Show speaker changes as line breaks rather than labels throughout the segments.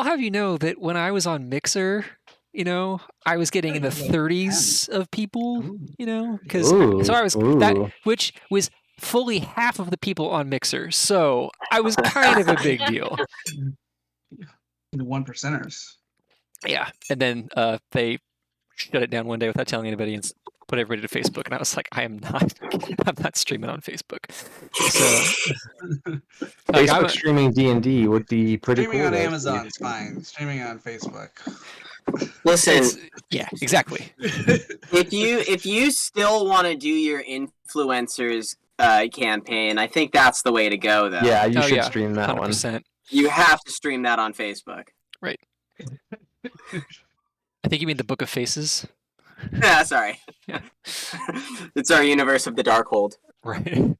I'll have you know that when I was on Mixer, I was getting in the 30s of people, because so I was that,
Ooh.
which was fully half of the people on Mixer. So I was kind of a big deal.
The one percenters.
Yeah. And then they shut it down one day without telling anybody and put everybody to Facebook. And I was like, I'm not streaming on Facebook. So
Facebook streaming D&D would be pretty
streaming
cool.
On Amazon is fine. Streaming on Facebook.
Listen,
yeah, exactly.
if you still want to do your influencers campaign, I think that's the way to go, though.
Yeah, you should stream that
100%.
one.
You have to stream that on Facebook.
Right. I think you mean the Book of Faces.
Yeah, sorry.
Yeah.
It's our universe of the Darkhold.
Right.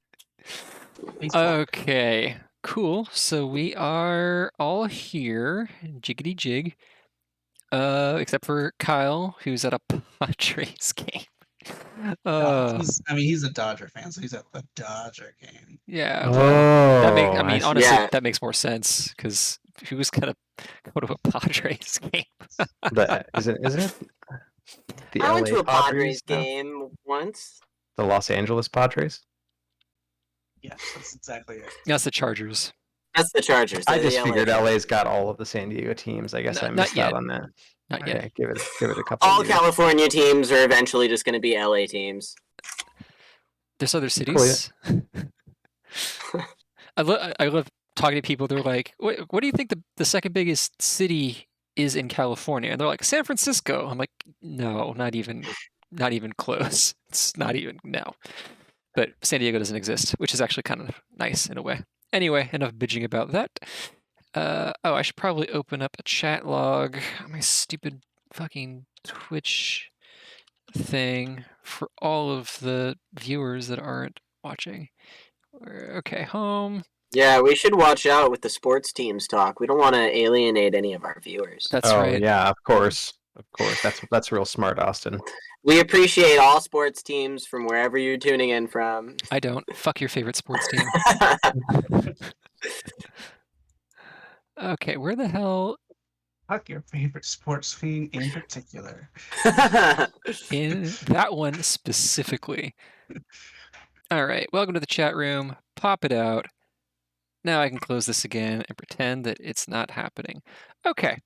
Okay. Cool. So we are all here, jiggity jig. Except for Kyle, who's at a Padres game.
He's a Dodger fan, so he's at the Dodger game.
Yeah.
Well,
honestly, that makes more sense because who's gonna go to a Padres game?
But isn't it?
I went to a Padres game once.
The Los Angeles Padres.
Yes, that's exactly it.
That's the Chargers.
That's the Chargers.
I just figured LA's got all of the San Diego teams. I guess I missed out on that.
Not yet.
Give it a couple.
All
of years.
California teams are eventually just going to be LA teams.
There's other cities. Cool, yeah. I love talking to people. They're like, "What do you think the second biggest city is in California?" And they're like, "San Francisco." I'm like, "No, not even close. It's not even no." But San Diego doesn't exist, which is actually kind of nice in a way. Anyway, enough bitching about that. I should probably open up a chat log on my stupid fucking Twitch thing for all of the viewers that aren't watching. Okay, home.
Yeah, we should watch out with the sports teams talk. We don't want to alienate any of our viewers.
That's right.
Yeah, of course. That's real smart, Austin.
We appreciate all sports teams from wherever you're tuning in from.
I don't. Fuck your favorite sports team. Okay, where the hell?
Fuck your favorite sports team in particular.
In that one specifically. All right, welcome to the chat room. Pop it out. Now I can close this again and pretend that it's not happening. Okay,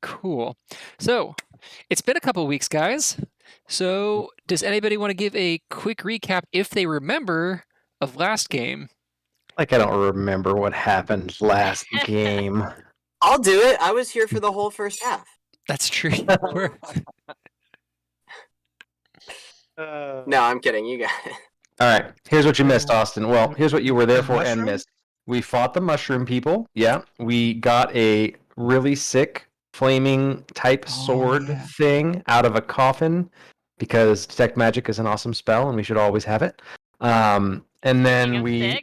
cool. So, it's been a couple weeks, guys. So, does anybody want to give a quick recap, if they remember, of last game?
Like I don't remember what happened last game.
I'll do it. I was here for the whole first half.
That's true.
No, I'm kidding. You got it.
All right. Here's what you missed, Austin. Well, here's what you were there for and missed. We fought the mushroom people. Yeah. We got a really sick flaming type sword thing out of a coffin because detect magic is an awesome spell and we should always have it. And then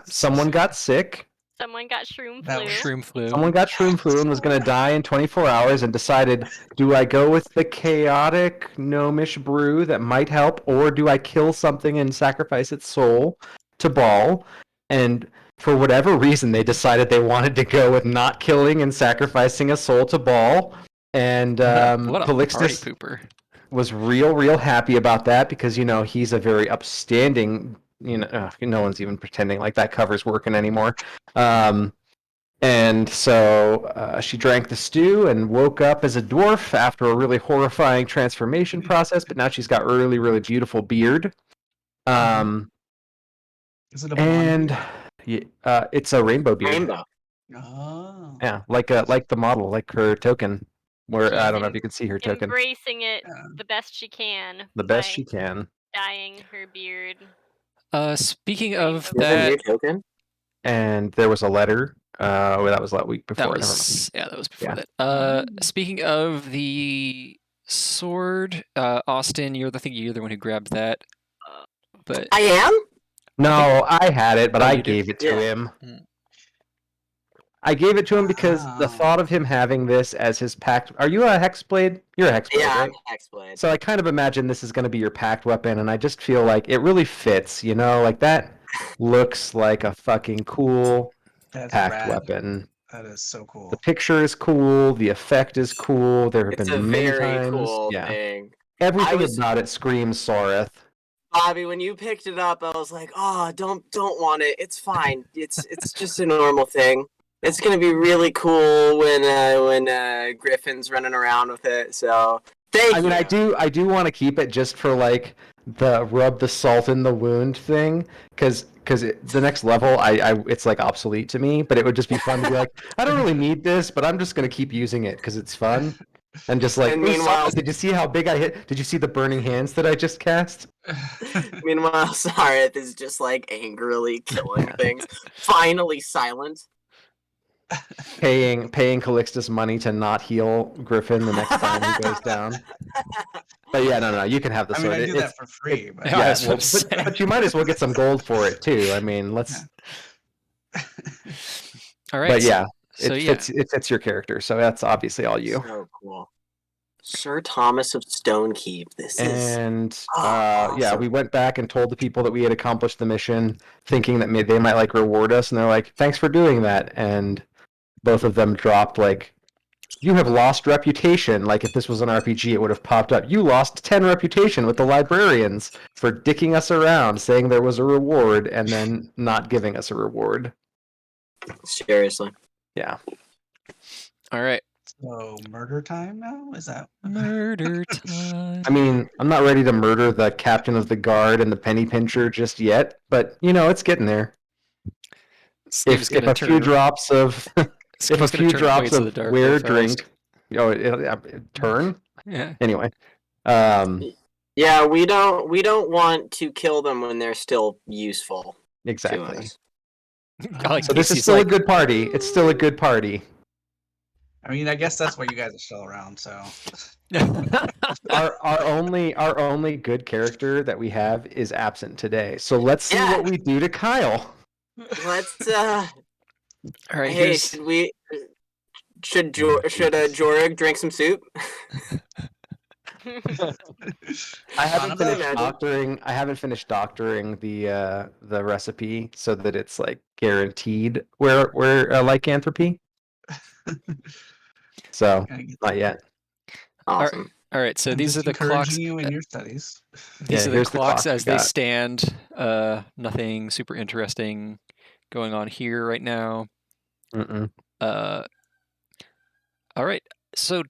someone got sick.
Someone got shroom flu.
Someone got shroom flu and was going to die in 24 hours and decided, do I go with the chaotic gnomish brew that might help, or do I kill something and sacrifice its soul to Ball? And for whatever reason, they decided they wanted to go with not killing and sacrificing a soul to Ball. And Calixtus was real happy about that because, he's a very upstanding... no one's even pretending like that cover's working anymore. And so she drank the stew and woke up as a dwarf after a really horrifying transformation process, but now she's got really beautiful beard.
Is it a blonde beard?
It's a rainbow beard.
Rainbow.
Oh.
Yeah, like the model, like her token. Where I don't know if you can see her token.
Embracing it the best she can.
The best she can.
Dyeing her beard.
Speaking of that,
and there was a letter. That was that week before.
That was before that. Speaking of the sword, Austin, you're the one who grabbed that. But
I am?
No, I had it, but I gave it to him. I gave it to him because the thought of him having this as his pact... Are you a Hexblade? You're a Hexblade,
right?
I'm
a Hexblade.
So I kind of imagine this is going to be your pact weapon, and I just feel like it really fits, Like, that looks like a fucking cool pact weapon.
That is so cool.
The picture is cool. The effect is cool. There have
It's a
been many
very
times.
cool
Yeah,
thing.
everything about it screams Soreth.
Bobby, when you picked it up, I was like, "Oh, don't want it. It's fine. It's just a normal thing. It's gonna be really cool when Griffin's running around with it." So thank you.
I do want to keep it just for like the rub the salt in the wound thing, because the next level it's like obsolete to me. But it would just be fun to be like, I don't really need this, but I'm just gonna keep using it because it's fun. And just like,
And meanwhile,
did you see how big I hit? Did you see the burning hands that I just cast?
meanwhile, Sareth is just like angrily killing things. Finally silent.
Paying Calixtus money to not heal Griffin the next time he goes down. But yeah, no, you can have the sword.
I do that for free. But...
Yeah, but you might as well get some gold for it too. I mean, let's.
All right.
But yeah,
So
it fits your character, so that's obviously all you.
So cool. Sir Thomas of Stonekeep. This is.
And
awesome.
yeah, we went back and told the people that we had accomplished the mission, thinking that they might like reward us, and they're like, "Thanks for doing that." And both of them dropped like, "You have lost reputation." Like if this was an RPG, it would have popped up. You lost 10 reputation with the Librarians for dicking us around, saying there was a reward, and then not giving us a reward.
Seriously.
Yeah.
All right.
So murder time now? Is that
murder time?
I mean, I'm not ready to murder the captain of the guard and the penny pincher just yet, but you know, it's getting there. If a few drops of weird drink, turn.
Yeah.
Anyway,
yeah, we don't want to kill them when they're still useful.
Exactly.
So
this is still a good party. It's still a good party.
I mean, I guess that's why you guys are still around. So
our only good character that we have is absent today. So let's see what we do to Kyle.
Let's
all right.
Hey, should Jorig drink some soup?
I haven't finished doctoring the recipe so that it's like guaranteed where lycanthropy. So not yet.
Awesome.
All right. So these are the clocks.
You in your studies.
These are the clocks as they stand. Nothing super interesting going on here right now. All right. So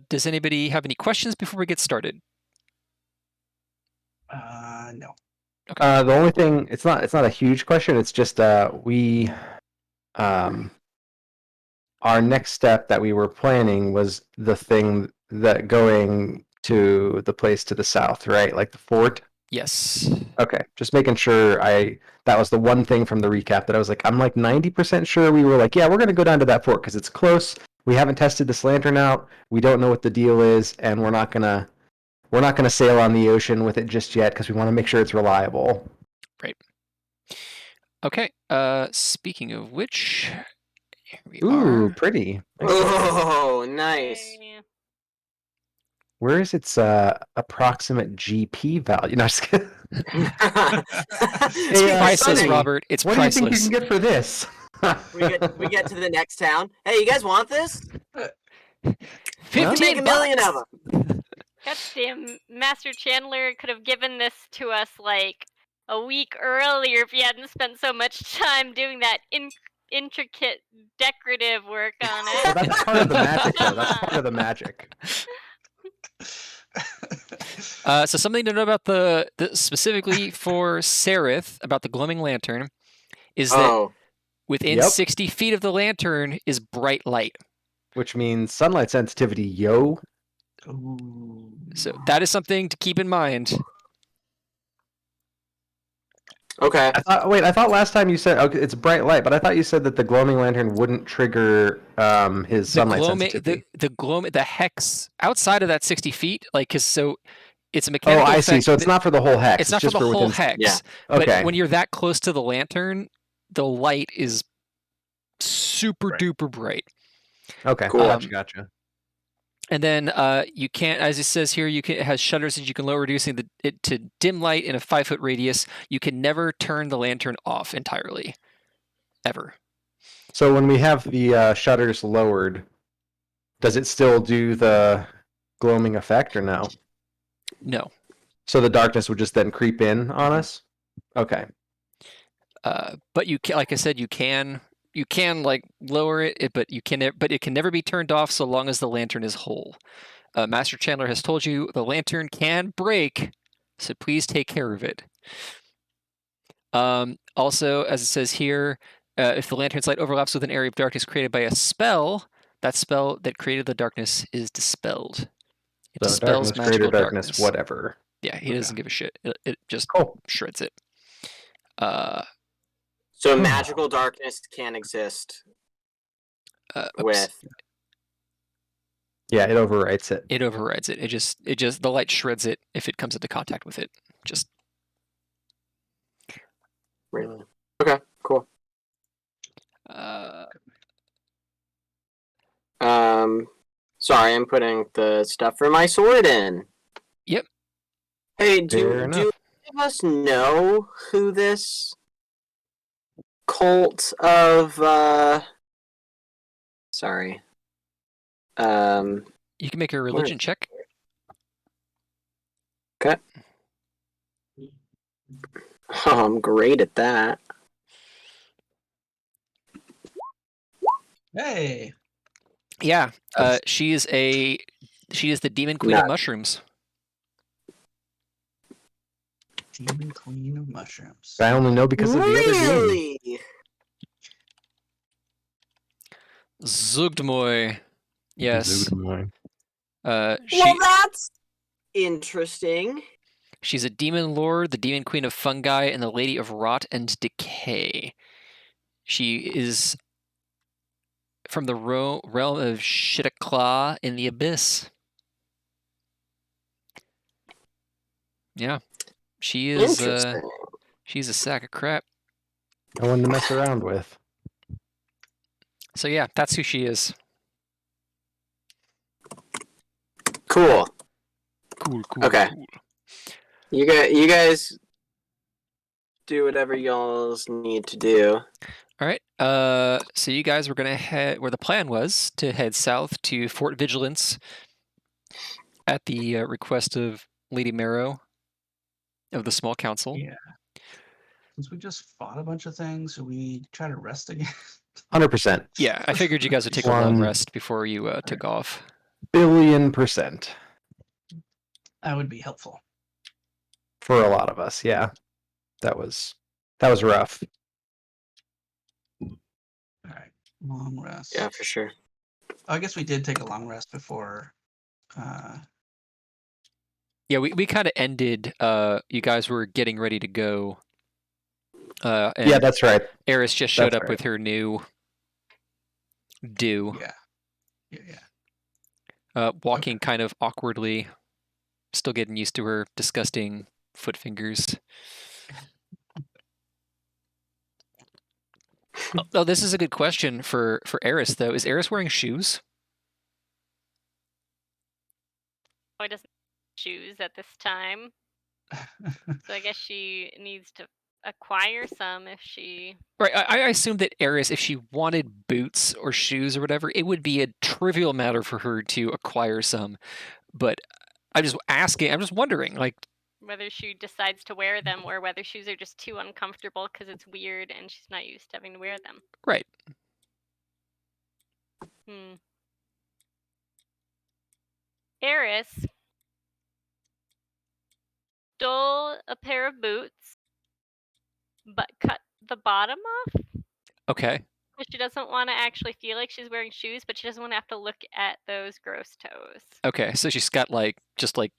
does anybody have any questions before we get started?
No.
Okay. The only thing, it's not a huge question. It's just our next step that we were planning was the thing that going to the place to the south, right? Like the fort.
Yes.
Okay. Just making sure that was the one thing from the recap that I was like, I'm like 90% sure we were like, yeah, we're going to go down to that fort because it's close. We haven't tested this lantern out. We don't know what the deal is, and we're not gonna sail on the ocean with it just yet because we want to make sure it's reliable.
Right. Okay. Speaking of which, here we
are. Pretty.
Oh, nice.
Where is its approximate GP value? No, just kidding.
It's priceless, Robert. It's
what
priceless.
What do you think you can get for this?
we get to the next town. Hey, you guys want this?
15
make $1 million of them.
Goddamn, Master Chandler could have given this to us like a week earlier if he hadn't spent so much time doing that intricate decorative work on it.
Well, that's part of the magic, though. That's part of the magic.
So something to know about the specifically for Sareth about the Gloaming Lantern is that within 60 feet of the lantern is bright light.
Which means sunlight sensitivity, yo.
Ooh.
So that is something to keep in mind.
Okay.
I thought last time you said it's bright light, but I thought you said that the Gloaming Lantern wouldn't trigger his sunlight sensitivity.
The hex outside of that 60 feet, so it's a mechanical effect.
See. So it's not for the whole hex.
It's not
just
for the whole
within...
hex.
Yeah. Okay.
But when you're that close to the lantern, the light is super duper bright.
Okay. Cool. Gotcha.
And then you can't, as it says here, it has shutters that you can lower, reducing it to dim light in a 5-foot radius. You can never turn the lantern off entirely, ever.
So when we have the shutters lowered, does it still do the gloaming effect or no?
No.
So the darkness would just then creep in on us? Okay.
But you can, like I said, you can like lower it, but it can never be turned off so long as the lantern is whole. Master Chandler has told you the lantern can break, so please take care of it. Also, as it says here, if the lantern's light overlaps with an area of darkness created by a spell, that spell that created the darkness is dispelled. It
So
dispels
darkness,
magical
greater darkness, whatever.
Yeah, he doesn't give a shit. It just shreds it.
So magical darkness can exist with.
Yeah, it overwrites it.
It overrides it. It just the light shreds it if it comes into contact with it. Just
Really? Okay, cool. Sorry, I'm putting the stuff for my sword in.
Yep.
Hey, do any of us know who this cult of sorry.
You can make a religion check.
Okay. Oh, I'm great at that.
Hey.
Yeah. She is the demon queen of mushrooms.
Demon queen of mushrooms.
I only know because of the other game.
Zugdmoy. Yes.
Zugdmoy.
Well, that's interesting.
She's a demon lord, the demon queen of fungi, and the lady of rot and decay. She is from the realm of Shittakla in the abyss. Yeah. She is she's a sack of crap.
No one to mess around with.
So yeah, that's who she is.
Cool.
Cool.
Okay.
Cool.
You guys do whatever y'all need to do.
All right. So you guys were gonna head where the plan was to head south to Fort Vigilance at the request of Lady Marrow of the Small Council.
Yeah. Since we just fought a bunch of things, should we try to rest again?
100%.
Yeah, I figured you guys would take a long rest before you took off.
Billion%.
That would be helpful.
For a lot of us, yeah. That was rough.
All right. Long rest.
Yeah, for sure.
I guess we did take a long rest before.
Yeah, we kind of ended. You guys were getting ready to go. And
yeah, that's right.
Eris just showed up with her new do.
Yeah.
Walking kind of awkwardly, still getting used to her disgusting foot fingers. Oh, this is a good question for Eris though. Is Eris wearing shoes?
Oh, it doesn't have shoes at this time. So I guess she needs to acquire some if she...
Right, I assume that Eris, if she wanted boots or shoes or whatever, it would be a trivial matter for her to acquire some. But I'm just asking, I'm just wondering, like...
whether she decides to wear them or whether shoes are just too uncomfortable because it's weird and she's not used to having to wear them.
Right.
Eris stole a pair of boots, but cut the bottom off.
Okay.
She doesn't want to actually feel like she's wearing shoes, but she doesn't want to have to look at those gross toes.
Okay, so she's got just the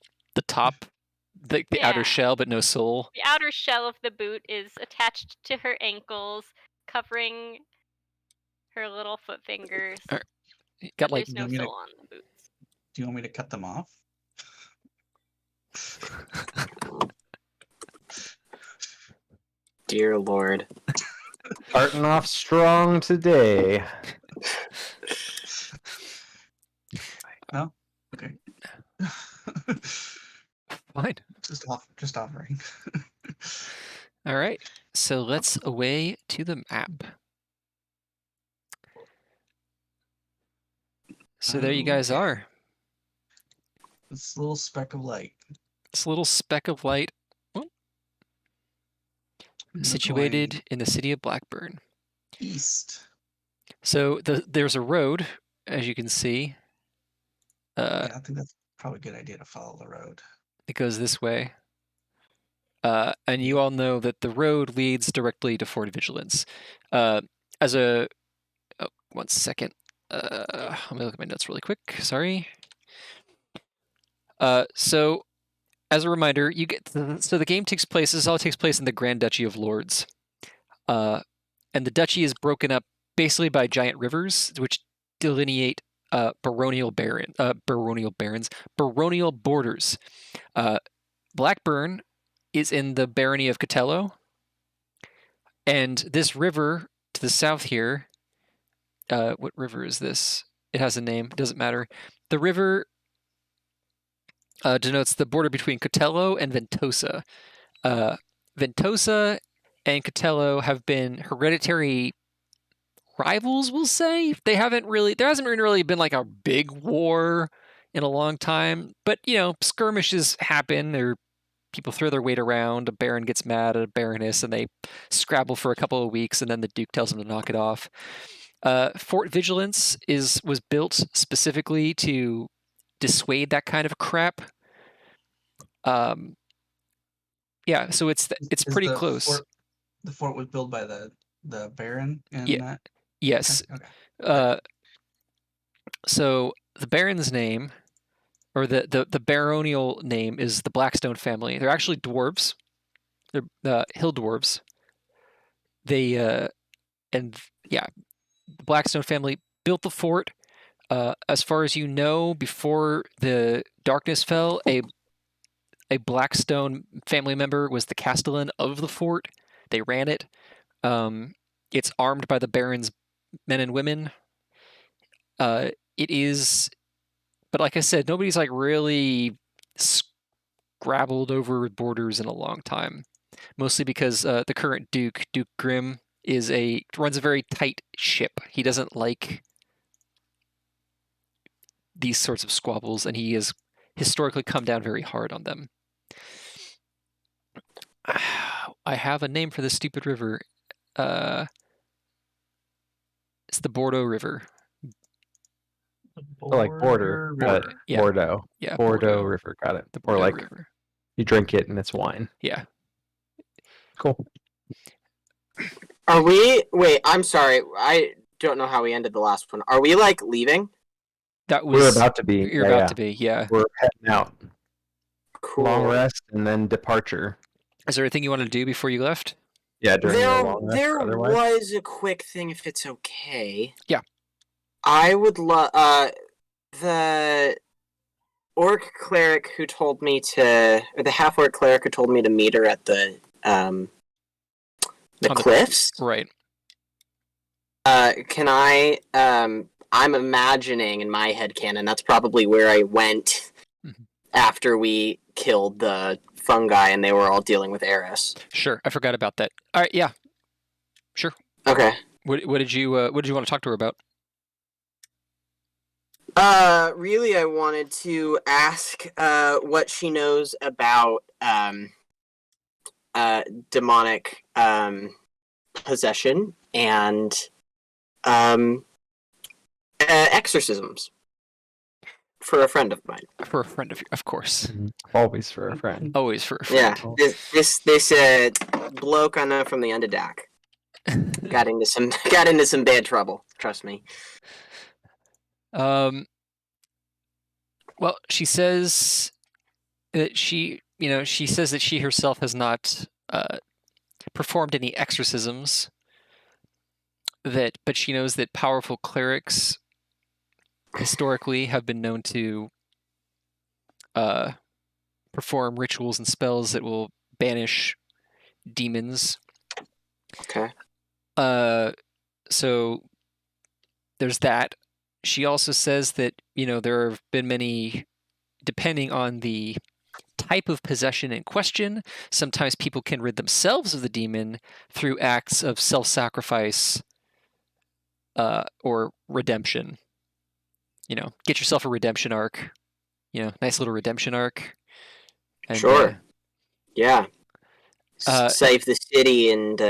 top, the outer shell, but no sole.
The outer shell of the boot is attached to her ankles, covering her little foot fingers.
Got
there's no sole on the boots.
Do you want me to cut them off?
Dear Lord.
Starting off strong today.
No? Okay.
Fine.
Just offering.
All right. So let's away to the map. So there you guys
Okay.
are.
This little speck of light.
This little speck of light
We're
situated
going
in the city of Blackburn.
east.
So there's a road, as you can see.
Yeah, I think that's probably a good idea to follow the road.
It goes this way. And you all know that the road leads directly to Fort Vigilance. As a... Oh, 1 second. Let me look at my notes really quick. Sorry. So, as a reminder, you get so the game takes place. This all takes place in the Grand Duchy of Lords, and the duchy is broken up basically by giant rivers, which delineate baronial borders. Blackburn is in the barony of Catello, and this river to the south here. What river is this? It has a name. It doesn't matter. The river denotes the border between Catello and Ventosa. Ventosa and Catello have been hereditary rivals, we'll say. There hasn't really been like a big war in a long time, but skirmishes happen, or people throw their weight around. A baron gets mad at a baroness and they scrabble for a couple of weeks, and then the duke tells them to knock it off. Fort Vigilance was built specifically to dissuade that kind of crap. Yeah, so it's pretty close.
The fort was built by the baron in that?
Yes.
Okay.
So the baron's name, or the baronial name, is the Blackstone family. They're actually dwarves. They're hill dwarves. The Blackstone family built the fort. As far as you know, before the darkness fell, a Blackstone family member was the castellan of the fort. They ran it. It's armed by the baron's men and women. It is, but like I said, nobody's like really scrabbled over borders in a long time. Mostly because the current Duke Grimm, runs a very tight ship. He doesn't like these sorts of squabbles, and he has historically come down very hard on them. I have a name for this stupid river. It's the Bordeaux River.
Like border, but
Yeah.
Bordeaux.
Yeah,
Bordeaux River, got it.
The
Or
Bordeaux
like
River.
you drink it and it's wine.
Yeah.
Cool.
Are we? Wait, I'm sorry. I don't know how we ended the last one. Are we like leaving?
That was.
We're about to be.
You're about to be. Yeah.
We're heading out.
Cool.
Long rest and then departure.
Is there anything you want to do before you left?
Yeah, during the long rest.
There
otherwise.
was a quick thing, if it's okay.
Yeah.
I would love the orc cleric who told me to, or the half orc cleric who told me to meet her at the cliffs.
Right.
Can I? I'm imagining in my headcanon that's probably where I went after we killed the fungi and they were all dealing with Eris.
Sure, I forgot about that. All right, yeah, sure.
Okay.
What did you want to talk to her about?
Really, I wanted to ask what she knows about demonic possession and exorcisms for a friend of mine.
For a friend of course.
Always for a friend.
Always for a friend.
Yeah, this bloke I know from the Underdark got into some bad trouble. Trust me.
Well, she says that she says that she herself has not performed any exorcisms. But she knows that powerful clerics historically have been known to perform rituals and spells that will banish demons.
Okay.
So there's that. She also says that, there have been many, depending on the type of possession in question, sometimes people can rid themselves of the demon through acts of self-sacrifice or redemption. get yourself a redemption arc. Nice little redemption arc. And,
Sure. Yeah.
Uh,
Save the city and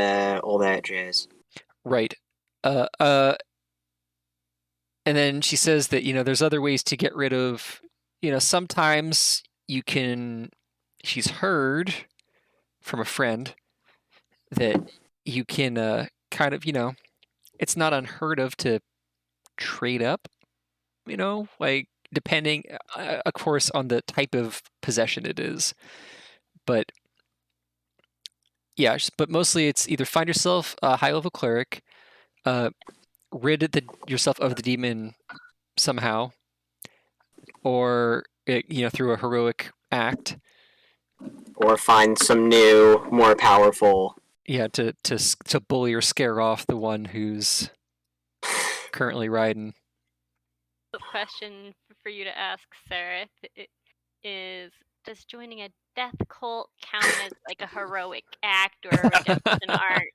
all that jazz.
Right. And then she says that, there's other ways to get rid of, sometimes she's heard from a friend that you can kind of, it's not unheard of to trade up, like depending, of course, on the type of possession it is. But yeah, but mostly it's either find yourself a high-level cleric, rid yourself of the demon somehow, or through a heroic act,
or find some new, more powerful.
Yeah, to bully or scare off the one who's currently riding.
The question for you to ask, Sarah, is: does joining a death cult count as like a heroic act or a redemption arc?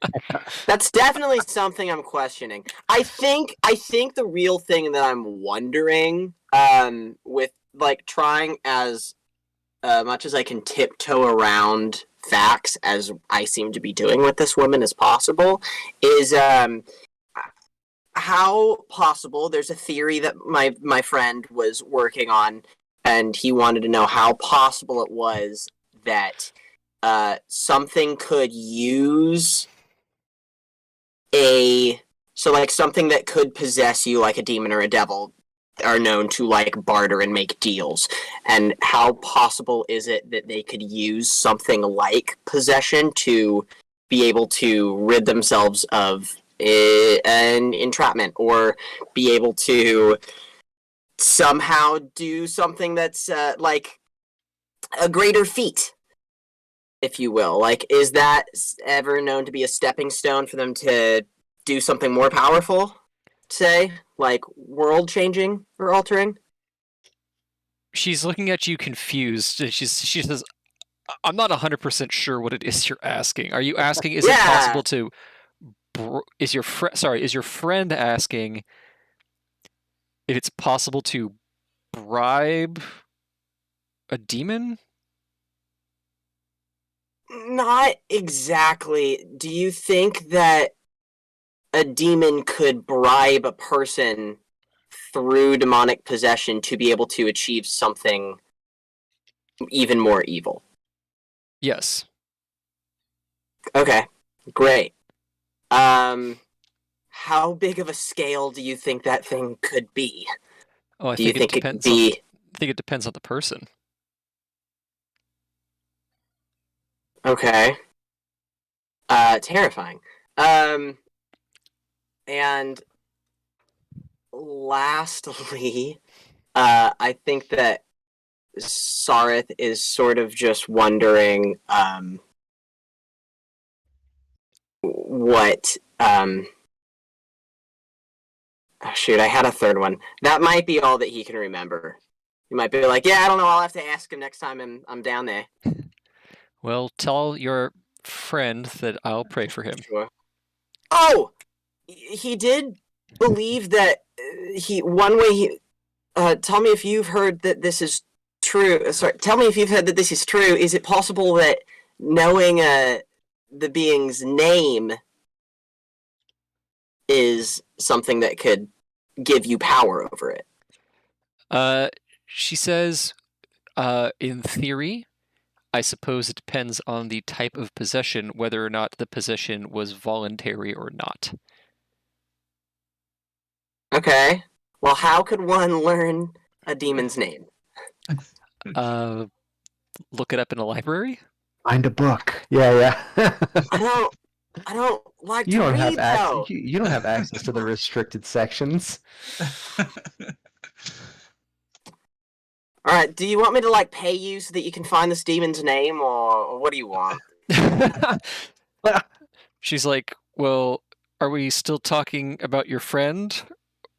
That's definitely something I'm questioning. I think the real thing that I'm wondering, with like trying as much as I can tiptoe around facts as I seem to be doing with this woman as possible, is how possible. There's a theory that my friend was working on, and he wanted to know how possible it was that something could use something that could possess you like a demon or a devil are known to like barter and make deals, and how possible is it that they could use something like possession to be able to rid themselves of an entrapment, or be able to somehow do something that's like a greater feat, if you will. Like, is that ever known to be a stepping stone for them to do something more powerful, say, like world changing or altering?
She's looking at you confused. She says, "I'm not 100% sure what it is you're asking. Are you asking? Is it possible to? Is your friend asking if it's possible to bribe a demon?"
Not exactly. Do you think that a demon could bribe a person through demonic possession to be able to achieve something even more evil?
Yes.
Okay, great. How big of a scale do you think that thing could be?
Oh, I
Do you
think it
think it could
depends on.
be?
I think it depends on the person.
Okay. Terrifying. And lastly, I think that Sareth is sort of just wondering, what, oh, shoot, I had a third one. That might be all that he can remember. He might be like, yeah, I don't know, I'll have to ask him next time I'm down there.
Well, tell your friend that I'll pray for him.
Sure. Oh! He did believe that tell me if you've heard that this is true. Sorry, tell me if you've heard that this is true. Is it possible that knowing the being's name is something that could give you power over it?
She says, in theory, I suppose it depends on the type of possession, whether or not the possession was voluntary or not.
Okay. Well, how could one learn a demon's name?
Look it up in a library?
Find a book. Yeah.
I don't like
You
to
don't
read,
have access.
though.
You don't have access to the restricted sections.
All right, do you want me to like pay you so that you can find this demon's name, or what do you want?
She's like, well, are we still talking about your friend,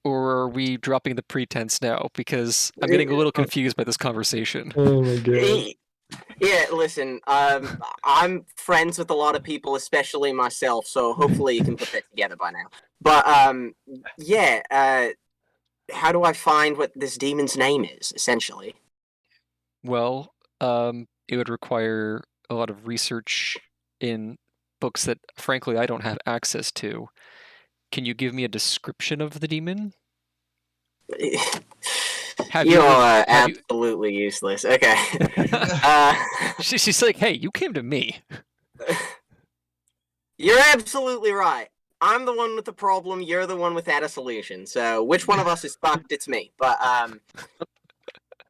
or are we dropping the pretense now? Because I'm getting a little confused by this conversation.
Oh my god.
Yeah, listen, I'm friends with a lot of people, especially myself, so hopefully you can put that together by now. But, yeah, how do I find what this demon's name is? Essentially,
Well, it would require a lot of research in books that, frankly, I don't have access to. Can you give me a description of the demon? Have
you
you
all
ever-
are
have you-
absolutely useless. Okay.
She's like, hey, you came to me.
You're absolutely right. I'm the one with the problem. You're the one without a solution. So which one of us is fucked? It's me. But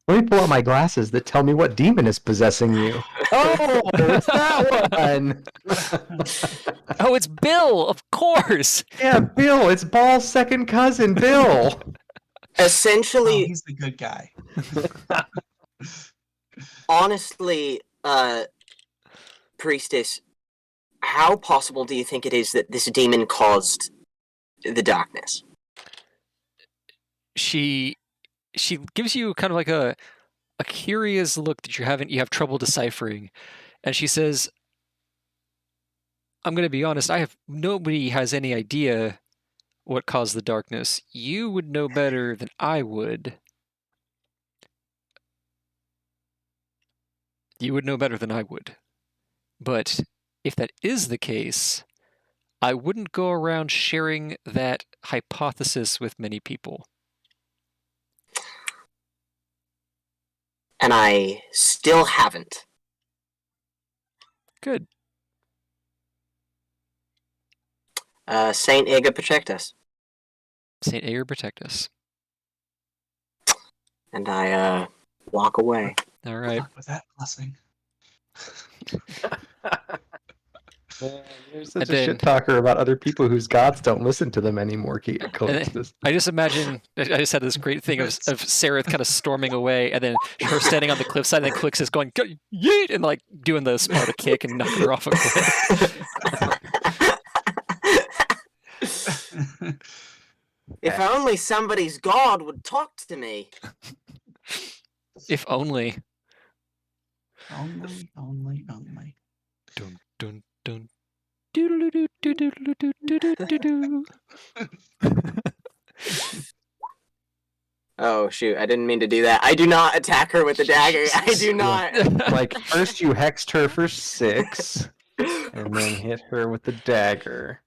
Let me pull out my glasses that tell me what demon is possessing you. Oh, it's that one.
Oh, it's Bill, of course.
Yeah, Bill. It's Ball's second cousin, Bill.
essentially,
he's the good guy.
honestly, priestess, how possible do you think it is that this demon caused the darkness?
She gives you kind of like a curious look that you have trouble deciphering, and she says, I'm going to be honest, nobody has any idea what caused the darkness. You would know better than I would. You would know better than I would. But if that is the case, I wouldn't go around sharing that hypothesis with many people.
And I still haven't.
Good.
Saint Iga, protect us.
Saint Ayer, protect us.
And I walk away.
All
Good
right.
luck with that blessing.
Man, you're such
And
a
then-
shit talker about other people whose gods don't listen to them anymore,
then-
Callistus.
I just imagine, I just had this great thing of Sareth kind of storming away, and then her standing on the cliffside, and then Clix is going, yeet, and like doing the Sparta kick and knocking her off a cliff.
If only somebody's god would talk to me.
If only.
Only.
Dun, dun, dun. Doodle-doo-doo-doo-doo-doo-doo-doo-doo.
Oh shoot, I didn't mean to do that. I do not attack her with the dagger. I do not.
Like, first you hexed her for 6, and then hit her with the dagger.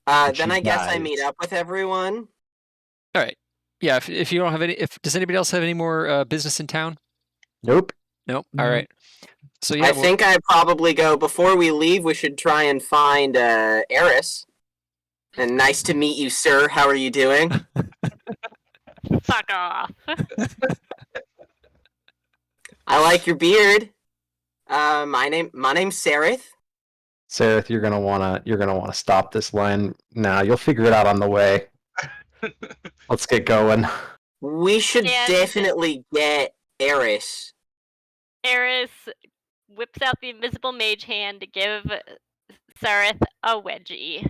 Then I guess I
dies.
meet up with everyone.
All right. Yeah, if you don't have any, does anybody else have any more business in town?
Nope.
Nope. All
No.
right. So yeah,
I think I probably go, before we leave, we should try and find Eris. And nice to meet you, sir. How are you doing?
Fuck off.
I like your beard. My name's Sareth.
Sareth, you're gonna wanna stop this line now. You'll figure it out on the way. Let's get going.
We should
And-
definitely get Eris.
Eris whips out the invisible mage hand to give Sareth a wedgie.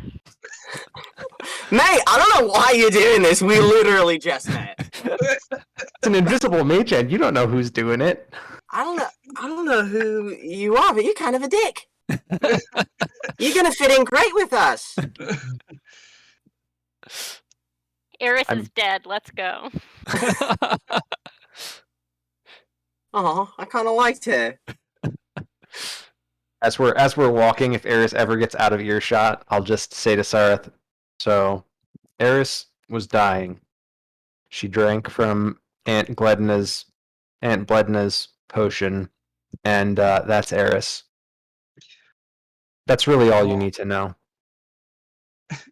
Mate, I don't know why you're doing this. We literally just met.
It's an invisible mage hand. You don't know who's doing it.
I don't know who you are, but you're kind of a dick. You're gonna fit in great with us.
Eris
I'm-
is dead. Let's go.
Oh, I kind of liked her.
As we're walking, if Eris ever gets out of earshot, I'll just say to Sareth, so Eris was dying. She drank from Aunt Bledna's potion, and that's Eris. That's really all you need to know.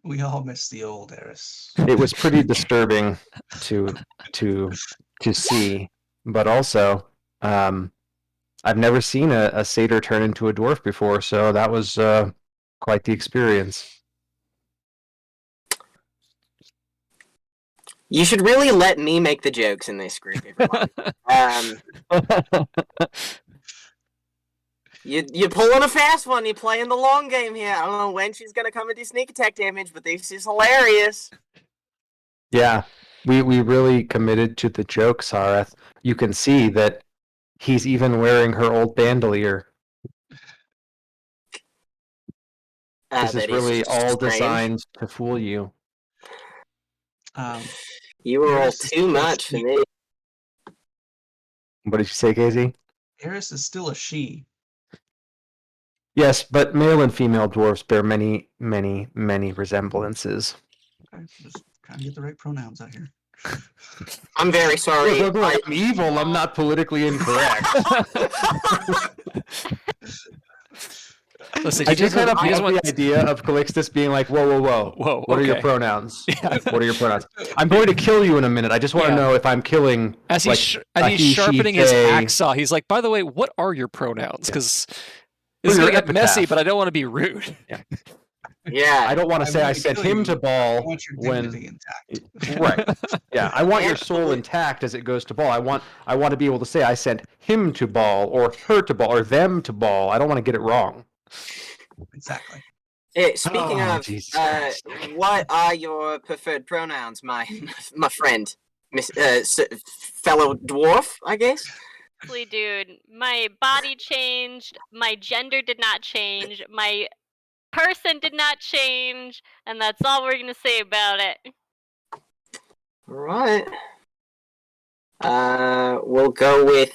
We all miss the old Eris.
It was pretty disturbing to see, but also, I've never seen a satyr turn into a dwarf before, so that was quite the experience.
You should really let me make the jokes in this group, everyone. You're pulling a fast one. You're playing the long game here. I don't know when she's gonna come and do sneak attack damage, but this is hilarious.
Yeah, we really committed to the joke, Sareth. You can see that he's even wearing her old bandolier. This is
That
really all
strange.
designed to fool you.
You were all
Eris is
too
still a
much for
she.
me.
What did you say, Casey?
Eris is still a she.
Yes, but male and female dwarfs bear many, many, many resemblances.
Okay, just trying to get the right pronouns out here.
I'm very sorry.
Look, I'm evil. I'm not politically incorrect.
Listen,
I
he
do
doesn't.
kind of
He doesn't
love
want.
the idea of Calixtus being like, whoa, whoa, whoa.
Whoa,
What are your
okay.
pronouns?
Yeah.
What are your pronouns? I'm going to kill you in a minute. I just want to
Yeah.
know if I'm killing.
As
like,
he's
he, she,
sharpening his
they.
hacksaw, he's like, "By the way, what are your pronouns? Because
Or
this is
your
gonna get messy,
epitaph.
but I don't want to be rude."
Yeah.
I don't want to say I
want to
sent
kill
him
you.
to
I
ball
want your
when.
dignity intact.
Right. Yeah, I want your soul
Absolutely.
intact as it goes to ball. I want to be able to say I sent him to ball or her to ball or them to ball. I don't want to get it wrong.
Exactly.
Speaking
Oh,
of,
Jesus Christ.
what are your preferred pronouns, my friend, fellow dwarf? I guess.
Honestly, dude, my body changed, my gender did not change, my person did not change, and that's all we're gonna say about it.
All right. We'll go with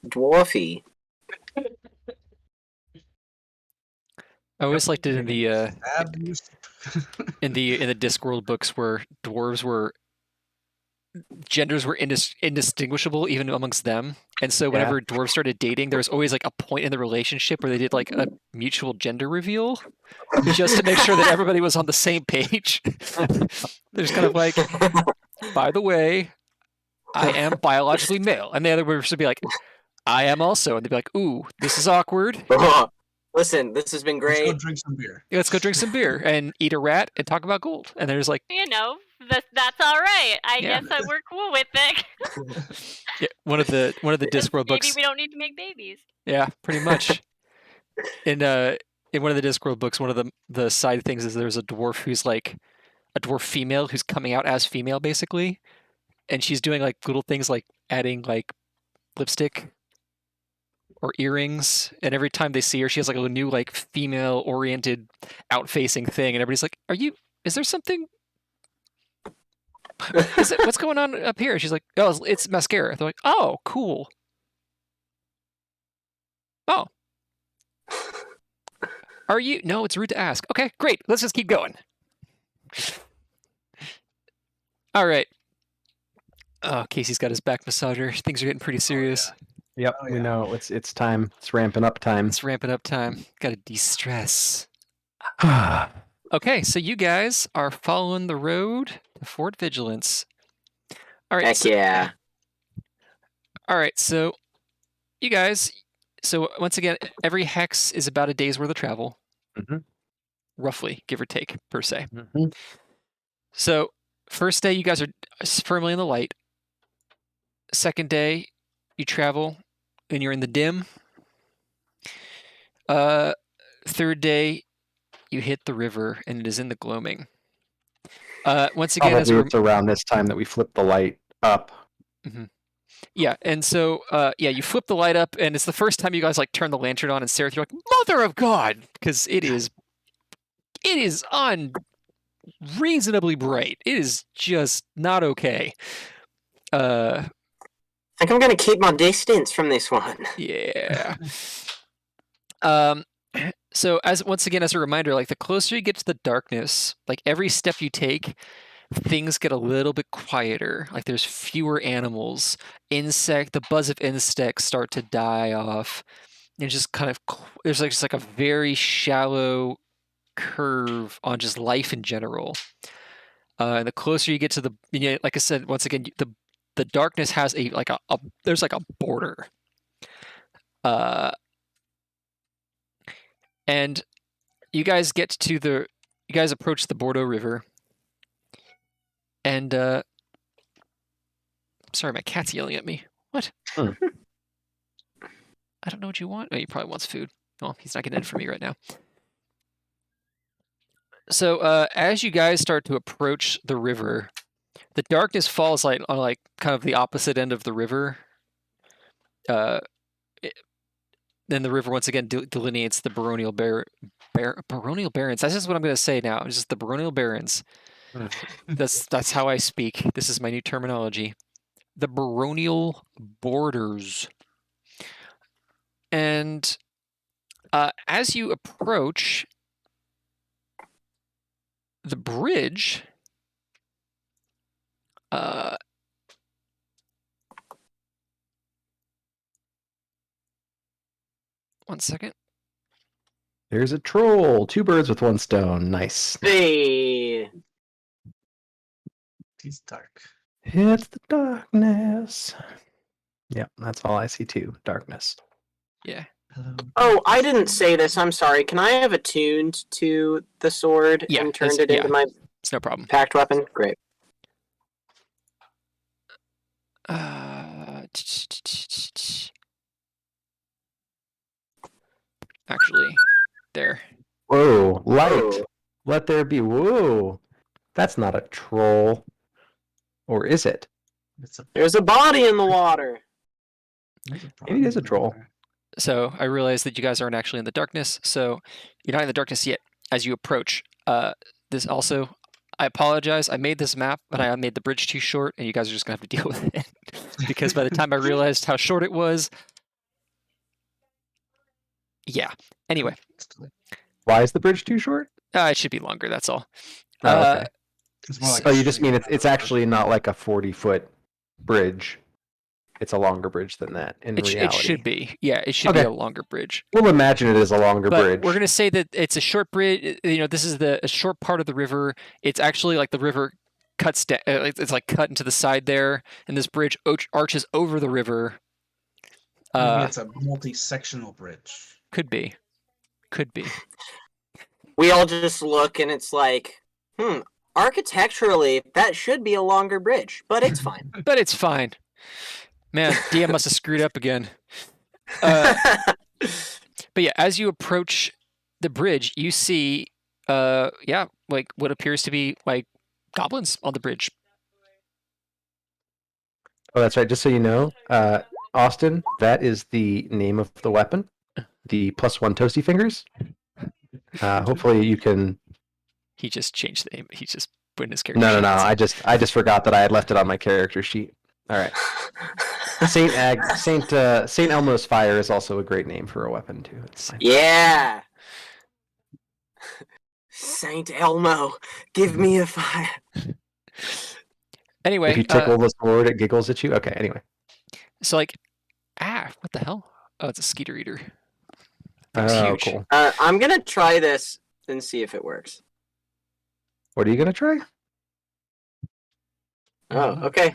dwarfy.
I always liked it in the
Stab you.
in the Discworld books where dwarves were genders were indistinguishable even amongst them, and so whenever dwarves started dating, there was always like a point in the relationship where they did like a mutual gender reveal, just to make sure that everybody was on the same page. There's kind of like, by the way, I am biologically male, and the other would be like, I am also, and they'd be like, ooh, this is awkward.
Listen, this has been
Let's
great.
go drink some beer.
Let's go drink some beer and eat a rat and talk about gold. And there's like,
You know, that's all right. I
Yeah.
guess we're cool with it.
yeah, one of the Discworld
Maybe
books.
we don't need to make babies.
Yeah, pretty much. In one of the Discworld books, one of the side things is there's a dwarf who's like a dwarf female who's coming out as female basically, and she's doing like little things like adding like lipstick or earrings, and every time they see her, she has like a new like female oriented out-facing thing, and everybody's like, is there something? What's going on up here? She's like, oh, it's mascara. They're like, oh, cool. Oh. Are you? No, it's rude to ask. Okay, great. Let's just keep going. All right. Oh, Casey's got his back massager. Things are getting pretty serious.
Yep,
Oh,
we
yeah.
know it's time. It's ramping up time.
It's ramping up time. Got to de-stress. Okay, so you guys are following the road to Fort Vigilance. All right.
Heck yeah.
All right, so you guys. So once again, every hex is about a day's worth of travel, roughly, give or take, per se. So first day, you guys are firmly in the light. Second day, you travel and you're in the dim. Third day, you hit the river and it is in the gloaming. Once again,
Probably it's around this time that we flip the light up.
Yeah, and so you flip the light up, and it's the first time you guys like turn the lantern on and stare through, like, Mother of God, because it is unreasonably bright. It is just not okay.
I think I'm gonna keep my distance from this one.
Yeah. So once again, as a reminder, like the closer you get to the darkness, like every step you take, things get a little bit quieter. Like there's fewer animals. The buzz of insects start to die off. And just kind of there's like just like a very shallow curve on just life in general. And the closer you get to like I said, once again, the darkness has there's like a border. And you guys approach the Bordeaux River. And sorry, my cat's yelling at me. What? I don't know what you want. Oh, he probably wants food. Well, he's not getting it for me right now. So as you guys start to approach the river, the darkness falls on like kind of the opposite end of the river. Then the river once again delineates the baronial barons. That's just what I'm going to say now. It's just the baronial barons. That's how I speak. This is my new terminology. The baronial borders. And as you approach the bridge, one second.
There's a troll. 2 birds with 1 stone. Nice.
Hey.
He's dark.
It's the darkness. Yeah, that's all I see too. Darkness.
Yeah.
Hello.
Oh, I didn't say this. I'm sorry. Can I have attuned to the sword
Yeah,
and turned
that's-
it into my
It's no problem.
packed weapon? Great.
Actually, there.
Whoa, light.
Oh.
Let there be. Whoa. That's not a troll. Or is it?
It's a,
There's a body in the water.
there's a
Maybe it is a
problem
troll.
there.
So I realized that you guys aren't actually in the darkness. So you're not in the darkness yet. As you approach, this also, I apologize. I made this map, but I made the bridge too short, and you guys are just gonna have to deal with it. Because by the time I realized how short it was, yeah. Anyway,
Why is the bridge too short?
it should be longer. That's all.
Oh, okay.
It's more like
Oh,
a
you just
straight
mean it's
down.
actually not like a 40-foot bridge. It's a longer bridge than that in reality.
It should be. Yeah, it should be
Okay.
a longer bridge.
We'll imagine it is a longer
But
bridge.
we're gonna say that it's a short bridge. You know, this is a short part of the river. It's actually like the river cuts down. It's like cut into the side there, and this bridge arches over the river.
Maybe it's a multi-sectional bridge.
Could be.
We all just look and it's like, architecturally, that should be a longer bridge, but it's fine.
But it's fine. Man, DM must have screwed up again. But yeah, as you approach the bridge, you see, like what appears to be like goblins on the bridge.
Oh, that's right. Just so you know, Austin, that is the name of the weapon. The +1 toasty fingers. Hopefully you can.
He just changed the name. He just put in his character.
No.
sheet.
I just forgot that I had left it on my character sheet. All right. Saint Elmo's Fire is also a great name for a weapon too. It's fine.
Yeah. Saint Elmo, give me a fire.
Anyway,
If you tickle the sword, it giggles at you. Okay. Anyway.
so like, what the hell? Oh, it's a skeeter eater. That's
Oh,
huge.
cool.
I'm gonna try this and see if it works.
What are you gonna try?
Oh, okay.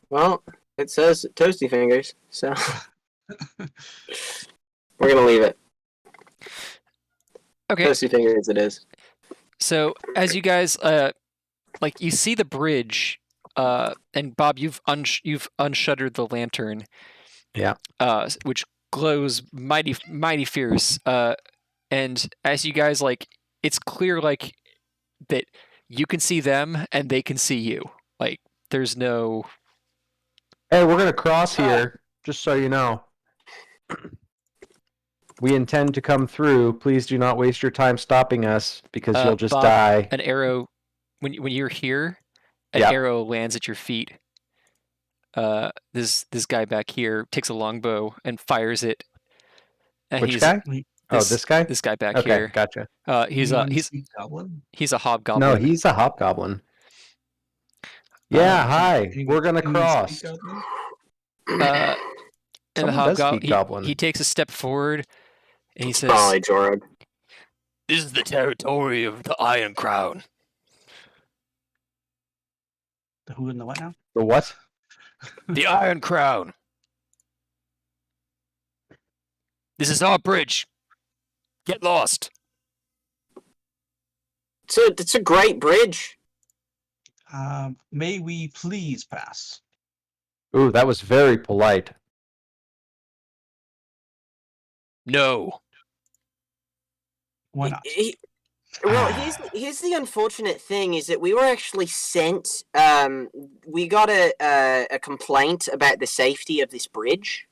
Well, it says toasty fingers, so we're gonna leave it.
Okay.
Toasty fingers it is.
So as you guys like you see the bridge, and Bob, you've unshuttered the lantern.
Yeah.
Which glows mighty fierce. And as you guys like, it's clear like that you can see them and they can see you. Like there's no.
Hey, we're gonna cross here, just so you know. We intend to come through. Please do not waste your time stopping us, because you'll just
Bob,
die.
An arrow, when you're here, an
Yep.
arrow lands at your feet. This guy back here takes a longbow and fires it. And
Which guy? This guy?
This guy back
Okay,
here.
gotcha.
He's a hobgoblin.
No, he's a hobgoblin. Yeah, hi. We're gonna cross.
And
Someone
the
does
hobgoblin,
speak goblin.
he takes a step forward, and he says,
Probably Jorog.
"This is the territory of the Iron Crown."
The who and the what now?
The what?
The Iron Crown. This is our bridge. Get lost.
It's a great bridge.
May we please pass?
Ooh, that was very polite.
No.
Why not?
Here's the unfortunate thing is that we were actually sent. We got a complaint about the safety of this bridge,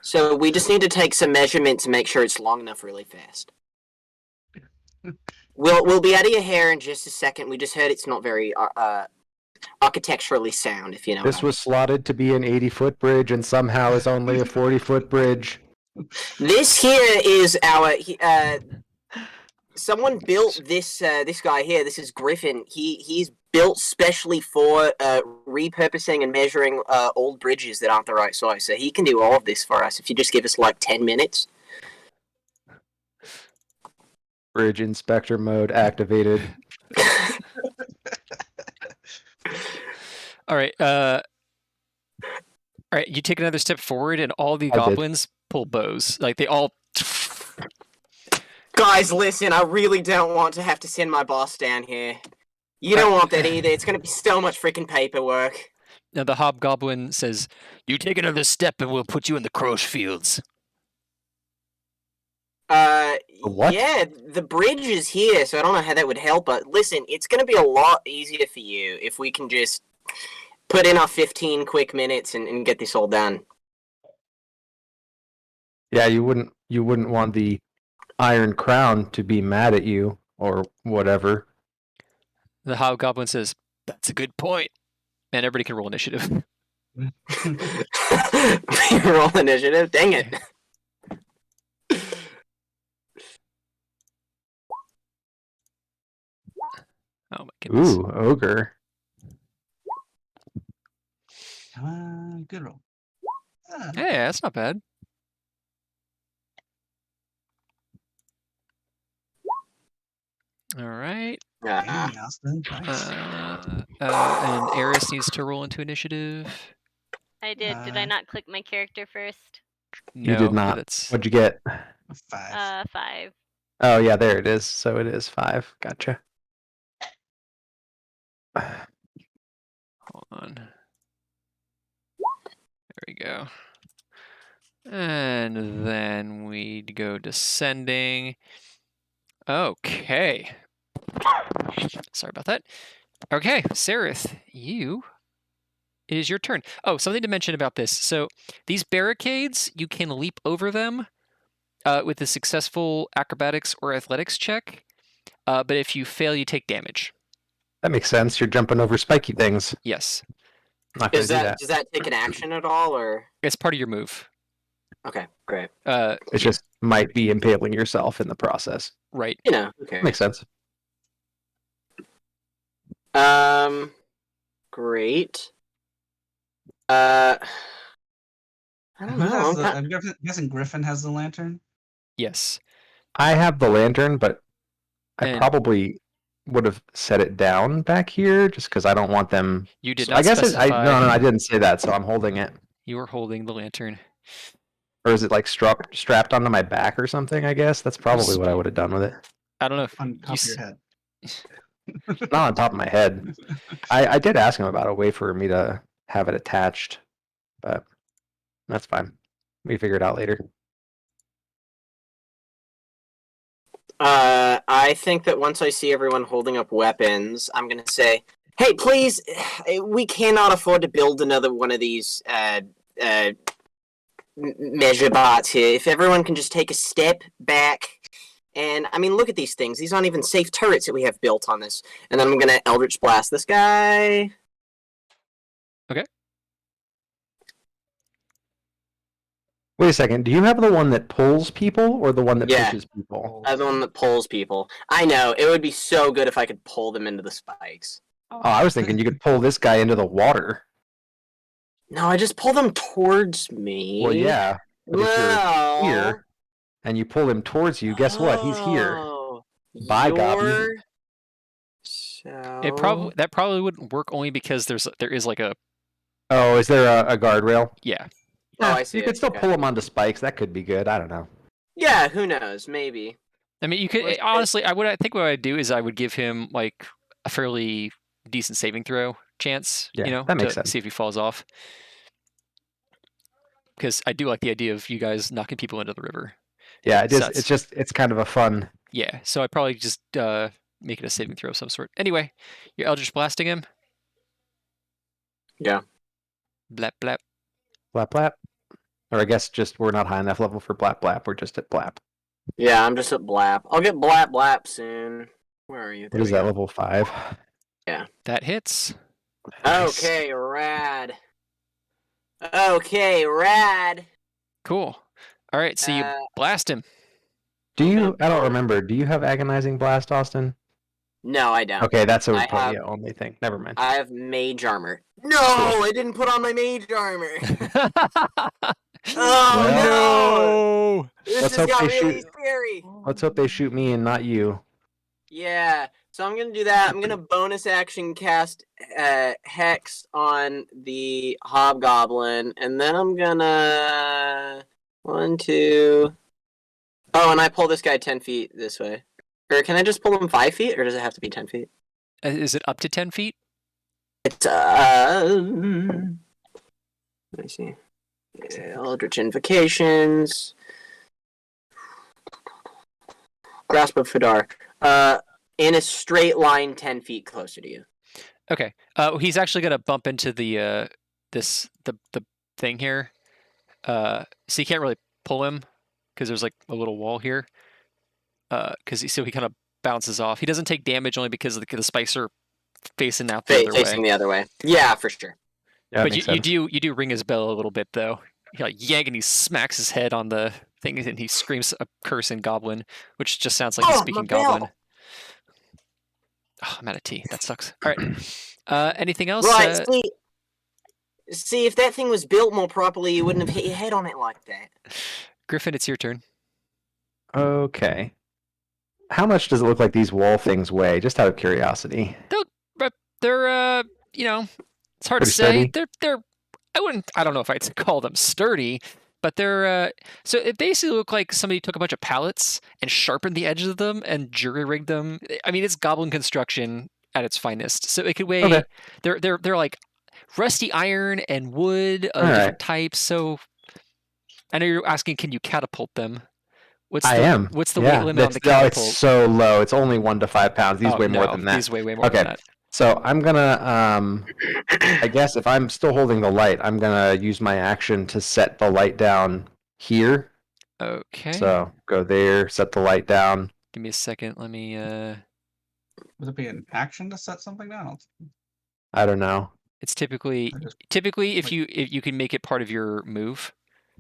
so we just need to take some measurements to make sure it's long enough really fast. We'll be out of your hair in just a second. We just heard it's not very architecturally sound, if you know.
This was slotted to be an 80-foot bridge, and somehow is only a 40-foot bridge.
This here is our. Someone built this. This guy here. This is Griffin. He's built specially for repurposing and measuring old bridges that aren't the right size. So he can do all of this for us if you just give us like 10 minutes.
Bridge inspector mode activated.
All right. All right. You take another step forward, and all the goblins pull bows. Like they all.
Guys, listen. I really don't want to have to send my boss down here. You don't want that either. It's going to be so much freaking paperwork.
Now the hobgoblin says, "You take another step, and we'll put you in the Croche Fields."
What?
Yeah, the bridge is here, so I don't know how that would help. But listen, it's going to be a lot easier for you if we can just put in our 15 quick minutes and get this all done.
Yeah, you wouldn't want the Iron Crown to be mad at you or whatever.
The hobgoblin says, "That's a good point." And everybody can roll initiative.
Roll initiative? Dang it.
Oh my goodness.
Ooh, ogre.
Come on, good roll. Ah,
Hey, that's not bad. All right.
dang, Austin, nice.
And Eris needs to roll into initiative.
I did. Did I not click my character first?
You
No,
did not.
That's...
What'd you get?
5.
5.
Oh, yeah, there it is. So it is 5. Gotcha.
Hold on. There we go. And then we'd go descending. Okay. Sorry about that. Okay, Sereth, it is your turn. Oh, something to mention about this. So these barricades, you can leap over them with a successful acrobatics or athletics check. But if you fail, you take damage.
That makes sense. You're jumping over spiky things.
Yes.
Not gonna do that.
Does that take an action at all, or?
It's part of your move.
Okay, great.
It just might be impaling yourself in the process.
Right.
You know, okay.
Makes sense.
Great. I don't know.
I'm guessing Griffin has the lantern.
Yes.
I have the lantern, but I
And-
probably would have set it down back here just because I don't want them.
You did
So
not
I guess
specify.
no, I didn't say that, so I'm holding it.
You were holding the lantern.
Or is it like strapped onto my back or something? I guess that's probably what I would have done with it.
I don't know if
On top of your head.
Not on top of my head. I did ask him about a way for me to have it attached, but that's fine. We figure it out later.
I think that once I see everyone holding up weapons, I'm gonna say, "Hey, please, we cannot afford to build another one of these measure bots here. If everyone can just take a step back, and I mean, look at these things. These aren't even safe turrets that we have built on this." And then I'm gonna Eldritch Blast this guy.
Wait a second. Do you have the one that pulls people or the one that
Yeah.
pushes people?
The one that pulls people. I know it would be so good if I could pull them into the spikes.
Oh, I was thinking you could pull this guy into the water.
No, I just pull them towards me.
Well, yeah. But if
Well,
you're here and you pull him towards you, guess what? He's here.
Oh,
Bye, Goblin.
you're- So
that probably wouldn't work only because there is like a
Oh, is there a guardrail?
yeah.
Oh, I see
You
it.
could still
Okay.
pull him onto spikes. That could be good. I don't know.
Yeah, who knows? Maybe.
I mean, you could
Let's-
honestly. I think what I'd do is I would give him like a fairly decent saving throw chance.
Yeah,
you know,
that makes
to
sense.
see if he falls off. Because I do like the idea of you guys knocking people into the river.
Yeah, it is.
Sucks.
It's kind of a fun.
Yeah, so I'd probably just make it a saving throw of some sort. Anyway, you're Eldritch blasting him.
Yeah.
Blap blap.
Blap blap. Or I guess just we're not high enough level for blap blap. We're just at blap.
Yeah, I'm just at Blap. I'll get Blap Blap soon. Where are you?
What
There
is
we
that,
go.
level 5?
That hits.
Nice.
Okay, rad. Okay, rad.
Cool. All right, so you blast him.
Do
I'm
you?
gonna
I don't
bonus.
remember. Do you have agonizing blast, Austin?
No, I don't.
Okay, that's a
I
probably
have-
only thing. Never mind.
I have mage armor. No,
Cool.
I didn't put on my mage armor. Oh
Well,
no! This
let's
has
hope
got
they
really
shoot.
scary.
Let's hope they shoot me and not you.
Yeah, so I'm gonna do that. I'm gonna bonus action cast Hex on the Hobgoblin, and then I'm gonna 1, 2. Oh, and I pull this guy 10 feet this way. Or can I just pull him 5 feet, or does it have to be 10 feet?
Is it up to 10 feet?
It's let me see. Eldritch Invocations. Grasp of Fadar. In a straight line 10 feet closer to you.
Okay. He's actually gonna bump into the the thing here. So you can't really pull him because there's like a little wall here. So he kind of bounces off. He doesn't take damage only because the spikes are facing out the other
Facing
way.
the other way. Yeah, for sure.
Yeah,
But you do ring his bell a little bit though. He like yank and he smacks his head on the thing and he screams a curse in Goblin, which just sounds like he's
Oh,
speaking
my bell!
Goblin. Oh, I'm out of tea. That sucks. All right. Anything else?
Right, see, if that thing was built more properly, you wouldn't have hit your head on it like that.
Griffin, it's your turn.
Okay. How much does it look like these wall things weigh? Just out of curiosity.
They're it's hard to
Pretty
say.
sturdy?
They're I don't know if I'd call them sturdy, but they're so it basically looked like somebody took a bunch of pallets and sharpened the edges of them and jury rigged them. I mean, it's goblin construction at its finest. So it could weigh.
Okay.
They're like rusty iron and wood of
All
different
right.
types. So I know you're asking, can you catapult them? What's
I
the
am.
What's the weight limit on the
Oh,
catapult?
it's so low. It's only 1 to 5 pounds. These
Oh,
weigh more
no,
than that.
these way more
Okay.
than that.
So I'm gonna I guess if I'm still holding the light, I'm gonna use my action to set the light down here.
Okay.
So go there, set the light down.
Give me a second. Let me.
Would it be an action to set something down?
I don't know.
It's typically
I just-
if you can make it part of your move.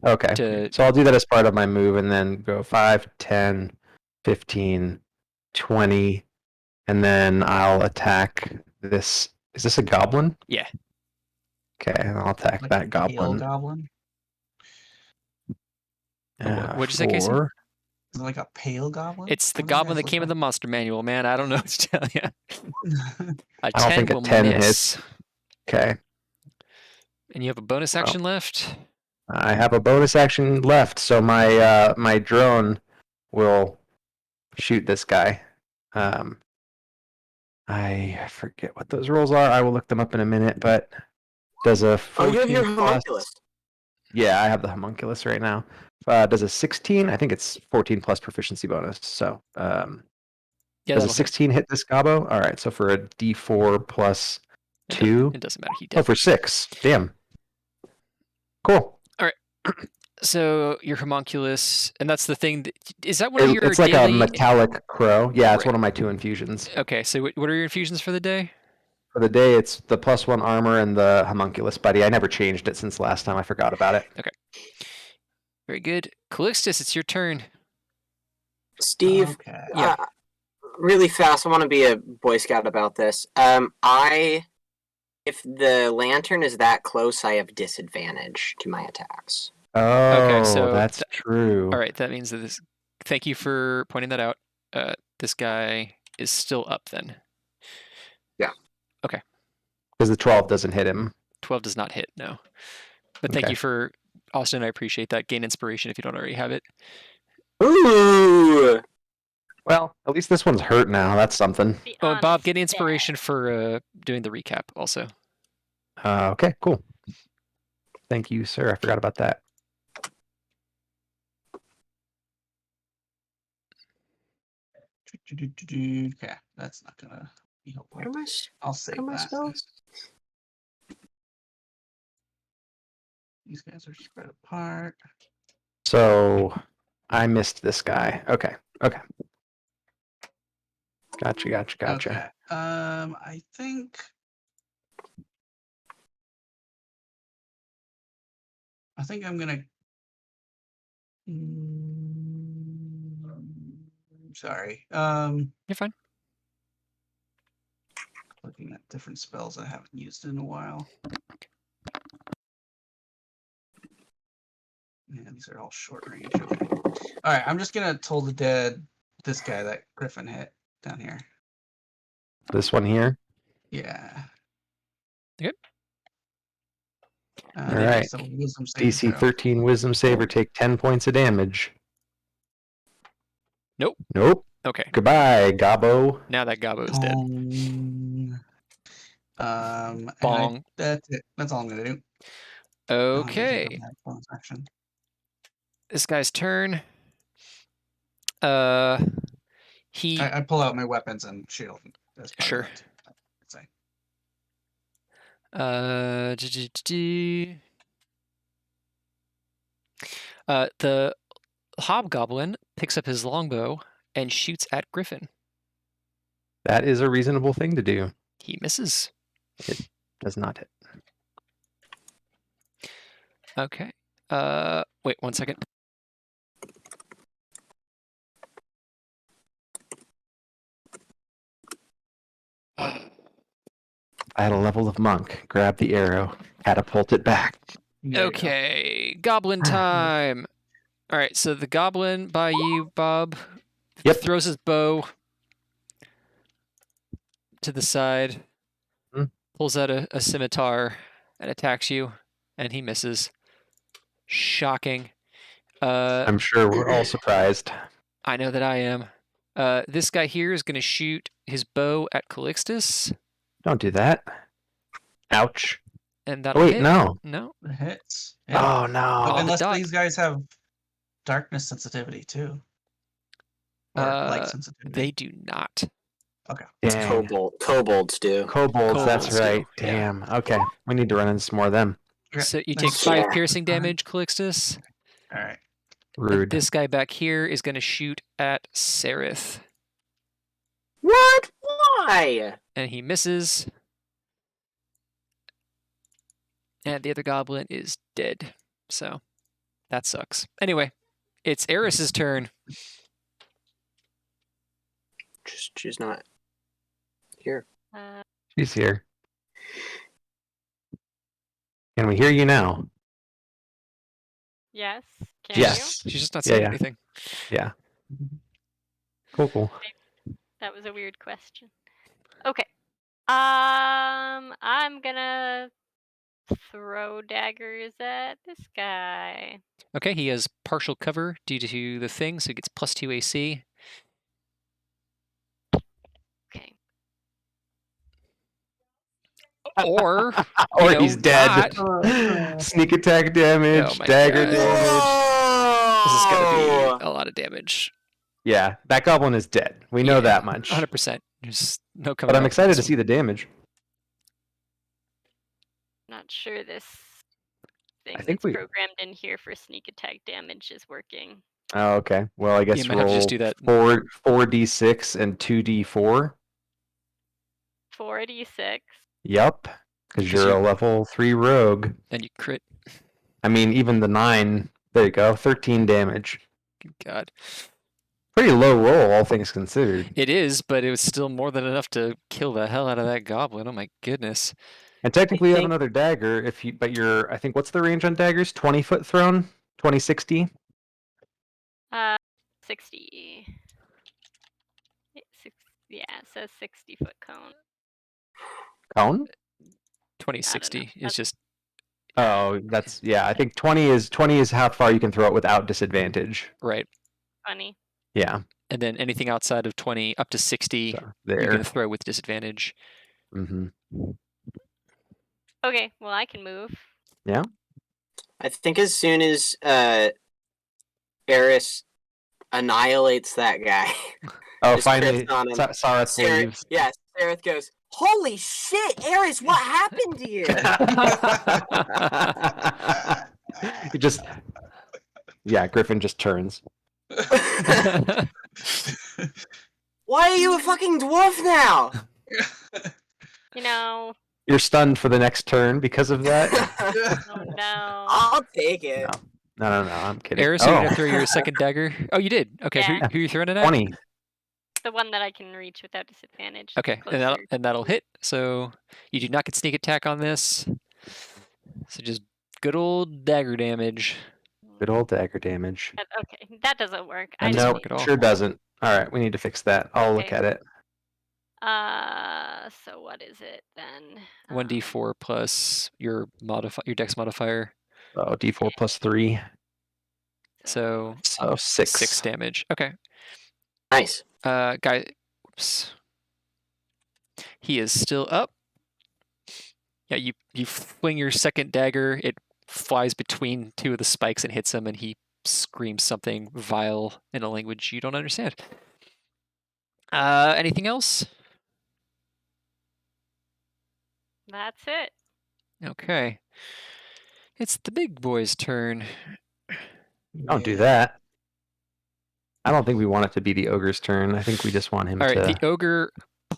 Okay. So I'll do that as part of my move and then go 5, 10, 15, 20, and then I'll attack this. Is this a goblin?
Yeah.
Okay, and I'll attack
Like
that
a pale
goblin.
goblin?
What'd you say, Casey?
4.
Is it like a pale goblin?
It's the
What do you
goblin
guys
that came in
look
the monster manual, man. I don't know what to tell you.
like?
A
I don't
10
think a
will
10
miss.
hits. Okay.
And you have a bonus
Well.
action left.
I have a bonus action left, so my my drone will shoot this guy. I forget what those rolls are. I will look them up in a minute, but does a 14
Oh, you have your
plus-
homunculus.
Yeah, I have the homunculus right now. Does a 16? I think it's 14 plus proficiency bonus. So
Yeah,
does a
that'll hit.
16 hit this gobbo? All right, so for a D4 plus
It
2.
It doesn't matter. He
Oh,
did.
for 6. Damn. Cool.
So your homunculus, and that's the thing. Is that one of your
It's like
daily?
a metallic crow. Yeah, it's
Right.
one of my 2 infusions.
Okay, so what are your infusions for the day?
For the day, it's the +1 armor and the homunculus buddy. I never changed it since last time. I forgot about it.
Very good. Calixtus, it's your turn.
Steve,
Okay.
Yeah.
really fast, I want to be a Boy Scout about this. If the lantern is that close, I have disadvantage to my attacks.
Oh,
so
that's true.
All right, that means that this. Thank you for pointing that out. This guy is still up then.
Because the 12 doesn't hit him.
12 does not hit, no. But thank
Okay.
you for Austin. I appreciate that. Gain inspiration if you don't already have it.
Ooh!
Well, at least this one's hurt now. That's something.
The
Oh, and Bob,
honest
get
dad.
inspiration for doing the recap also.
Okay, cool. Thank you, sir. I forgot about that.
Okay, that's not gonna be helpful.
What am I?
I'll save
am I
that.
spells?
These guys are spread apart.
So I missed this guy. Okay. Gotcha.
Okay. I think. I'm gonna. Sorry.
You're fine.
Looking at different spells I haven't used in a while. Yeah, these are all short range. Okay. All right. I'm just gonna toll the dead. This guy that Griffin hit down here.
This one here.
Yeah.
Yep.
All
They make
right.
some wisdom saving
DC
throw.
13 Wisdom Saver. Take 10 points of damage.
Nope. Okay.
Goodbye, Gobbo.
Now that Gobbo's dead.
And
Bong.
that's it. That's all I'm gonna do.
Okay.
Bonus action.
This guy's turn. He
I pull out my weapons and shield. As part
Sure.
Of that too.
the hobgoblin picks up his longbow and shoots at Griffin.
That is a reasonable thing to do.
He misses.
Does not hit.
Okay. Wait 1 second.
I had a level of monk. Grab the arrow. Catapult it back.
There you go.
Okay, goblin time. All right, so the goblin by you, Bob,
Yep.
throws his bow to the side, pulls out a scimitar, and attacks you, and he misses. Shocking.
I'm sure we're all surprised.
I know that I am. This guy here is going to shoot his bow at Calixtus,
Don't do that. Ouch.
and that'll
Wait,
hit.
no.
No.
It hits. Yeah.
Oh, no.
the
Unless
dot.
these guys have darkness sensitivity too. Or light
Uh,
sensitivity.
They do not.
Dang.
Kobolds do.
Kobolds, that's
Kobolds
right.
do, yeah.
Damn. Okay. We need to run into some more of them.
Okay,
So you take
nice.
5
Yeah.
piercing damage, Calixtus.
All right.
And
Rude.
this guy back here is going to shoot at Sereth,
What? Why?
and he misses. And the other goblin is dead. So that sucks. Anyway, it's Eris's turn.
She's not here.
She's here. Can we hear you now?
Yes. Can
Yes.
She's just not
Yeah,
saying
yeah.
anything.
Yeah. Cool.
you? That was a weird question. Okay. I'm gonna throw daggers at this guy.
Okay, he has partial cover due to the thing, so he gets +2 AC.
Okay.
Or
Or
know,
he's dead. Sneak attack damage,
Oh my
dagger
God.
damage.
this is
Whoa!
gonna be a lot of damage.
Yeah, that goblin is dead. We know
Yeah,
that much.
100%. There's no coming
But I'm
back from
excited
this
to
one.
see the damage.
Not sure this thing
I think
that's
we-
programmed in here for sneak attack damage is working.
Oh, okay. Well, I guess
You might have to
roll
just do that.
4d6 and 2d4.
4d6.
Yep. Because you're a level 3 rogue.
And you crit.
I mean, even the 9. There you go. 13 damage.
Good God.
Pretty low roll, all things considered.
It is, but it was still more than enough to kill the hell out of that goblin. Oh my goodness.
And technically, you have
think-
another dagger. But you're, I think, what's the range on daggers? 20-foot thrown? 20-60?
60. Yeah, it says 60-foot cone.
Cone?
2060 is
That's-
just
Oh, that's yeah. I think 20 is how far you can throw it without disadvantage.
right.
Funny.
Yeah.
And then anything outside of 20 up to 60,
So,
you
there.
can throw with disadvantage.
Hmm.
Okay, well I can move.
I think as soon as Eris annihilates that guy,
Oh,
Just
finally,
crits on him.
Sareth
Sareth,
leaves.
yes, Sareth goes, "Holy shit, Eris, what happened to you?"
It just, yeah, Griffin just turns.
Why are you a fucking dwarf now?
You know.
You're stunned for the next turn because of that.
Oh no.
I'll take it.
No. I'm kidding.
Eris, are you gonna throw your second dagger? Oh, you did. Okay,
Yeah.
who are you throwing it at?
20.
The one that I can reach without disadvantage.
Okay,
Closer.
and that'll hit. So you do not get sneak attack on this. So just good old dagger damage.
Good old dagger damage.
Okay, that doesn't work.
That
I
doesn't
Nope,
work at all.
sure doesn't. All right, we need to fix that. I'll look
Okay.
at it.
So what is it then?
1d4 plus your dex modifier.
Oh, d4 plus 3.
So
So 6.
6 damage. Okay.
Nice.
Guy. Oops. He is still up. Yeah, you fling your second dagger. It flies between two of the spikes and hits him, and he screams something vile in a language you don't understand. Anything else?
That's it.
Okay. It's the big boy's turn.
Don't do that. I don't think we want it to be the ogre's turn. I think we just want him
All right,
to...
the ogre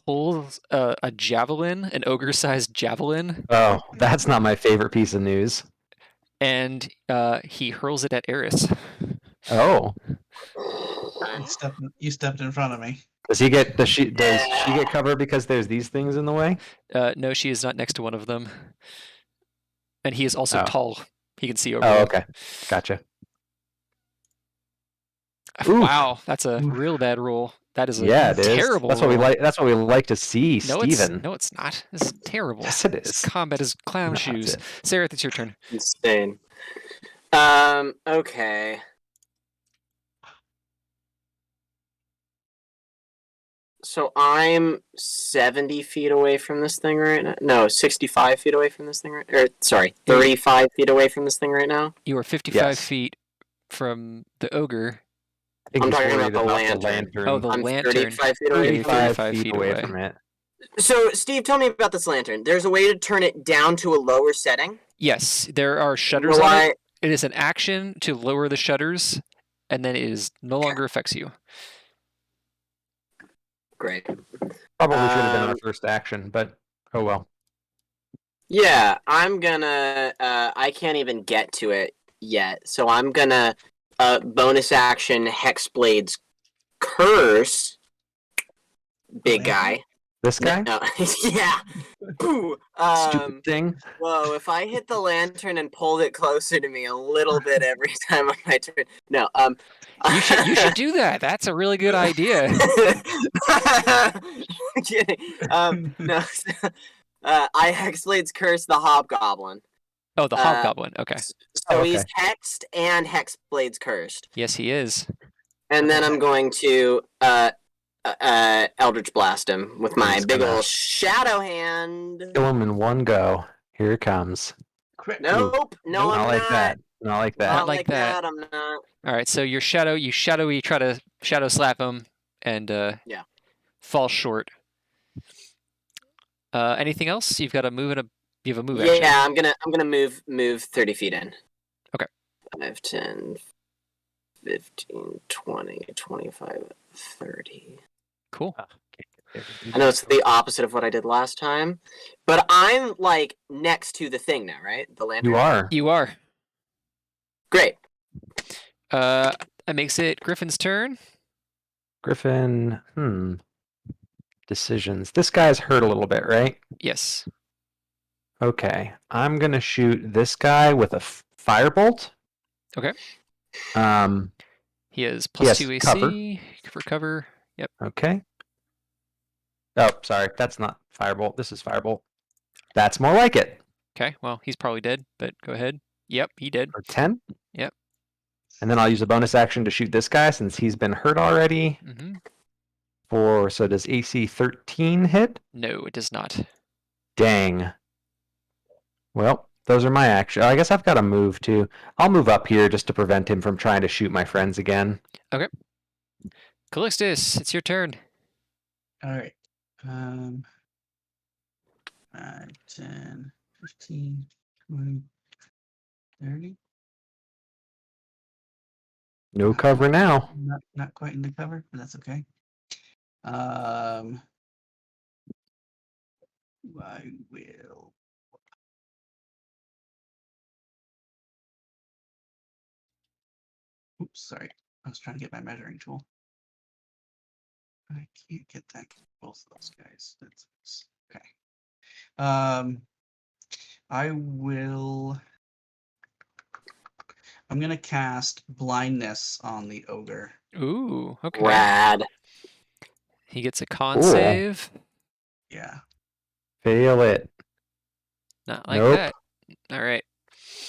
pulls a javelin, an ogre-sized javelin,
Oh, that's not my favorite piece of news.
and he hurls it at Eris.
Oh.
You stepped in front of me.
Does she get covered because there's these things in the way?
No, she is not next to one of them. And he is also
Oh.
tall. He can see over.
Oh,
them.
okay. Gotcha.
Wow, that's a real bad roll. That is a
Yeah, it is.
terrible
That's what we
roll.
like. That's what we like to see,
No,
Steven.
it's not. This is terrible.
Yes, it
This
is.
combat is clown
No,
shoes.
it's
Sarah, it's your turn.
Insane. Okay. So I'm 70 feet away from this thing right now. No, 65 feet away from this thing right. Or sorry, 35 feet away from this thing right now.
You are 55
Yes.
feet from the ogre.
I think
I'm
he's
talking
worried
about the lantern.
Oh, the
I'm
lantern.
35 feet
Oh,
away.
you're
from it.
35 feet away.
from it.
So, Steve, tell me about this lantern. There's a way to turn it down to a lower setting.
Yes, there are shutters
Will
on
I-
it. It is an action to lower the shutters, and then it is no longer affects you.
Great.
Probably should have been our first action, but oh well.
Yeah, I'm gonna. I can't even get to it yet, so I'm gonna bonus action Hexblade's Curse. Big guy.
This guy?
No, yeah. Boo.
Stupid thing.
Whoa! If I hit the lantern and pulled it closer to me a little bit every time on my turn, no.
You should do that. That's a really good idea.
I'm kidding. No. I Hexblade's Curse the Hobgoblin.
Oh, the hobgoblin. Okay.
So he's hexed and Hexblade's cursed.
Yes, he is.
And then I'm going to Eldritch Blast him with my
He's
big
gonna-
ol' shadow hand.
Kill him in one go. Here it comes.
Nope. No,
Not
I'm
like
not.
that. Not like that.
Not like that.
I'm not.
All right. So you shadowy try to shadow slap him, and
Yeah.
fall short. Anything else? You've got a move and you have a move action.
Yeah, I'm gonna move 30 feet in.
Okay.
5, 10, 15, 20, 25, 30.
Cool.
I know it's the opposite of what I did last time, but I'm like next to the thing now, right? The lantern.
You are.
You are.
Great.
That makes it Griffin's turn.
Griffin. Decisions. This guy's hurt a little bit, right?
Yes.
Okay. I'm gonna shoot this guy with a firebolt.
Okay. He has
Yes,
+2 AC
cover.
for cover. Yep.
Okay. Oh, sorry. That's not firebolt. This is firebolt. That's more like it.
Okay. Well, he's probably dead, but go ahead. Yep, he did.
For 10.
Yep.
And then I'll use a bonus action to shoot this guy since he's been hurt already.
Mm-hmm.
So does AC 13 hit?
No, it does not.
Dang. Well, those are my actions. I guess I've got to move too. I'll move up here just to prevent him from trying to shoot my friends again.
Calixtus, it's your turn.
All right. 5, 10, 15, 20, 30.
No cover now.
Not quite in the cover, but that's okay. I will. Oops, sorry. I was trying to get my measuring tool. I can't get that. Both of those guys. That's okay. I will. I'm gonna cast blindness on the ogre.
Ooh, okay.
Rad.
He gets a con
Cool.
save.
Yeah.
Fail it.
Not like
Nope.
that. All right.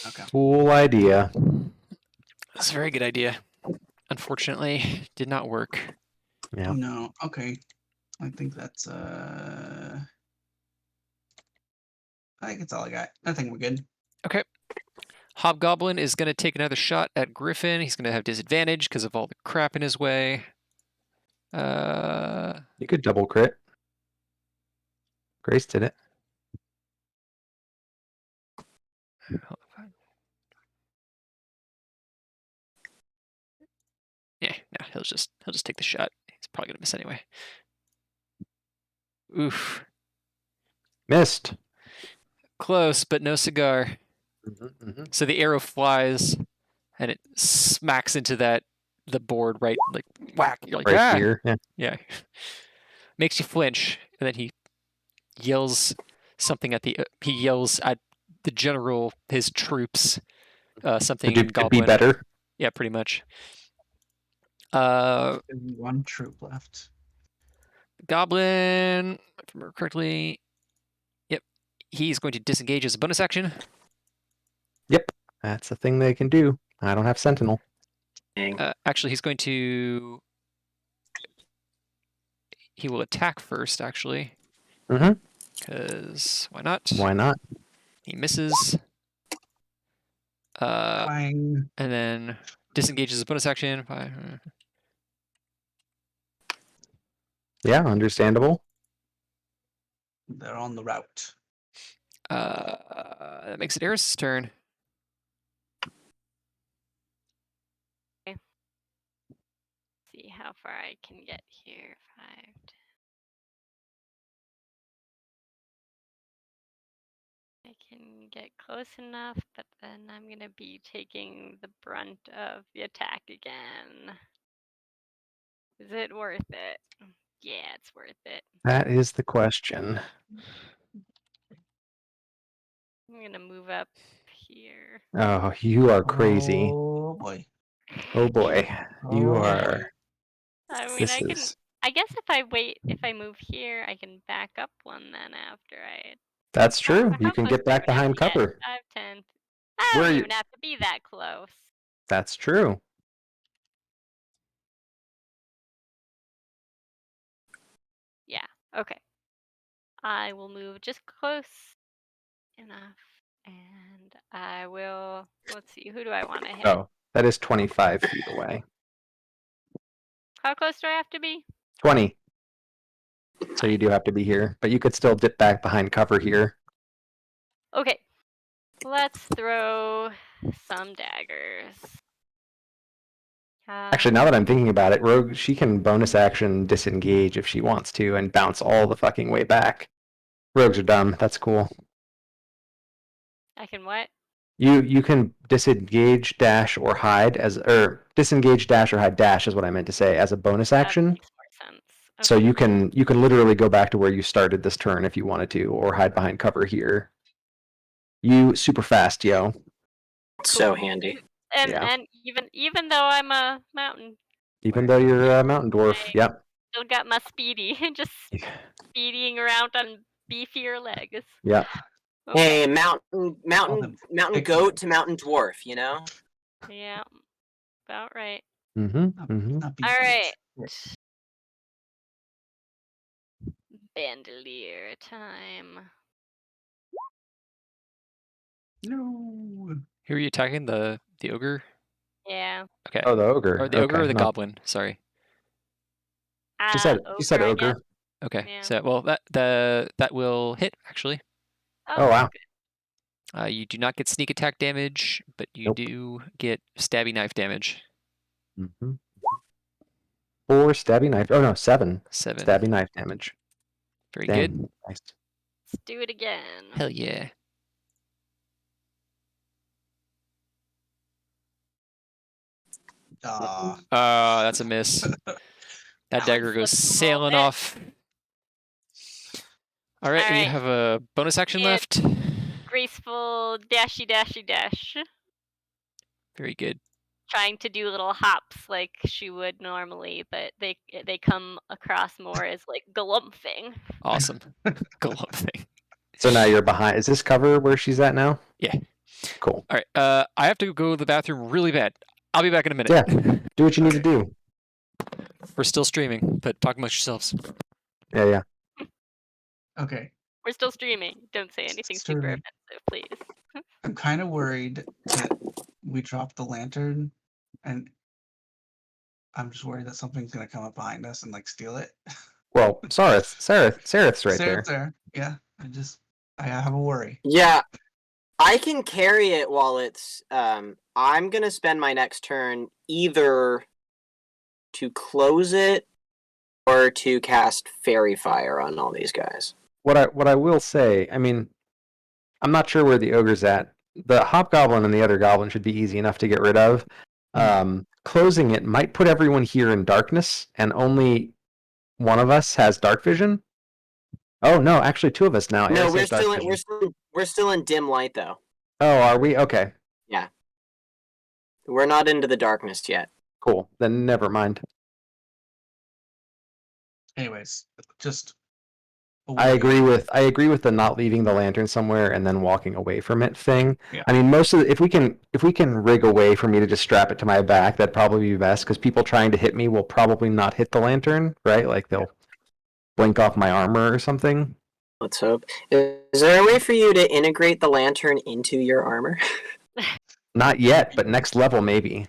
Okay.
Cool idea.
That's a very good idea. Unfortunately, did not work.
Yeah.
No. Okay. I think that's I think that's all I got. I think we're good.
Okay. Hobgoblin is going to take another shot at Griffin. He's going to have disadvantage because of all the crap in his way.
You could double crit. Grace did it.
Yeah, no, he'll just take the shot. He's probably going to miss anyway. Oof.
Missed.
Close, but no cigar. So the arrow flies and it smacks into the board right, like whack. You're like,
Right
ah!
here. Yeah.
Yeah. Makes you flinch, and then he yells something at he yells at the general, his troops, something in
Could
Goblin.
be better.
Yeah, pretty much.
There's one troop left.
Goblin, if I remember correctly. Yep. He's going to disengage as a bonus action.
Yep. That's a thing they can do. I don't have Sentinel.
Actually, he's going to. He will attack first, actually.
Mm-hmm.
Because why not?
Why not?
He misses.
Fine.
And then disengages as a bonus action.
Yeah, understandable.
They're on the route.
That makes it Eris's turn.
See how far I can get here. 5. I can get close enough, but then I'm gonna be taking the brunt of the attack again. Is it worth it? Yeah, it's worth it.
That is the question.
I'm gonna move up here.
Oh, you are crazy.
Oh boy.
Oh boy. You
Oh,
are.
boy.
I mean,
This
I can.
is.
I guess if I move here, I can back up one then after I.
That's true.
How
You can
close
get back
do I have
behind
to get?
cover.
5, 10. I
Where
don't
are you?
even have to be that close.
That's true.
Yeah. Okay. I will move just close enough, and I will. Let's see. Who do I want to hit?
Oh, that is 25 feet away.
How close do I have to be?
20. So you do have to be here, but you could still dip back behind cover here.
Okay. Let's throw some daggers.
Actually, now that I'm thinking about it, Rogue, she can bonus action disengage if she wants to and bounce all the fucking way back. Rogues are dumb. That's cool.
I can what?
You can disengage, dash, or hide disengage, dash, or hide. Dash is what I meant to say as a bonus action.
That makes more sense. Okay.
So you can literally go back to where you started this turn if you wanted to, or hide behind cover here. You super fast, yo.
So handy.
And
Yeah.
and even though I'm a mountain,
Even though you're a mountain dwarf,
I
yep.
still got my speedy, just speeding around on beefier legs.
Yeah.
Hey,
Okay.
mountain
pick
goat to mountain dwarf, you know?
Yeah. About right.
Not be
All
funny.
right. Bandolier time.
No.
Who are you attacking? The ogre?
Yeah.
Okay.
Oh, the ogre.
Or the ogre
Okay,
or the
no.
goblin? Sorry.
She said
I
ogre.
guess.
Okay.
Yeah.
So well that will hit actually.
Oh, wow.
Good.
You do not get sneak attack damage, but you
Nope.
do get stabby knife damage.
Mm-hmm. 4 stabbing knife. Oh no, 7
7.
stabbing knife damage.
Very
Dang,
good.
nice.
Let's do it again.
Hell yeah. That's a miss. That dagger
one
goes
slipped a little
sailing
bit.
off. All right, and you
Alright.
have a bonus action
Yeah.
left.
Graceful dashy dashy dash.
Very good.
Trying to do little hops like she would normally, but they come across more as like galumphing.
Awesome. Galumphing.
So now you're behind. Is this cover where she's at now?
Yeah.
Cool.
All right. I have to go to the bathroom really bad. I'll be back in a minute.
Yeah. Do what you need to do.
We're still streaming, but talk amongst yourselves.
Yeah.
Okay.
We're still streaming. Don't say anything super
Streaming.
offensive, please.
I'm kind of worried that we dropped the lantern, and I'm just worried that something's gonna come up behind us and like steal it.
Well, Sareth's right
Sarah's
there.
there. Yeah. I have a worry.
Yeah, I can carry it while it's. I'm gonna spend my next turn either to close it or to cast Fairy Fire on all these guys.
What I will say, I mean, I'm not sure where the ogre's at. The hobgoblin and the other goblin should be easy enough to get rid of. Closing it might put everyone here in darkness, and only one of us has dark vision. Oh no, actually 2 of us now.
No,
Eris
we're
has dark
still in,
vision.
we're still in dim light though.
Oh, are we? Okay,
We're not into the darkness yet.
cool. Then never mind.
Anyways, just. a
I
worry.
agree with the not leaving the lantern somewhere and then walking away from it thing.
Yeah.
I mean, if we can rig a way for me to just strap it to my back, that'd probably be best because people trying to hit me will probably not hit the lantern, right? Like they'll blink off my armor or something.
Let's hope. Is there a way for you to integrate the lantern into your armor?
Not yet, but next level maybe.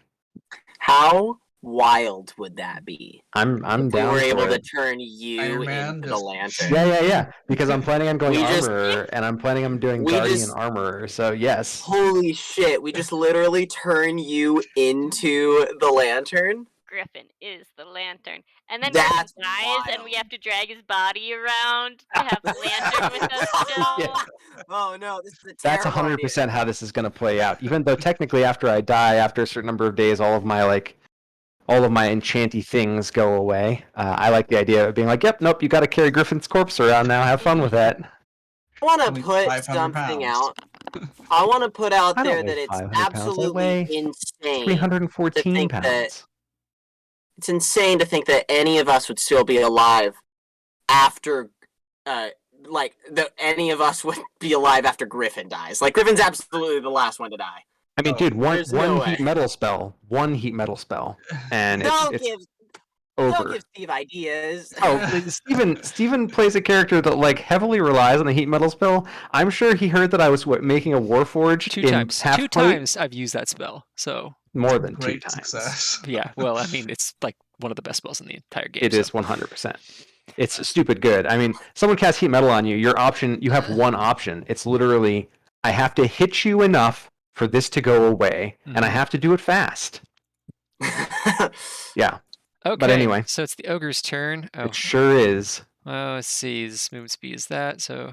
How wild would that be?
I'm
If we
down
were
for
able to
it.
turn you
Iron Man
into the
just-
lantern.
Yeah. Because I'm planning on going
We just-
armor, and I'm planning on doing
We
guardian
just-
armor. So yes.
Holy shit, we just literally turn you into the lantern?
Griffin is the lantern. And then
That's
when he dies and we
wild.
have to drag his body around to have the lantern with us still.
Yeah.
Oh no, this is a
That's
terrible idea.
100% how this is going to play out. Even though technically, after I die, after a certain number of days, all of my enchanty things go away. I like the idea of being like, "Yep, nope, you got to carry Griffin's corpse around now. Have fun with that."
I want to
Only
put
500
something
pounds.
out. I want to put out
I don't
there
weigh
that it's
500 pounds. I
absolutely
weigh
insane.
314
think
pounds.
that- It's insane to think that any of us would still be alive after, any of us would be alive after Griffin dies. Like Griffin's absolutely the last one to die.
I mean,
Oh,
dude, one
there's no
heat
way.
metal spell, and
Don't
it's
give
over.
Steve ideas.
Oh, Steven plays a character that like heavily relies on the heat metal spell. I'm sure he heard that I was making a Warforged
2
in
times.
half
2
plate.
times I've used that spell. So
More than 2
Great
times.
success.
yeah, well, I mean, it's like one of the best spells in the entire game.
It
so.
is 100%. It's stupid good. I mean, someone casts heat metal on you. You have one option. It's literally, I have to hit you enough for this to go away, and I have to do it fast. Yeah,
Okay.
anyway.
So it's the ogre's turn. Oh,
it sure is.
well, let's see. His movement speed is that. So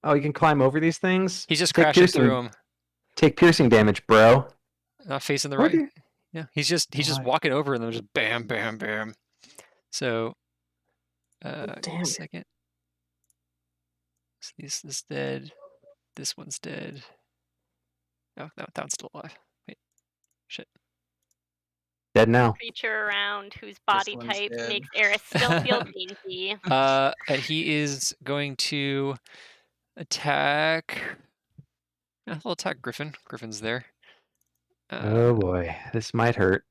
Oh, you can climb over these things?
he's just
Take
crashing
piercing-
through him.
Take piercing damage, bro.
Not facing the
What
right.
do you-
Yeah, he's just
Why?
walking over and then just bam, bam, bam. So, give me
Damn
a
it.
second. So this is dead. This one's dead. Oh, no, that one's still alive. Wait, shit.
Dead now.
Creature around whose body
one's
type
dead.
makes Eris still feel dainty.
And he is going to attack. He'll attack Griffin. Griffin's there.
Oh boy, this might hurt.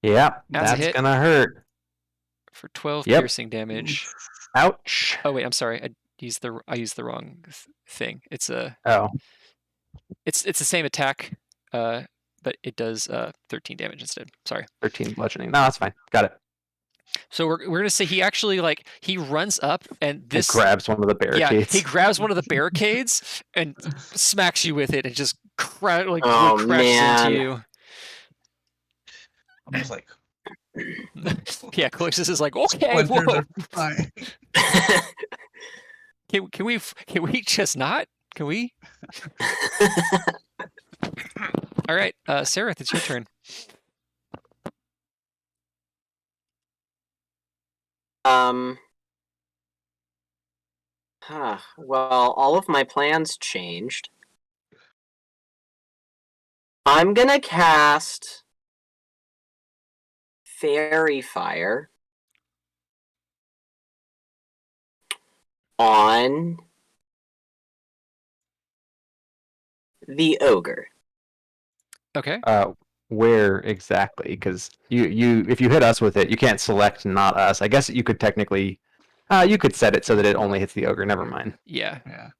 Yeah,
That's a
that's
hit.
gonna hurt.
For 12
Yep.
piercing damage.
Ouch.
Oh wait, I'm sorry. I used the wrong thing. It's
Oh,
it's the same attack, but it does 13 damage instead. Sorry.
13 bludgeoning. No, that's fine. Got it.
So we're gonna say he actually he runs up and
This
this
grabs one of the barricades.
he grabs one of the barricades and smacks you with it and just
Oh,
crashes
man.
into you.
I'm just like,
Yeah, Calixtus is like, okay,
splinters
whoa.
are flying.
Can we just not? Can we? All right, Sarah, it's your turn.
Well, all of my plans changed. I'm gonna cast Fairy Fire on the ogre.
Okay.
Where exactly? Because you if you hit us with it, you can't select not us. I guess you could technically, you could set it so that it only hits the ogre. Never mind.
Yeah.
Yeah.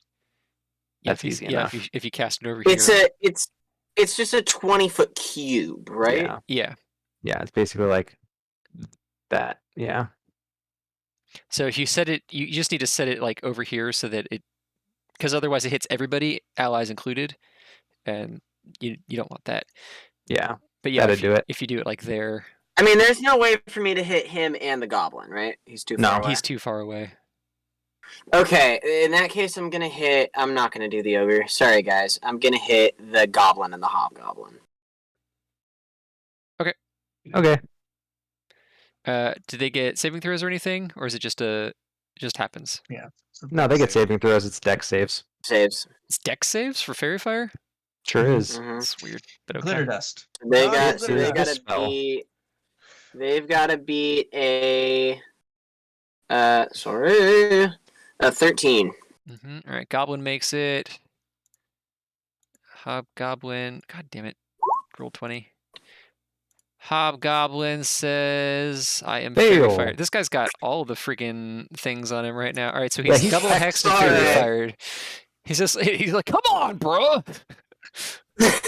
That's easy enough.
If you cast it over
It's
here.
it's just a 20-foot cube, right?
Yeah.
Yeah.
Yeah, it's basically like that. Yeah.
So if you set it, you just need to set it like over here so that it, because otherwise it hits everybody, allies included, and you don't want that.
Yeah.
But yeah,
That'd do it.
if you do it like there.
I mean, there's no way for me to hit him and the goblin, right? He's too
No,
far away.
He's too far away.
Okay, in that case, I'm not gonna do the ogre. Sorry, guys. I'm gonna hit the goblin and the hobgoblin.
Okay.
Do they get saving throws or anything, or is it just it just happens?
Yeah.
No, they get saving throws. It's dex saves.
Saves.
It's dex saves for fairy fire.
Sure is.
Mhm.
It's weird, but okay.
Glitter dust.
They
Oh,
got.
yeah,
So they
glitter
gotta
dust.
spell.
beat. They've got to beat a. 13.
All right, goblin makes it. Hobgoblin. God damn it! Roll 20. Hobgoblin says, "I am fairy
Fail.
fired." This guy's got all the freaking things on him right now. All right, so
Yeah,
he's
he's
double hexed and
sorry.
fairy fired. He's like, "Come on, bro."
It's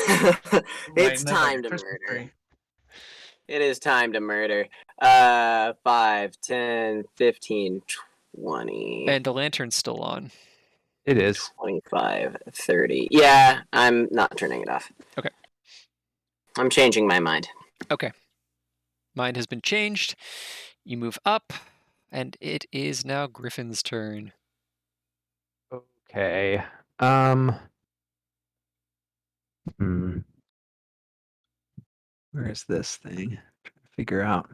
Lighting up like
time
a
to
Christmas
murder.
tree.
It is time to murder. 5, 10, 15, 20,
And the lantern's still on.
It is.
25, 30. Yeah, I'm not turning it off.
Okay.
I'm changing my mind.
Okay. Mind has been changed. You move up, and it is now Griffin's turn.
Okay. Where is this thing? Trying to figure out.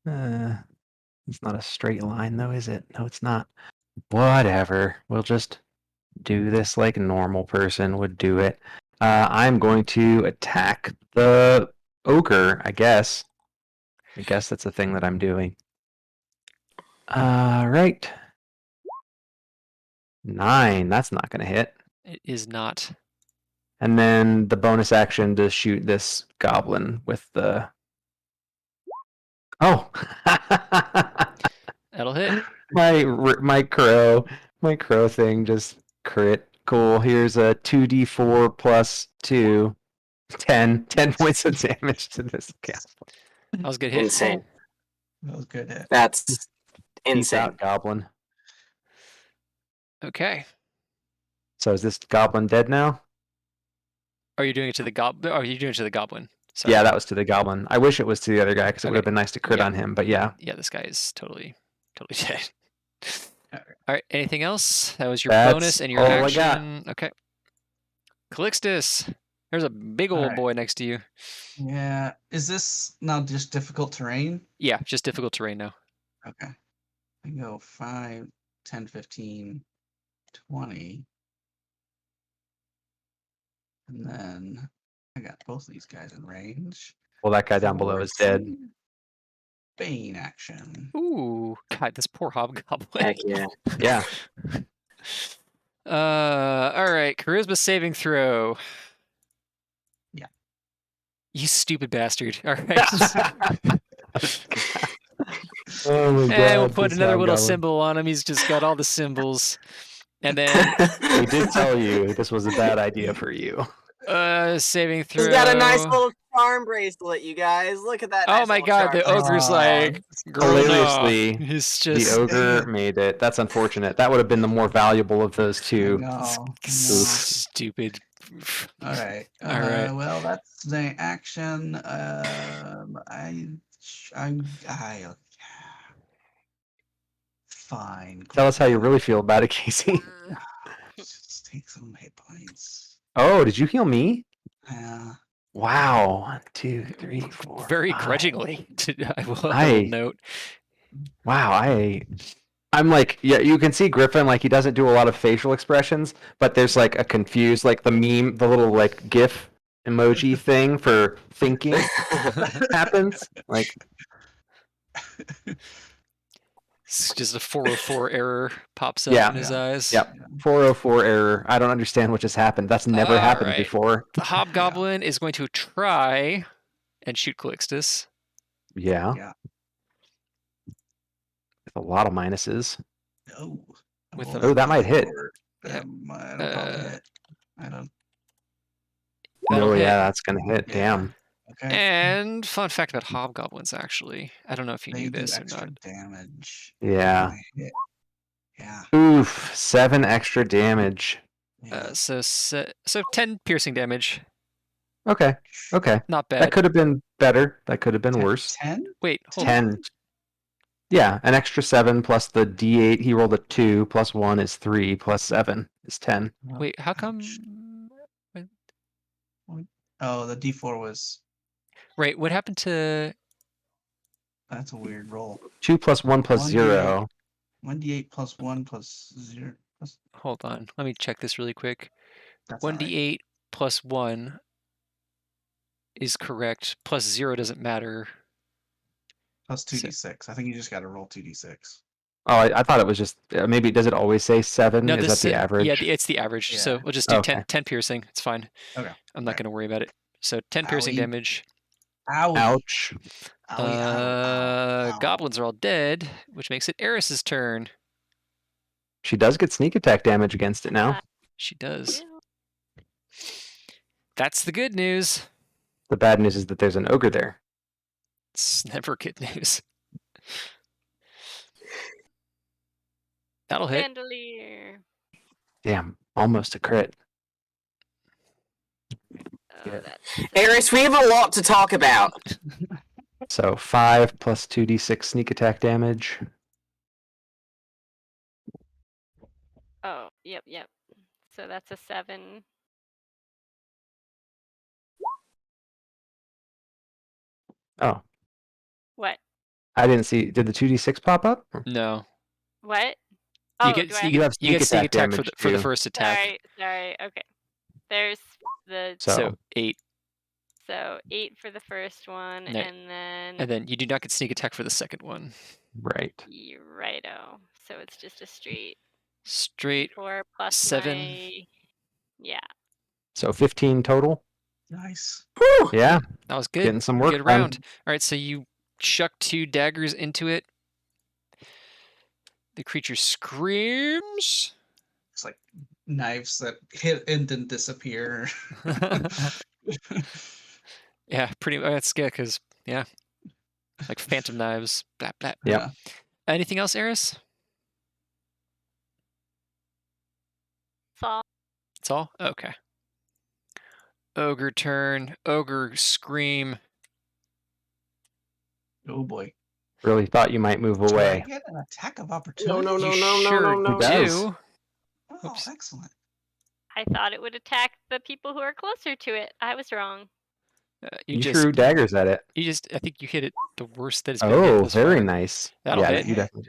It's not a straight line though, is it? No, it's not. Whatever. We'll just do this like a normal person would do it. I'm going to attack the ogre, I guess. I guess that's the thing that I'm doing. Right. 9. That's not going to hit.
It is not.
And then the bonus action to shoot this goblin with the. Oh!
That'll hit.
my crow thing just crit. Cool. Here's a 2d4 plus 2. 10 points of damage to this goblin.
That was a good hit.
Insane.
That was good hit.
That's
Peace
insane.
out, goblin.
Okay.
So is this goblin dead now?
Are you doing it to the goblin? Are you doing it to the goblin? Sorry.
Yeah, that was to the goblin. I wish it was to the other guy because it would have
Okay.
been nice to crit
Yeah.
on him. But yeah,
Yeah, this guy is totally dead.
Alright.
All right. Anything else? That was your
That's
bonus and your
all I got.
action. Okay. Calixtus, there's a big old
Alright.
boy next to you.
Yeah. Is this now just difficult terrain?
Yeah, just difficult terrain now.
Okay. I can go 5, 10, 15, 20. And then I got both of these guys in range.
well, that guy down below is dead.
14. Bane action.
Ooh, God, this poor hobgoblin.
Heck yeah.
Yeah.
All right, charisma saving throw.
Yeah.
You stupid bastard. All right.
Oh my god.
And we'll put
this
another little
hobgoblin.
symbol on him. He's just got all the symbols. And then
We did tell you this was a bad idea for you.
saving throw.
He's got a nice little charm bracelet, you guys. Look at that.
Oh
nice
my
little
god,
charm
the ogre's
bracelet.
like, girl, no.
Hilariously,
He's
The
just
ogre made it. That's unfortunate. That would have been the more valuable of those two.
No.
stupid
All right.
All right.
Well, that's the action. Fine.
Tell us how you really feel about it, Casey.
Just take some hit points.
Oh, did you heal me?
Yeah.
Wow. 1, 2, 3, 4.
Very
5.
grudgingly. I will note.
Wow. I'm like, yeah, you can see Griffin, like, he doesn't do a lot of facial expressions, but there's like a confused, like the meme, the little like GIF emoji thing for thinking happens. Like,
It's just a 404 error pops up
Yeah.
in his eyes.
Yep. 404 error. I don't understand what just happened. That's never happened
Alright.
before.
The Hobgoblin is going to try and shoot Calixtus.
Yeah.
Yeah.
With a lot of minuses.
Oh.
With
Well,
a-
Oh, that might hit.
Yeah.
That'll probably hit. I don't.
That'll
Oh,
hit.
yeah, that's going to hit.
Yeah.
Damn.
Okay.
And fun fact about Hobgoblins, actually. I don't know if you
They
knew
do
this or
extra
not.
damage.
Yeah.
when they hit. Yeah.
Oof. 7 extra damage.
Yeah.
So 10 piercing damage.
Okay. Okay.
Not bad.
That could have been better. That could have been worse.
10?
Wait, hold on.
10. Yeah, an extra 7 plus the D8. He rolled a 2 plus 1 is 3 plus 7 is 10.
Wait, how come?
Oh, the D4 was.
Right, what happened to?
That's a weird roll.
2 plus 1 plus
1d8.
0.
1d8 plus 1 plus 0. Plus,
Hold on, let me check this really quick.
that's all right.
1d8 plus 1 is correct. Plus 0 doesn't matter.
Plus 2d6. I think you just got to roll 2d6.
Oh, I thought it was just maybe does it always say 7?
No,
Is that the average?
Yeah, it's the average. So
Yeah.
we'll just do
Okay.
10 piercing. It's fine.
Okay.
I'm not
Okay.
going to worry about it. So 10 piercing
Owie.
damage.
Owie.
Ouch.
Owie, ow, ow.
Goblins are all dead, which makes it Eris's turn.
She does get sneak attack damage against it now.
She does. That's the good news.
The bad news is that there's an ogre there.
It's never good news. That'll hit.
Chandelier.
Damn, almost a crit.
Oh,
Yeah.
that's
Eris, we have a lot to talk about.
So 5 plus 2d6 sneak attack damage.
Oh, yep. So that's a 7.
Oh,
What?
I didn't see. Did the 2d6 pop up?
No.
What?
You
Oh,
get
do I
You have
you get sneak attack for
damage
the
too.
first attack.
Sorry. Okay. There's the
So,
8.
so 8 for the first one,
No.
and then
You do not get sneak attack for the second one.
right.
righto. So it's just a straight
Straight
4 plus
7.
Yeah.
So 15 total.
Nice.
Yeah,
That was good.
getting some work
Good
done.
round. All right, so you chuck 2 daggers into it. The creature screams.
It's like knives that hit and then disappear.
Yeah, pretty much. That's good because like phantom knives. Blah blah.
Yep.
Yeah.
Anything else, Eris?
That's all.
That's all. Okay. Ogre turn. Ogre scream.
Oh boy.
Really thought you might move
Do I
away.
get an attack of
No,
opportunity?
no, no,
You
no, no,
sure
no, no.
He does.
do.
Oh,
Oops.
excellent.
I thought it would attack the people who are closer to it. I was wrong.
You
You
just
threw daggers at it.
I think you hit it the worst that it's been hit
Oh,
thus
very
far.
nice.
That'll
yeah,
hit.
you definitely.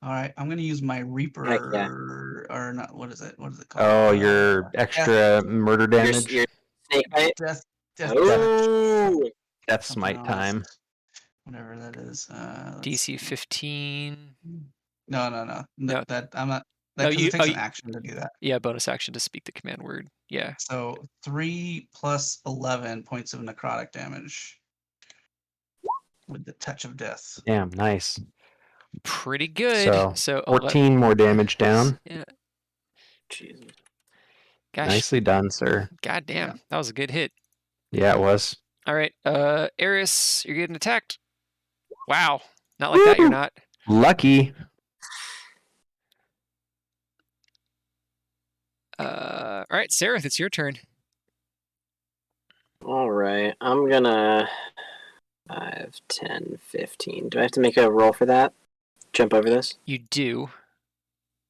All right, I'm gonna use my Reaper,
Heck yeah.
or not. What is it? What is it called?
Oh, your extra murder damage.
Your snake bite.
Death
Oh,
Death
something
smite
else.
time.
Whatever that is. Let's
DC
see.
15.
No.
No.
That I'm not.
Oh,
That, 'cause
you-
it takes
oh,
an
you-
action to do that.
Yeah, bonus action to speak the command word. Yeah.
So 3 plus 11 points of necrotic damage with the touch of death.
Damn, nice.
Pretty good.
So,
oh, let-
14 more damage down.
Yeah.
Jesus.
Gosh.
Nicely done, sir.
God damn.
Yeah.
That was a good hit.
Yeah, it was.
All right. Eris, you're getting attacked. Wow. Not like that, you're
Woo!
not.
Lucky.
All right, Seraph, it's your turn.
All right, I'm gonna 5, 10, 15. Do I have to make a roll for that? Jump over this?
You do.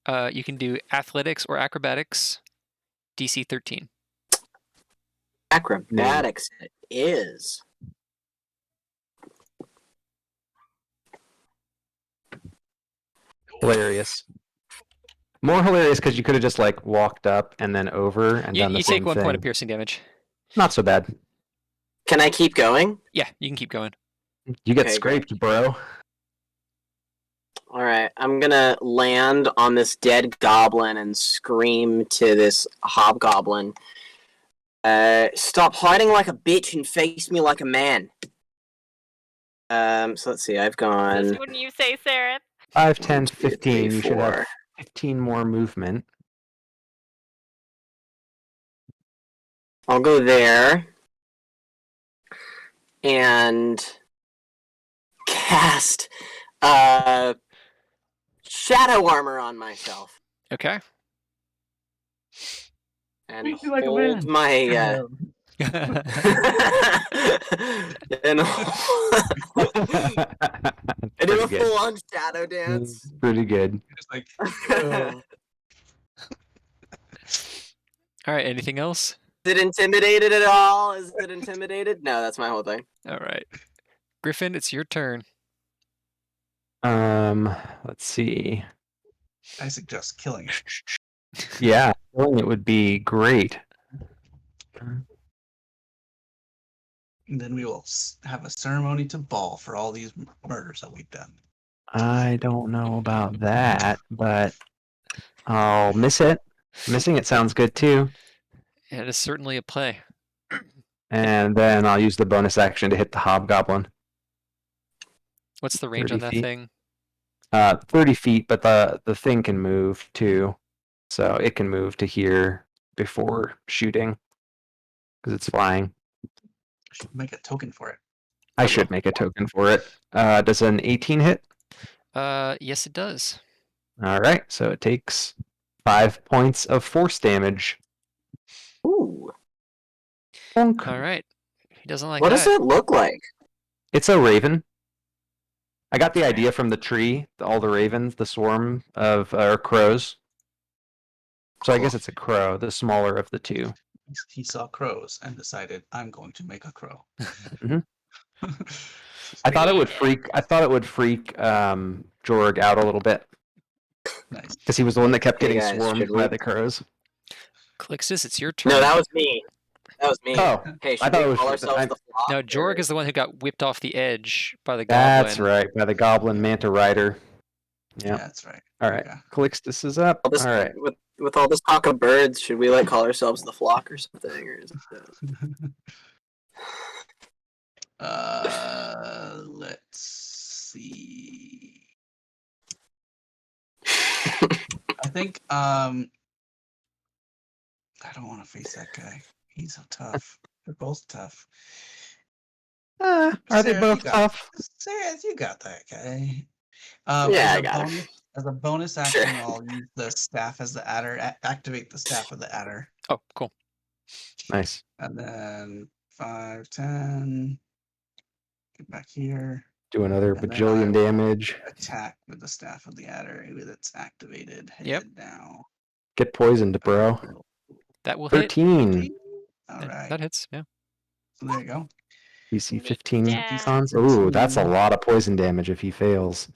You can do athletics or acrobatics. DC 13.
Acrobatics it is.
Hilarious. More hilarious because you could have just like walked up and then over and done the
You
same
take 1
thing.
point of piercing damage.
Not so bad.
Can I keep going?
Yeah, you can keep going.
You get
Okay,
scraped, bro.
All right, I'm gonna land on this dead goblin and scream to this hobgoblin. Stop hiding like a bitch and face me like a man. So let's see, I've gone
Just wouldn't you say, Sarah?
5, 10,
1, 2,
15.
3,
You should have
4.
15 more movement.
I'll go there and cast shadow armor on myself
Okay.
and
Make me like a
hold
man.
my and I do a
Pretty good.
full-on shadow dance.
Pretty good.
Just like,
All right, anything else?
Is it intimidated at all? Is it intimidated? No, that's my whole thing.
All right. Griffin, it's your turn.
Let's see.
I suggest killing it.
Yeah, killing it would be great.
And then we will have a ceremony to ball for all these murders that we've done.
I don't know about that, but I'll miss it. Missing it sounds good too.
Yeah, it is certainly a play.
And then I'll use the bonus action to hit the hobgoblin.
What's the range on
30
that
feet.
thing?
30 feet, but the thing can move too. So it can move to here before shooting because it's flying.
Should make a token for it.
I should make a token for it. Does an 18 hit?
Yes, it does.
All right, so it takes 5 points of force damage.
Ooh.
Bonk.
All right. He doesn't like
What
that.
does it look like?
It's a raven. I got the idea from the tree, all the ravens, the swarm of crows. So I guess it's a crow, the smaller of the two.
He saw crows and decided, I'm going to make a crow.
Mhm. I thought it would freak. I thought it would freak Jorg out a little bit
Nice.
because he was the one that kept
Hey,
getting
guys,
swarmed
should
by
we-
the crows.
Calixtus, it's your turn.
No, that was me. That was me.
Oh,
Hey,
I
should
thought
we
it was-
call ourselves
I-
the flock?
No,
or-
Jorg is the one who got whipped off the edge by the goblin.
that's right, by the goblin manta rider.
Yeah,
Yeah.
that's right.
All right,
Okay.
Calixtus is up.
All this-
All right.
With all this talk of birds, should we like call ourselves the flock or something? Or is it
Let's see. I think I don't want to face that guy. He's so tough. They're both tough.
Are they
Sarah,
both
you got-
tough?
Sarah, you got that guy.
Yeah, I got it.
As a bonus action, I'll use the staff as the adder. Activate the staff of the adder,
Oh, cool.
Nice.
and then 5, 10. Get back here.
Do another
And then
bajillion
I will
damage.
Attack with the staff of the adder with its activated head
Yep.
now.
Get poisoned, bro.
That will hit.
13.
All
Yeah,
right.
That hits, yeah.
So there you go.
DC 15.
Yeah.
Ooh, that's a lot of poison damage if he fails.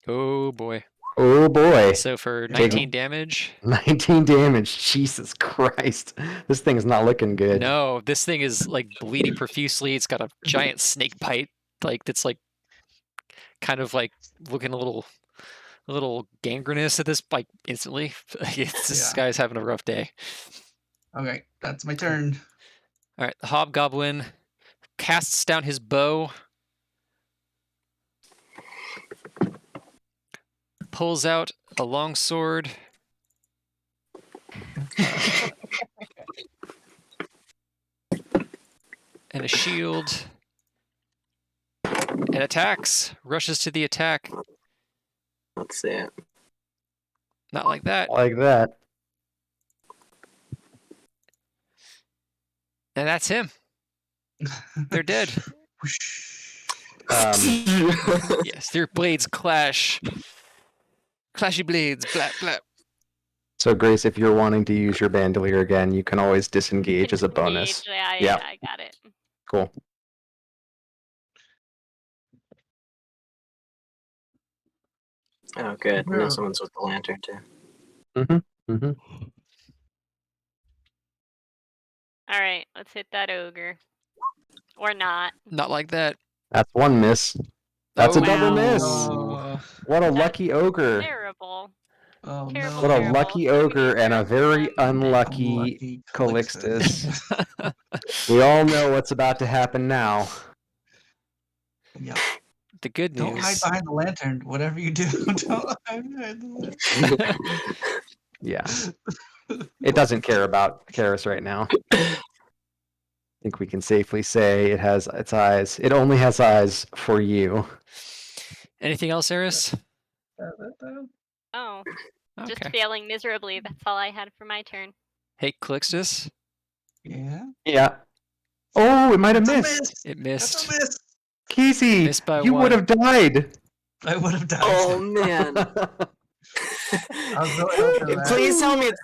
Oh, boy.
Oh boy.
So for
Take-
19 damage.
19 damage. Jesus Christ. This thing's not looking good.
No, this thing is like bleeding profusely. It's got a giant snake bite, like that's like kind of like looking a little gangrenous at this, like instantly. This
Yeah.
guy's having a rough day.
Okay, that's my turn.
All right, the hobgoblin casts down his bow, pulls out a long sword, and a shield, and attacks. Rushes to the attack.
Let's see it.
Not like that.
Like that.
And that's him. They're dead. Yes, their blades clash. Clashy blades, blap, blap.
So, Grace, if you're wanting to use your bandolier again, you can always disengage as a bonus.
Disengage,
Yeah.
I got it.
Cool.
Oh, good. Now someone's with the lantern too.
All right, let's hit that ogre. Or not.
Not like that.
That's one miss. That's a double miss.
Oh,
What a
That's
lucky ogre.
Terrible.
oh
Terrible,
no.
What a
terrible.
lucky ogre and a very unlucky Calixtus. We all know what's about to happen now.
Yep.
The good
Don't hide
news.
behind the lantern. Whatever you do, don't hide behind the lantern.
Yeah. It doesn't care about Karis right now. I think we can safely say it has its eyes. It only has eyes for you.
Anything else, Eris?
Oh, just
Okay.
failing miserably. That's all I had for my turn.
Hey, Calixtus.
Yeah.
Yeah. Oh, it might have
That's a
missed.
miss.
It
That's
missed.
a miss.
Kesey,
Missed by
you
one.
would have died.
I would have died.
Oh man!
was really hoping that.
Please tell me it's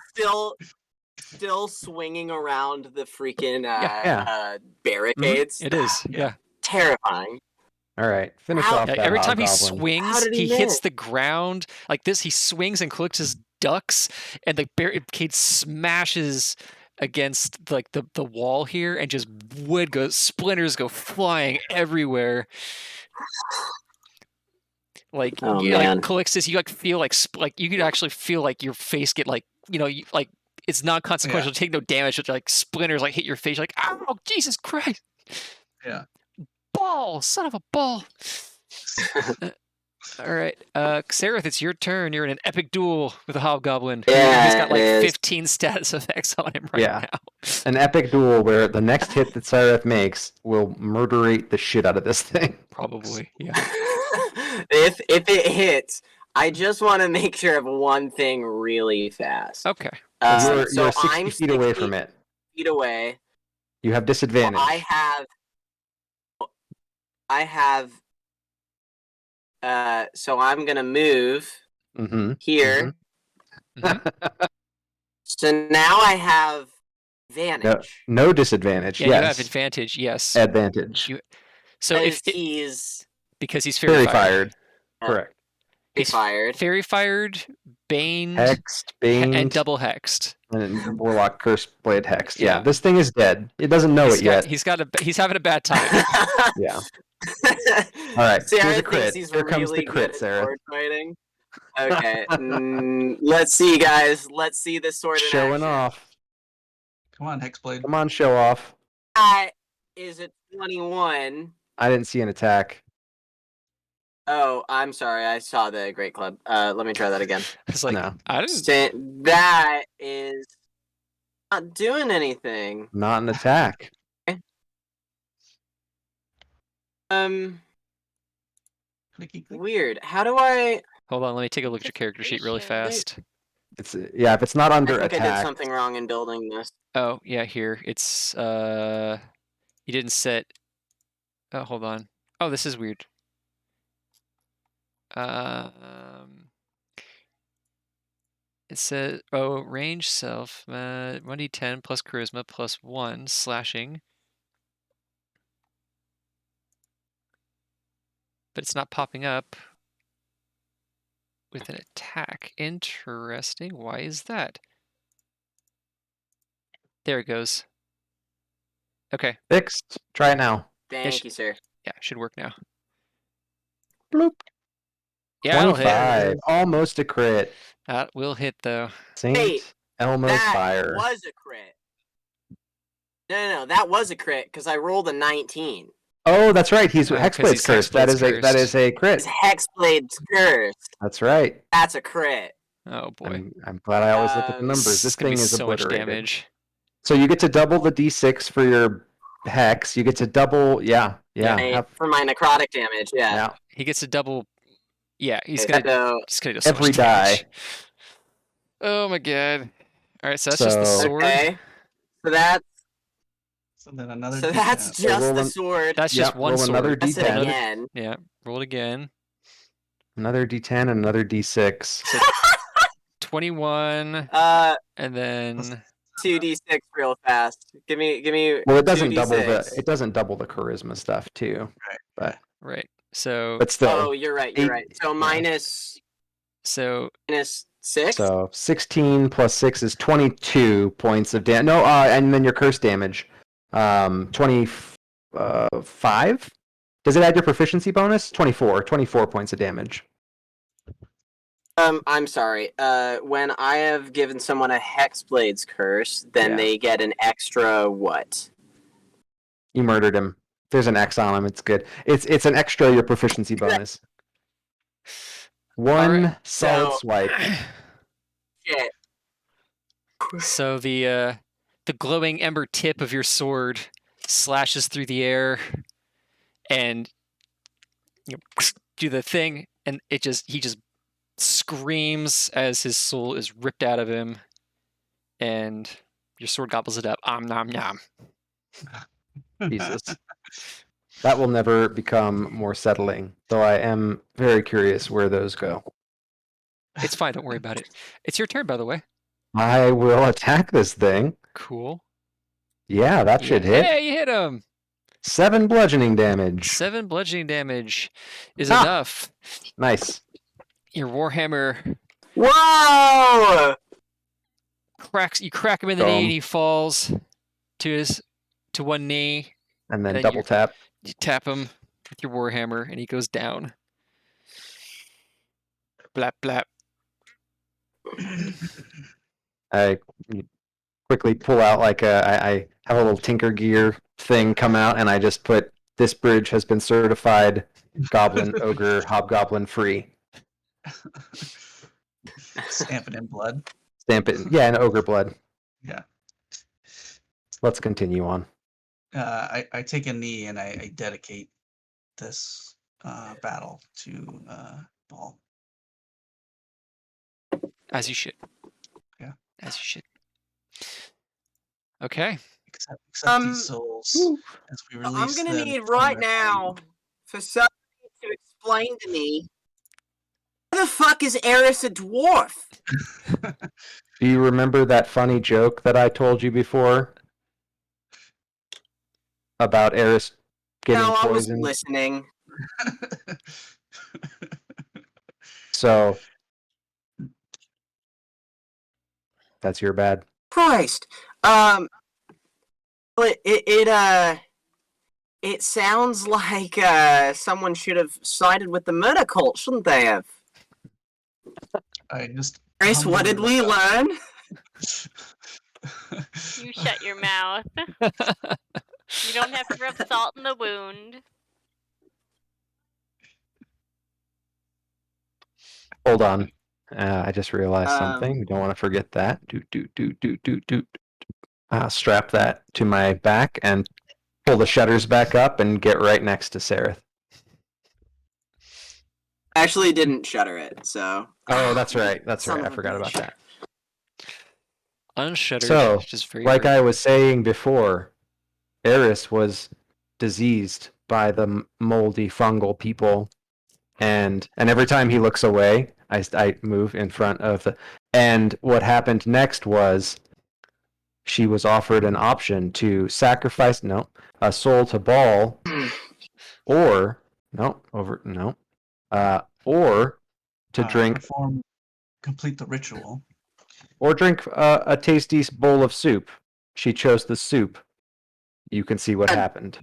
still swinging around the freaking barricades.
It is. Yeah.
Terrifying.
All right, finish
How-
off
Yeah,
that
every time he
hobgoblin.
swings,
How did
he
he
hits
miss?
the ground like this. He swings and Calixtus ducks, and the barricade smashes against like the wall here, and just splinters go flying everywhere. Like,
Oh,
yeah,
man.
like Calixtus, you like feel like you could actually feel like your face get like like it's not consequential, take no damage, but like splinters like hit your face. You're like, oh Jesus Christ!
Yeah.
Ball, son of a ball. All right, Xerath, it's your turn. You're in an epic duel with a hobgoblin.
Yeah,
He's got like
it is.
15 status effects on him right
Yeah.
now.
An epic duel where the next hit that Cyreth makes will murderate the shit out of this thing.
Probably, yeah.
if it hits, I just want to make sure of one thing really fast.
Okay.
You're
So
60
I'm
feet away
60
from it.
feet away.
You have disadvantage.
I have. So I'm gonna move
Mm-hmm.
here.
Mhm.
So now I have advantage.
No disadvantage.
Yeah,
yes.
you have advantage. Yes.
Advantage.
So if
he's
because he's
Fairy
fairy
fired.
Yeah.
Correct.
He's
fired.
fairy fired, baned,
Hexed, baned,
and double hexed.
and Warlock Curse Blade Hexed. Yeah.
Yeah.
This thing is dead. It doesn't know it yet.
He's having a bad time.
Yeah. All right.
Sarah
Here's a
thinks
crit.
he's
Here comes
really
the crit,
good at
Sarah.
sword fighting. Okay. Let's see, guys. Let's see this sword in
Showing
action.
off.
Come on, Hexblade.
Come on, show off.
That is a 21.
I didn't see an attack.
Oh, I'm sorry. I saw the Great Club. Let me try that again.
It's like
No.
I didn't.
That is not doing anything.
Not an attack.
Clicky, click.
Weird. How do I?
Hold on, let me take a look at your character sheet really fast.
It's if it's not under
I think I did
attack.
something wrong in building this.
Oh yeah, here it's you didn't set. Oh, hold on. Oh, this is weird. It says range self 1d10 plus charisma plus 1 slashing. But it's not popping up with an attack. Interesting. Why is that? There it goes. Okay.
Fixed. Try it now.
Thank you, sir.
Yeah, it should work now.
Bloop.
Yeah, it'll hit.
25. Almost a crit.
That will hit though.
Saint
Hey,
Elmo's
That
fire.
was a crit. No. That was a crit because I rolled a 19.
Oh, that's right. He's
Oh, 'cause
Hexblade's
he's
cursed.
Hexblade's
That is a crit.
It's Hexblade's cursed.
That's right.
That's a crit.
Oh boy.
I'm glad I always look at the numbers.
This
This
is gonna
thing
be
is
so much
obliterated.
damage.
So you get to double the d6 for your hex. You get to double, yeah.
For my necrotic damage, yeah.
He gets a double. Yeah, he's
Okay,
gonna
so
just gonna do so
Every
much damage. Oh my god. All right, so that's just the
So-
sword.
Okay. So that's
So then another.
so that's
D10.
just
roll
the
an-
sword.
That's
Yeah,
just one
roll another
sword.
Press it
D10.
again.
Yeah, roll it again.
Another D10 and another D6.
So 21,
Uh,
and then
2d6 real fast. Give me.
Well, it doesn't double the
2d6.
charisma stuff too.
Right.
right. So
But still,
Oh, you're right. You're
eight-
right. So
yeah.
minus 6.
So 16 plus 6 is 22 points of damage. No, and then your curse damage, 25. Does it add your proficiency bonus? 24 points of damage.
I'm sorry. When I have given someone a Hexblade's curse, then
Yeah.
they get an extra what?
You murdered him. There's an X on him. It's good. It's an extra your proficiency bonus. One
Alright,
solid
so-
swipe.
Shit.
So the glowing ember tip of your sword slashes through the air, and you do the thing, and he just screams as his soul is ripped out of him, and your sword gobbles it up. Nom nom.
Jesus. That will never become more settling, though I am very curious where those go.
It's fine. Don't worry about it. It's your turn, by the way.
I will attack this thing.
Cool.
Yeah, that should hit.
Hey, you hit him.
7 bludgeoning damage.
7 bludgeoning damage is
Ah.
enough.
Nice.
Your warhammer
Whoa!
cracks. You crack him in the knee, and he falls to one knee.
And then
Then
double
you-
tap.
You tap him with your warhammer, and he goes down. Blap blap.
I quickly pull out I have a little Tinker Gear thing come out, and I just put, "This bridge has been certified Goblin, Ogre, Hobgoblin free."
Stamp it in blood.
Stamp it. Yeah, and Ogre blood.
Yeah.
Let's continue on.
I take a knee and I dedicate this battle to Paul.
As you should.
Yeah.
As you should. Okay.
Accept
Um,
these souls as we
I'm
release
gonna
them
need
from
right
their
now for somebody to explain to me why the fuck is Eris a dwarf?
Do you remember that funny joke that I told you before about Eris getting
No, I was
poisoned?
listening.
So that's your bad.
Christ. It sounds like someone should have sided with the murder cult, shouldn't they have?
I just.
Chris, what did we learn?
You shut your mouth. You don't have to rub salt in the wound.
Hold on. I just realized something.
Um,
We don't want to forget that. Strap that to my back and pull the shutters back up and get right next to Sareth.
Actually didn't shutter it, so.
Oh, that's right. That's
Son
right. I
of a
forgot about
bitch.
that.
Unshuttered.
So,
which is very
Like
rare.
I was saying before, Eris was diseased by the moldy fungal people, and every time he looks away, I move in front of the. And what happened next was, she was offered an option to sacrifice a soul to Baal, or or to drink
complete the ritual.
or drink a tasty bowl of soup. She chose the soup. You can see what happened.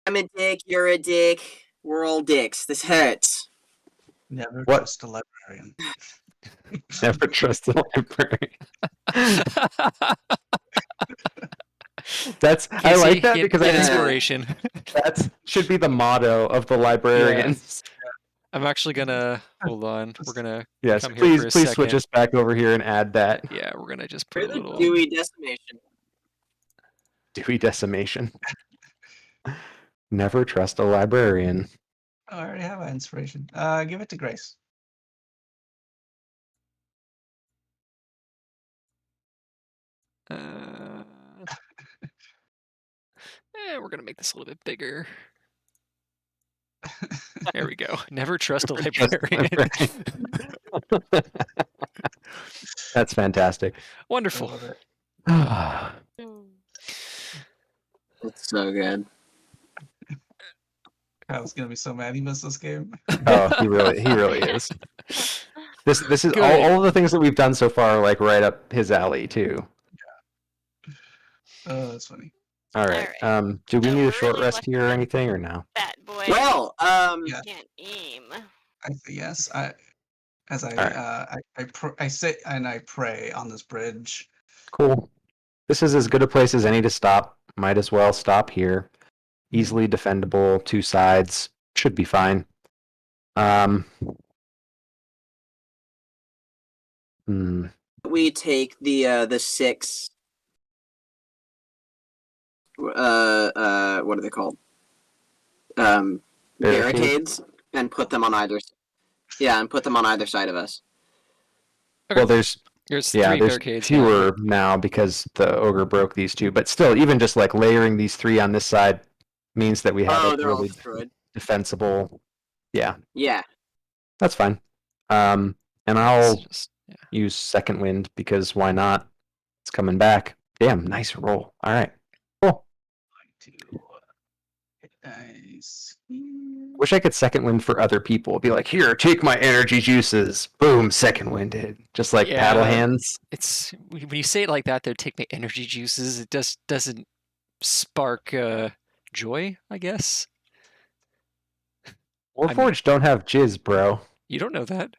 I'm a dick, you're a dick. We're all dicks. This hurts.
Never
What?
trust a librarian.
Never trust the librarian. That's I
Casey,
like that
get-
because
get
I think
inspiration.
that should be the motto of the librarians.
I'm actually gonna hold on. We're gonna
Yes,
come here for a
please switch
second.
us back over here and add that.
Yeah, we're gonna just put a
Really
little.
Dewey decimation.
Dewey decimation. Never trust a librarian.
Oh, I already have an inspiration. Give it to Grace.
We're gonna make this a little bit bigger. There we go. Never trust a librarian.
That's fantastic.
Wonderful.
Oh,
It's so good.
Kyle's gonna be so mad he missed this game.
he really is. This is
Good.
all of the things that we've done so far are like right up his alley too.
Oh, that's funny.
All right.
Alright.
Do we
So
need a
we're
short
really
rest
lucky
here or
that-
anything or no?
Fat boy.
Well,
Yeah.
Can't aim.
Yes, as I
Alright.
I sit and I pray on this bridge.
Cool. This is as good a place as any to stop. Might as well stop here. Easily defendable, 2 sides. Should be fine.
we take the 6. What are they called? Barricades, and put them on either. Yeah, and put them on either side of us.
Okay.
Well, there's
3
there's
barricades. now.
fewer now because the ogre broke these 2, but still, even just like layering these 3 on this side means that we have
Oh,
a
they're all
really
destroyed.
defensible. Yeah,
Yeah.
that's fine. And
It's
I'll
just- yeah.
use second wind because why not? It's coming back. Damn, nice roll. All right, cool.
To hit dice here.
Wish I could second wind for other people. Be like, here, take my energy juices. Boom, second winded. Just like
Yeah.
paddle hands.
It's when you say it like that, though, take my energy juices. It doesn't spark joy, I guess.
Warforged don't have jizz, bro.
You don't know that.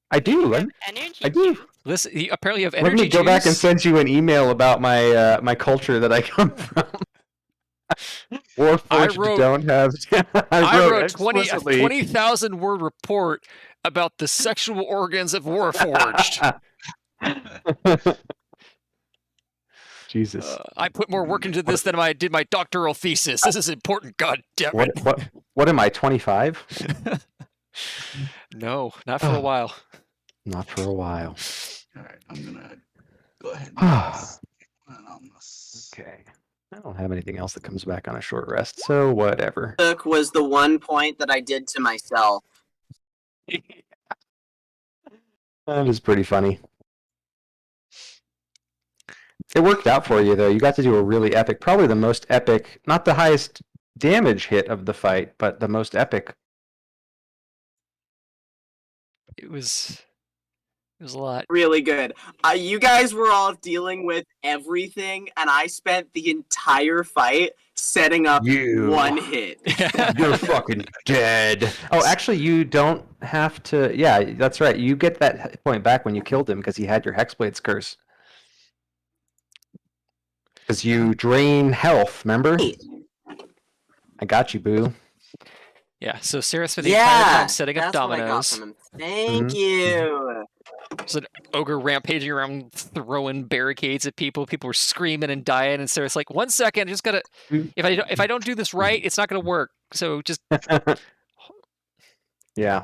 I do.
Have energy
I do.
juice.
Listen, you apparently have
Let
energy
me go back and
juice.
send you an email about my my culture that I come from. Warforged
wrote-
don't have.
I wrote
explicitly.
20,000 word report about the sexual organs of Warforged.
Jesus.
I put more work into this than I did my doctoral thesis. This is important. God damn it.
What am I? 25?
No, not for a while.
Not for a while.
All right, I'm gonna go ahead and do this one on this.
Okay. I don't have anything else that comes back on a short rest, so whatever.
Took was the 1 point that I did to myself.
That is pretty funny. It worked out for you, though. You got to do a really epic, probably the most epic, not the highest damage hit of the fight, but the most epic.
It was a lot.
Really good. You guys were all dealing with everything, and I spent the entire fight setting up
You.
1 hit.
You're fucking dead. Oh, actually, you don't have to. Yeah, that's right. You get that hit point back when you killed him because he had your Hexblade's curse. Because you drain health, remember? I got you, boo.
Yeah, so Sarah spent the entire time setting up
that's what I got
dominoes.
from him. Thank you.
There's an ogre rampaging around throwing barricades at people. People were screaming and dying, and Sarah's like, 1 second, I just gotta. If I don't do this right, it's not gonna work. So just
Yeah.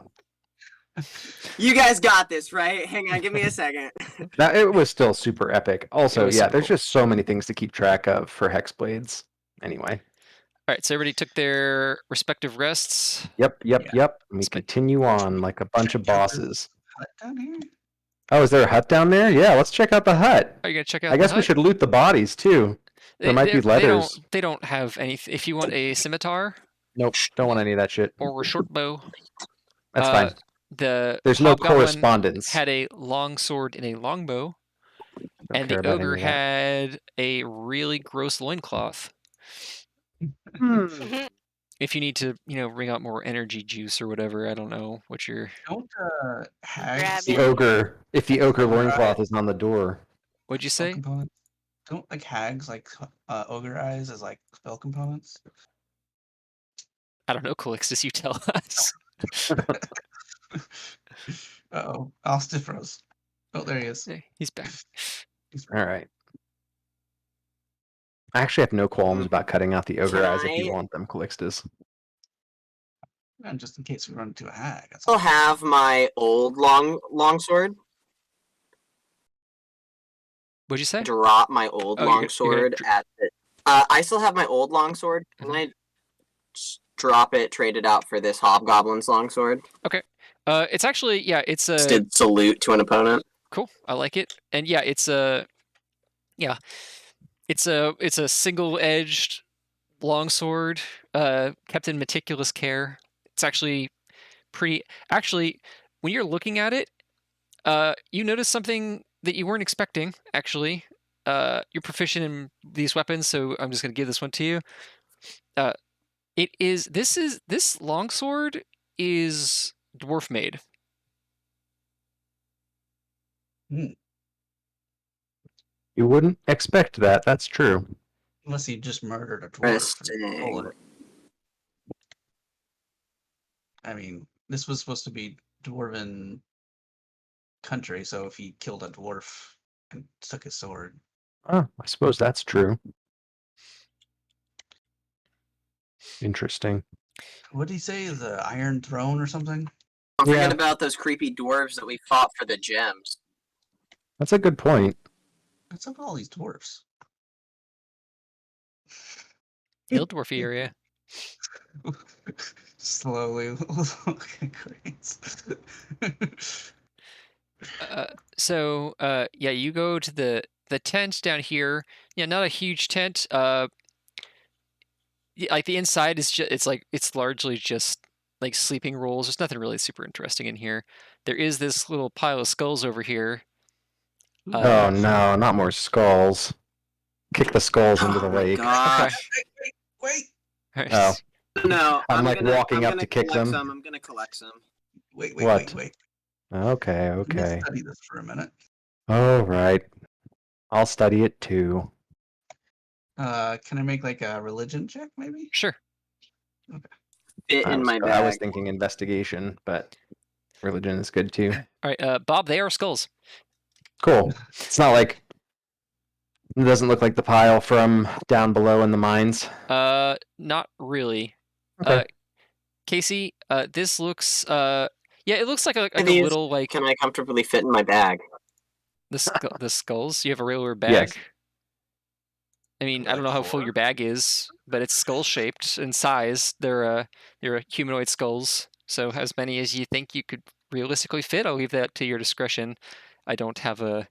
You guys got this, right? Hang on, give me a second.
That it was still super epic. Also,
was
yeah,
so
there's
cool.
just so many things to keep track of for Hexblades. Anyway.
all right. So everybody took their respective rests.
Yep.
Yeah.
We
Spent-
continue on like a bunch of bosses.
Hut down here.
Oh, is there a hut down there? Yeah, let's check out the hut.
Are you gonna check out?
I guess
the
we
hut?
should loot the bodies too. There might be leathers.
They don't have any. If you want a scimitar
Nope, don't want any of that shit.
or a short bow,
That's fine.
the
There's no
hobgoblin
correspondence.
had a long sword and a longbow,
Don't
and
care
the
about any
ogre
of that.
had a really gross loincloth. If you need to, wring out more energy juice or whatever, I don't know what you're.
Don't
Grab
hags
The
it.
ogre. If the ogre
Alright.
loincloth is on the door.
What'd you
spell
say?
components? Don't like hags like ogre eyes as like spell components?
I don't know, Calixtus, you tell us.
Uh-oh. Ostifros. Oh, there he is.
Hey, he's back.
All right. I actually have no qualms about cutting out the ogre eyes if you
Can I-
want them, Calixtus.
And just in case we run into a hag. That's
I'll
all.
have my old longsword.
What'd you say?
drop my old
Oh, you're
longsword
gonna
at the. I still have my old longsword. Can I just drop it, trade it out for this hobgoblin's longsword?
Okay. It's actually it's
Just
a
did salute to an opponent.
cool. I like it, and it's a it's a single-edged longsword, kept in meticulous care. It's actually pretty. Actually, when you're looking at it, you notice something that you weren't expecting. Actually, you're proficient in these weapons, so I'm just gonna give this one to you. This longsword is dwarf made.
Hmm.
You wouldn't expect that. That's true.
Unless he just murdered a dwarf. And stole
Interesting.
it. I mean, this was supposed to be dwarven country, so if he killed a dwarf and took his sword.
Oh, I suppose that's true. Interesting.
What did he say? The Iron Throne or something?
Don't forget
Yeah.
about those creepy dwarves that we fought for the gems.
That's a good point.
What's up with all these dwarfs?
Hill dwarfy area.
Slowly looking great.
So you go to the tent down here. Yeah, not a huge tent. Like the inside is just it's largely just like sleeping rolls. There's nothing really super interesting in here. There is this little pile of skulls over here.
Oh no, not more skulls. Kick the skulls into the
Oh my
lake.
gosh.
Wait.
Oh,
No,
I'm like walking up
gonna
to kick
collect
them.
some. I'm gonna collect some.
Wait.
What?
Let
okay.
me study this for a minute.
All right. I'll study it too.
Can I make like a religion check, maybe?
Sure.
Fit in my
I
bag.
was thinking investigation, but religion is good too.
All right, Bob. They are skulls.
Cool. It's not like it doesn't look like the pile from down below in the mines.
Not really.
Okay.
Casey, this looks it looks like a
These
little like
Can I comfortably fit in my bag?
the skulls. You have a regular bag.
Yes.
I mean, I
Like
don't know how full
4?
your bag is, but it's skull shaped in size. They're humanoid skulls, so as many as you think you could realistically fit. I'll leave that to your discretion. I don't have a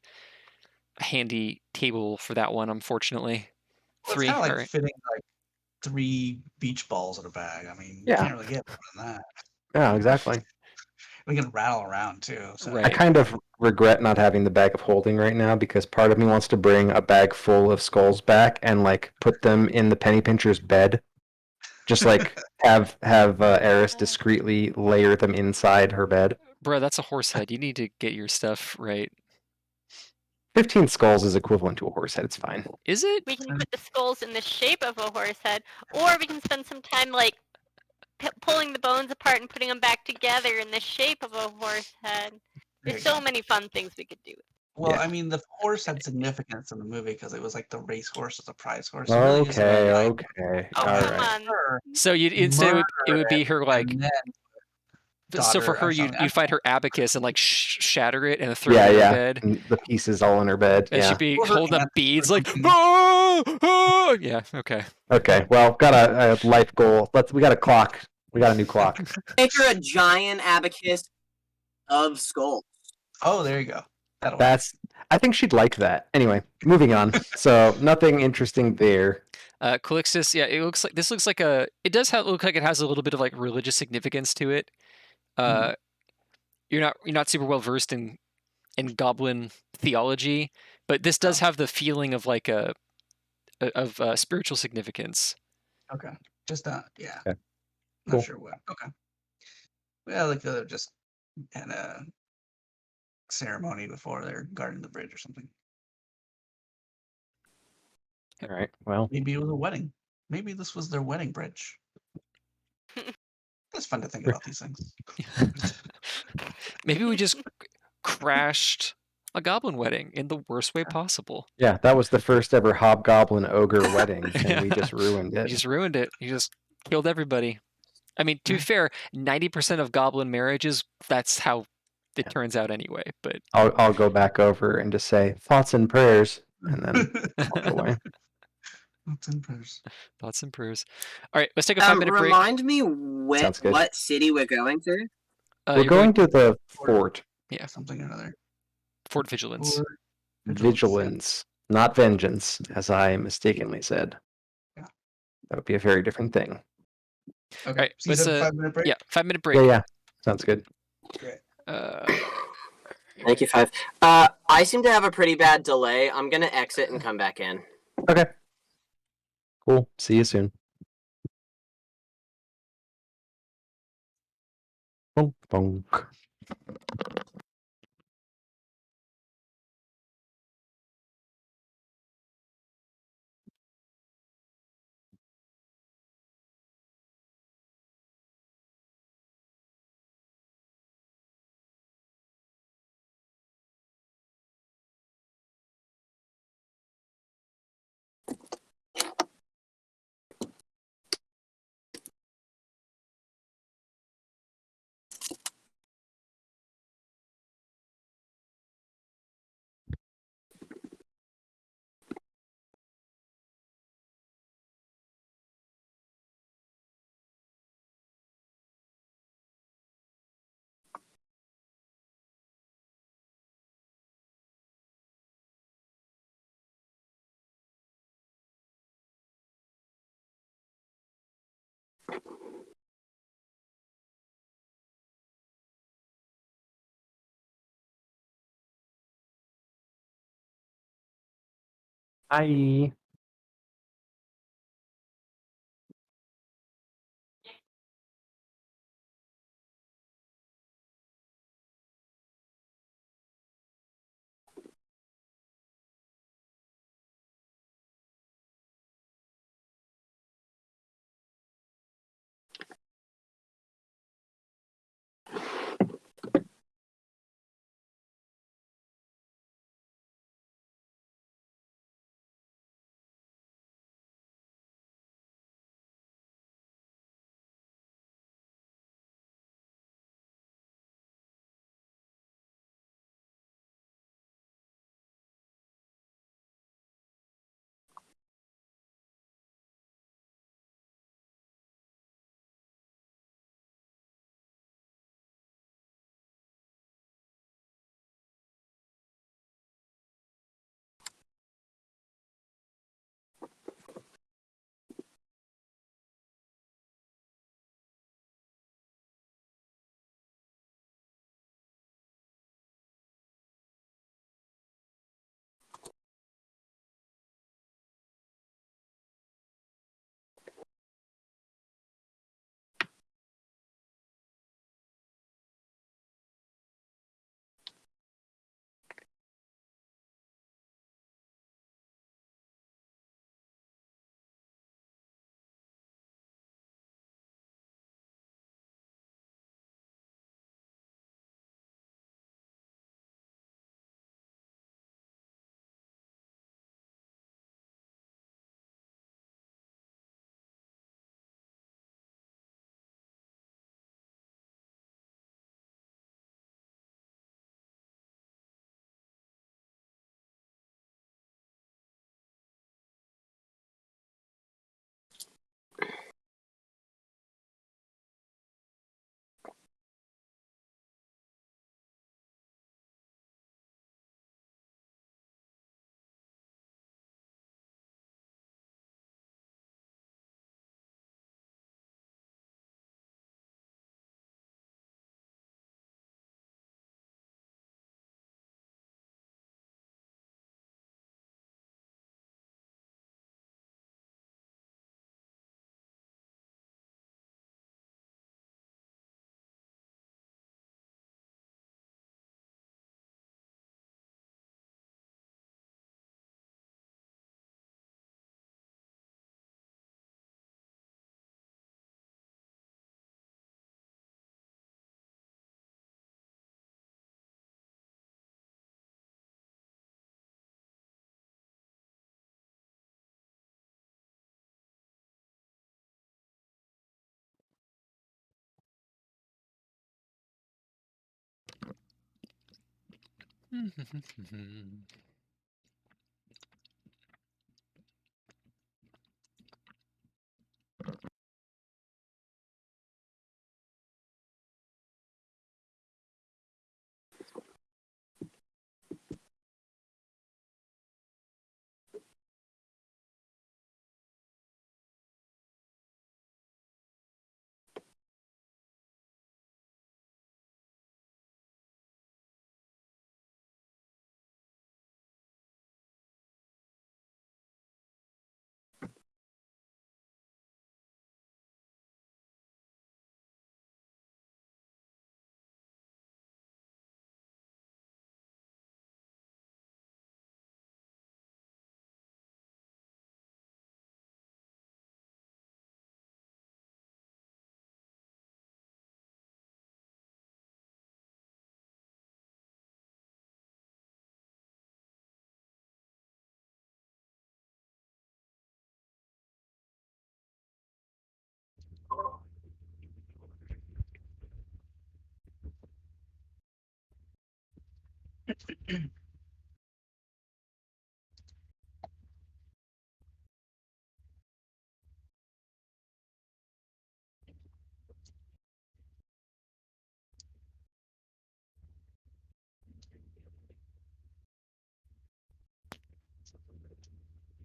handy table for that one, unfortunately.
Well,
3.
it's kind of like
All right.
fitting like 3 beach balls in a bag. I mean,
Yeah.
you can't really get more than that.
Yeah, exactly.
We can rattle around too. So.
Right.
I kind of regret not having the bag of holding right now because part of me wants to bring a bag full of skulls back and like put them in the penny pincher's bed. Just like have Eris discreetly layer them inside her bed.
Bro, that's a horse head. You need to get your stuff right.
15 skulls is equivalent to a horse head. It's fine.
Is it?
We can put the skulls in the shape of a horse head, or we can spend some time like pulling the bones apart and putting them back together in the shape of a horse head. There's so many fun things we could do.
Well,
Yeah.
I mean, the horse had significance in the movie because it was like the race horse as a prize horse. So really just
Okay,
like,
okay.
Oh,
All
come
right.
on.
her,
So you'd instead it would be her like
and then
so for
daughter
her
or
you'd
something.
fight her abacus and like shatter it and throw
Yeah,
it in
yeah.
her bed.
And the pieces all in her bed.
And
Yeah.
she'd be
Or her
holding up
aunt
beads
or
like
something.
oh! Yeah, okay.
Okay. Well, got a life goal. We got a clock. We got a new clock.
Make her a giant abacus of skulls.
Oh, there you go. That'll work.
I think she'd like that. Anyway, moving on. So nothing interesting there.
Calixtus, it does look like it has a little bit of like religious significance to it. You're not super well versed in goblin theology, but this does have the feeling of like of spiritual significance.
Okay. Just yeah.
Okay.
Not
Cool.
sure what. Okay. Well, they could have just had a ceremony before they're guarding the bridge or something.
All right. Well,
Maybe it was a wedding. Maybe this was their wedding bridge. It's fun to think about these things.
Maybe we just crashed a goblin wedding in the worst way possible.
yeah, that was the first ever hobgoblin ogre wedding, and we just ruined
You
it.
just ruined it. You just killed everybody. I mean, to be fair, 90% of goblin marriages, that's how it turns out anyway. But
I'll go back over and just say thoughts and prayers and then walk away.
Thoughts and prayers.
Thoughts and prayers. All right, let's take a 5-minute break.
Remind me
Sounds good.
what city we're going to?
We're
You're
going to the fort.
Yeah.
Something or another.
Fort Vigilance.
Or
Vigilance, not vengeance, as I mistakenly said.
Yeah.
That would be a very different thing.
Okay.
Right,
So you
let's,
said 5-minute break?
Yeah, 5-minute break.
Yeah, yeah. Sounds good.
Great.
Thank you, 5. I seem to have a pretty bad delay. I'm gonna exit and come back in.
Okay. Cool. See you soon. Bonk, bonk. Hi.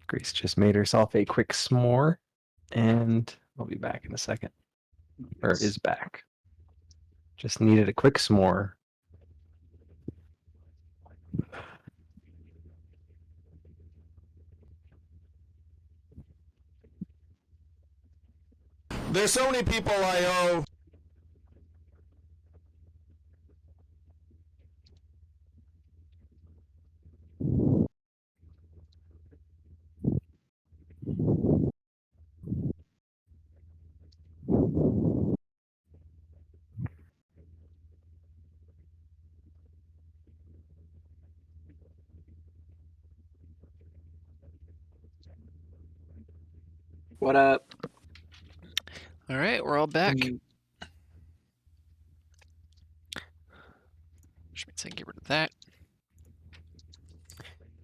Grace just made herself a quick s'more, and I'll be back in a second. Or is back. Just needed a quick s'more.
There's so many people I owe.
What up?
All right, we're all back.
Can you-
Which means I can get rid of that.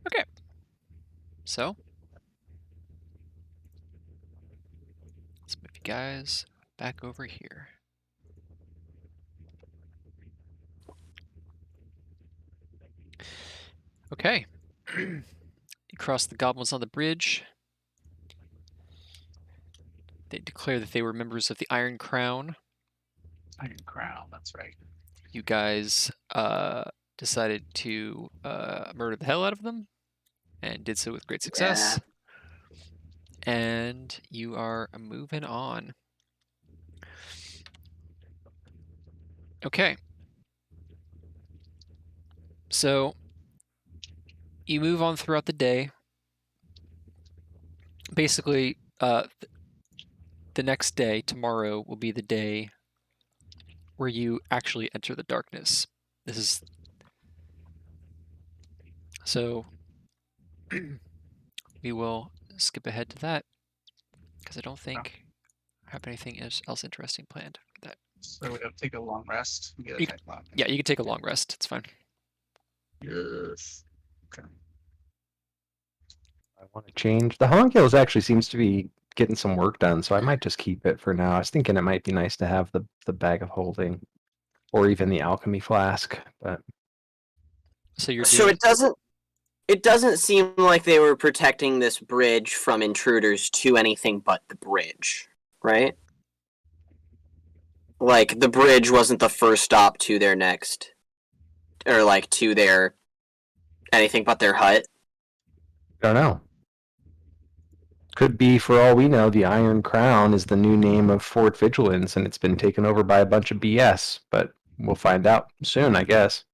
Okay. So, let's move you guys back over here. Okay. You cross the goblins on the bridge. They declare that they were members of the Iron Crown.
Iron Crown, that's right.
You guys decided to murder the hell out of them, and did so with great success. And you are moving on. Okay. So, you move on throughout the day. Basically, the next day, tomorrow, will be the day where you actually enter the darkness. This is... So, we will skip ahead to that, because I don't think I have anything else interesting planned for that.
So we have to take a long rest. We get a
You-
time clock.
Yeah, you can take a long rest. It's fine.
Yes. Okay.
I want to change. The Honk Hills actually seems to be getting some work done, so I might just keep it for now. I was thinking it might be nice to have the bag of holding, or even the alchemy flask. But
So you're
So
doing...
it doesn't seem like they were protecting this bridge from intruders to anything but the bridge, right? Like the bridge wasn't the first stop to their next, or like to their anything but their hut.
I don't know. Could be, for all we know, the Iron Crown is the new name of Fort Vigilance, and it's been taken over by a bunch of BS. But we'll find out soon, I guess.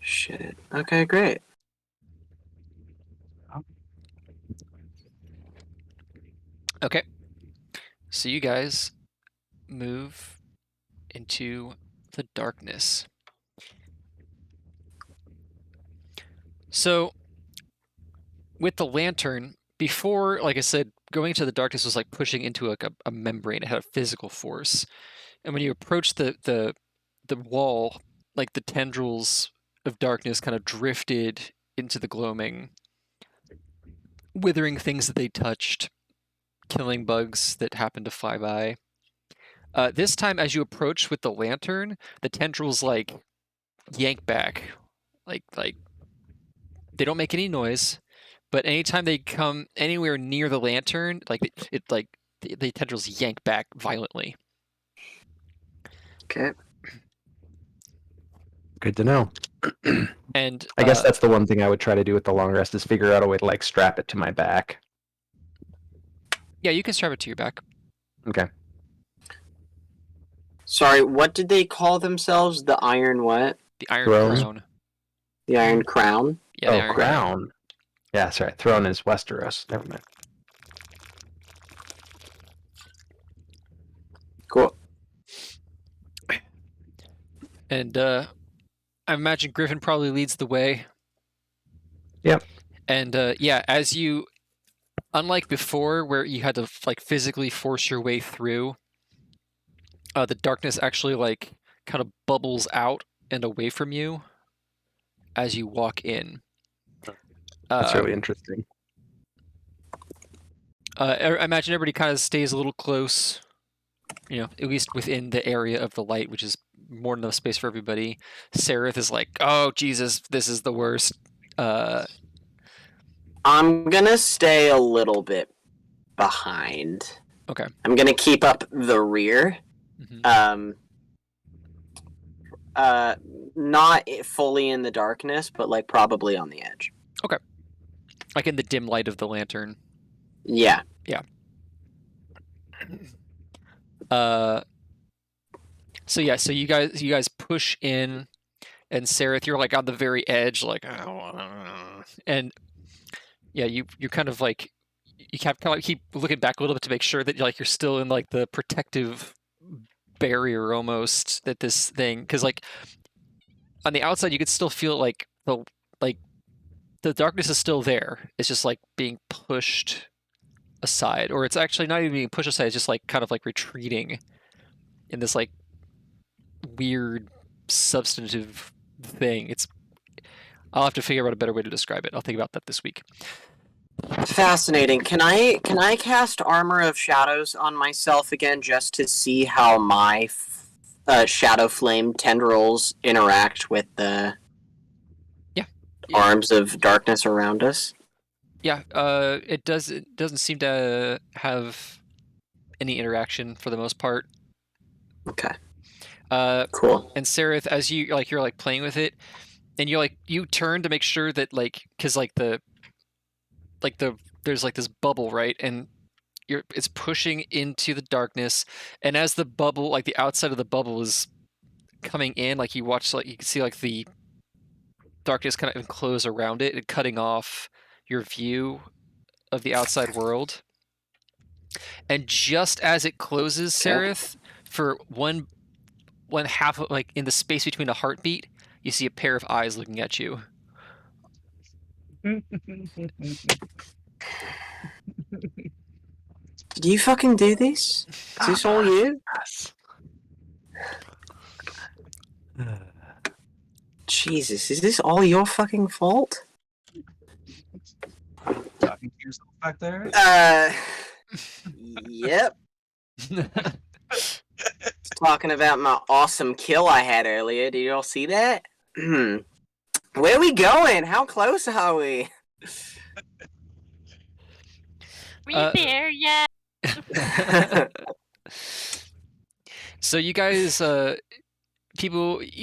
Shit. Okay, great.
Okay. So you guys move into the darkness. So, with the lantern, before, like I said, going into the darkness was like pushing into like a membrane. It had a physical force. And when you approach the wall, like the tendrils of darkness kind of drifted into the gloaming, withering things that they touched, killing bugs that happened to fly by. This time, as you approach with the lantern, the tendrils like yank back, like they don't make any noise, but anytime they come anywhere near the lantern, like the tendrils yank back violently.
Okay.
Good to know.
And
I guess that's the one thing I would try to do with the long rest is figure out a way to like strap it to my back.
yeah, you can strap it to your back.
Okay.
Sorry, what did they call themselves? The Iron what?
The Iron
Throne?
Crown.
The Iron Crown?
Yeah, the
Oh,
Iron
crown. Yeah, sorry. Throne is Westeros. Never mind.
Cool.
And I imagine Griffin probably leads the way.
Yep.
And yeah, as you, unlike before where you had to like physically force your way through, the darkness actually like kind of bubbles out and away from you. as you walk in.
That's really interesting.
I imagine everybody kind of stays a little close, at least within the area of the light, which is more than enough space for everybody. Sereth is like, oh, Jesus, this is the worst.
I'm gonna stay a little bit behind.
Okay.
I'm gonna keep up the rear.
Mm-hmm.
Not fully in the darkness, but like probably on the edge.
Okay. Like in the dim light of the lantern.
Yeah.
Yeah. So you guys push in, and Sereth, you're like on the very edge, like, and yeah, you kind of like you kind of keep looking back a little bit to make sure that you're still in like the protective barrier almost that this thing, because like on the outside you could still feel like the darkness is still there. It's just like being pushed aside, or it's actually not even being pushed aside. It's just like kind of like retreating in this like weird substantive thing. I'll have to figure out a better way to describe it. I'll think about that this week.
Fascinating. Can I cast Armor of Shadows on myself again just to see how my Shadow Flame tendrils interact with the arms of darkness around us?
Yeah, it doesn't seem to have any interaction for the most part.
Okay.
Cool. And Sereth, as you're playing with it, and you turn to make sure that because there's like this bubble, right? And it's pushing into the darkness, and as the bubble, like the outside of the bubble is coming in, like you can see like the darkness kind of enclose around it and cutting off your view of the outside world. And just as it closes, Sereth, for one half of, like in the space between a heartbeat, you see a pair of eyes looking at you.
Did you fucking do this? Is this all you? Jesus, is this all your fucking fault?
Talking to yourself back there?
Yep. Talking about my awesome kill I had earlier. Did you all see that? Where are we going? How close are we?
We there yet?
So you guys, you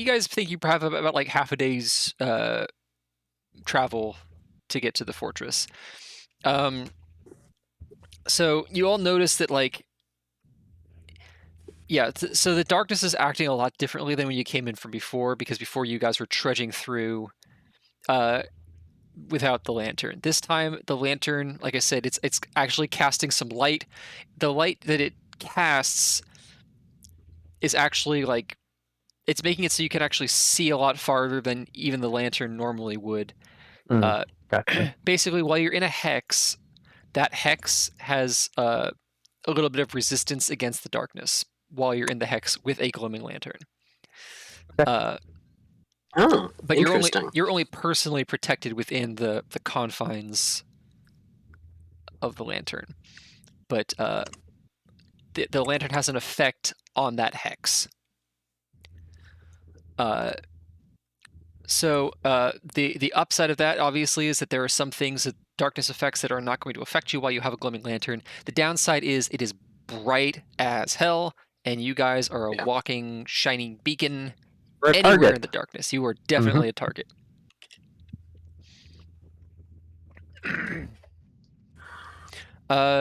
guys think you have about like half a day's travel to get to the fortress. So you all notice that so the darkness is acting a lot differently than when you came in from before, because before you guys were trudging through without the lantern. This time the lantern, like I said, it's actually casting some light. The light that it casts is actually like, it's making it so you can actually see a lot farther than even the lantern normally would.
Gotcha.
Basically, while you're in a hex, that hex has a little bit of resistance against the darkness while you're in the hex with a gloaming lantern.
But
you're only personally protected within the confines of the lantern. But the lantern has an effect on that hex. So the upside of that, obviously, is that there are some things, that darkness effects, that are not going to affect you while you have a gloaming lantern. The downside is it is bright as hell, and you guys are a walking, shining beacon anywhere in the darkness. You are definitely a target.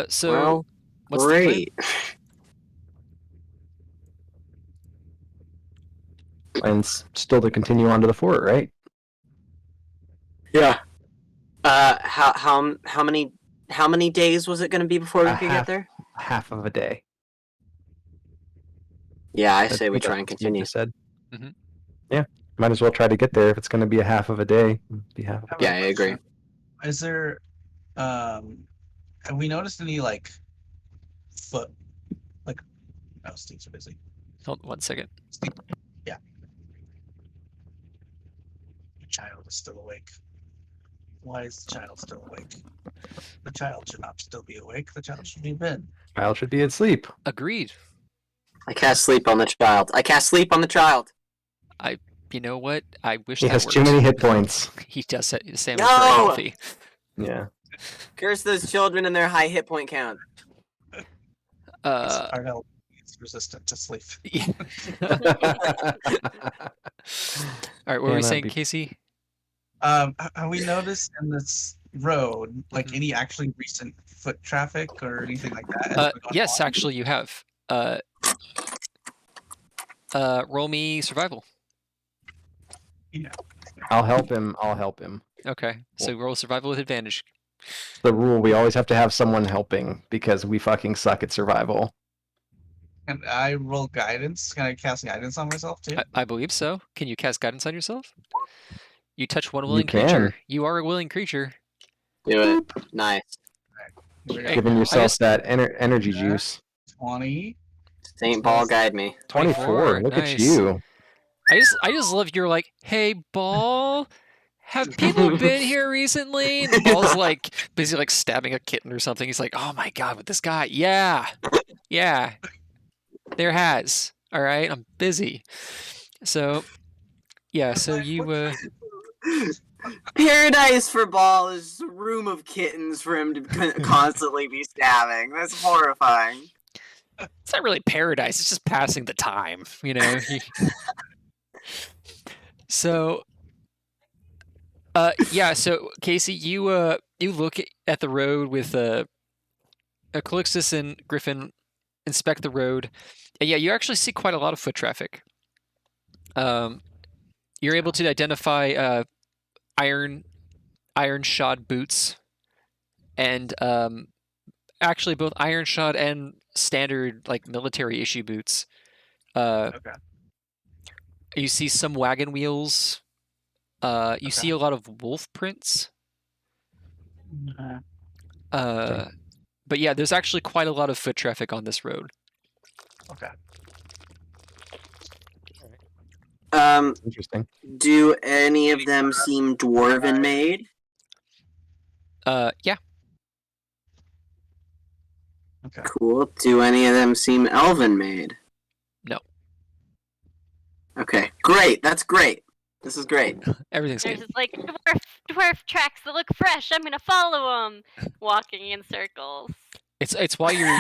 So what's
great.
the plan?
Plan's still to continue on to the fort, right?
Yeah. How many days was it going to be before we could get there?
Half of a day.
Yeah, I say we try and continue.
You said. Yeah, might as well try to get there if it's going to be a half of a day.
Yeah, I agree.
Is there, have we noticed any foot, Steve's busy.
Hold on 1 second.
Steve, yeah. child is still awake. Why is the child still awake? The child should not still be awake. The child should be in bed.
Child should be asleep.
Agreed.
I cast sleep on the child. I cast sleep on the child.
You know what? I wish
He
that
has
worked.
too many hit points.
He does. Sam is very
No!
healthy.
Yeah.
Curse those children and their high hit point count.
Arnell is resistant to sleep.
Yeah. All right, what were we
Cannot
saying,
be-
Casey?
Have we noticed in this road, like
Mhm.
any actually recent foot traffic or anything like that? as we're going
Yes,
along?
actually, you have. Roll me survival.
Yeah.
I'll help him. I'll help him.
Okay, so roll survival with advantage.
The rule: we always have to have someone helping because we fucking suck at survival.
And I roll guidance. Can I cast guidance on myself too?
I believe so. Can you cast guidance on yourself? You touch one
You
willing
can.
creature. You are a willing creature.
Do it. Nice.
Here we go.
Hey,
Giving yourself
just-
that energy
Yeah.
juice.
20.
Saint Paul guide me.
24. Look
nice.
at you.
I just love your like, hey Ball, have people been here recently? And Ball's like busy like stabbing a kitten or something. He's like, oh my god, with this guy. Yeah. There has. All right, I'm busy. So yeah, so you
Paradise for Ball is just a room of kittens for him to constantly be stabbing. That's horrifying.
it's not really paradise, it's just passing the time, you know. So so Casey, you look at the road with Calixtus and Griffin inspect the road. And yeah, you actually see quite a lot of foot traffic. You're able to identify iron shod boots and actually both iron shod and standard like military issue boots.
Okay.
You see some wagon wheels. You see a lot of wolf prints. But yeah, there's actually quite a lot of foot traffic on this road.
Okay.
Interesting.
Do any of them seem dwarven made?
Yeah.
Okay.
Cool. Do any of them seem elven made?
No.
Okay. Great. That's great. This is great.
Everything's
There's
good.
just like dwarf tracks that look fresh. I'm gonna follow them, walking in circles.
It's why you're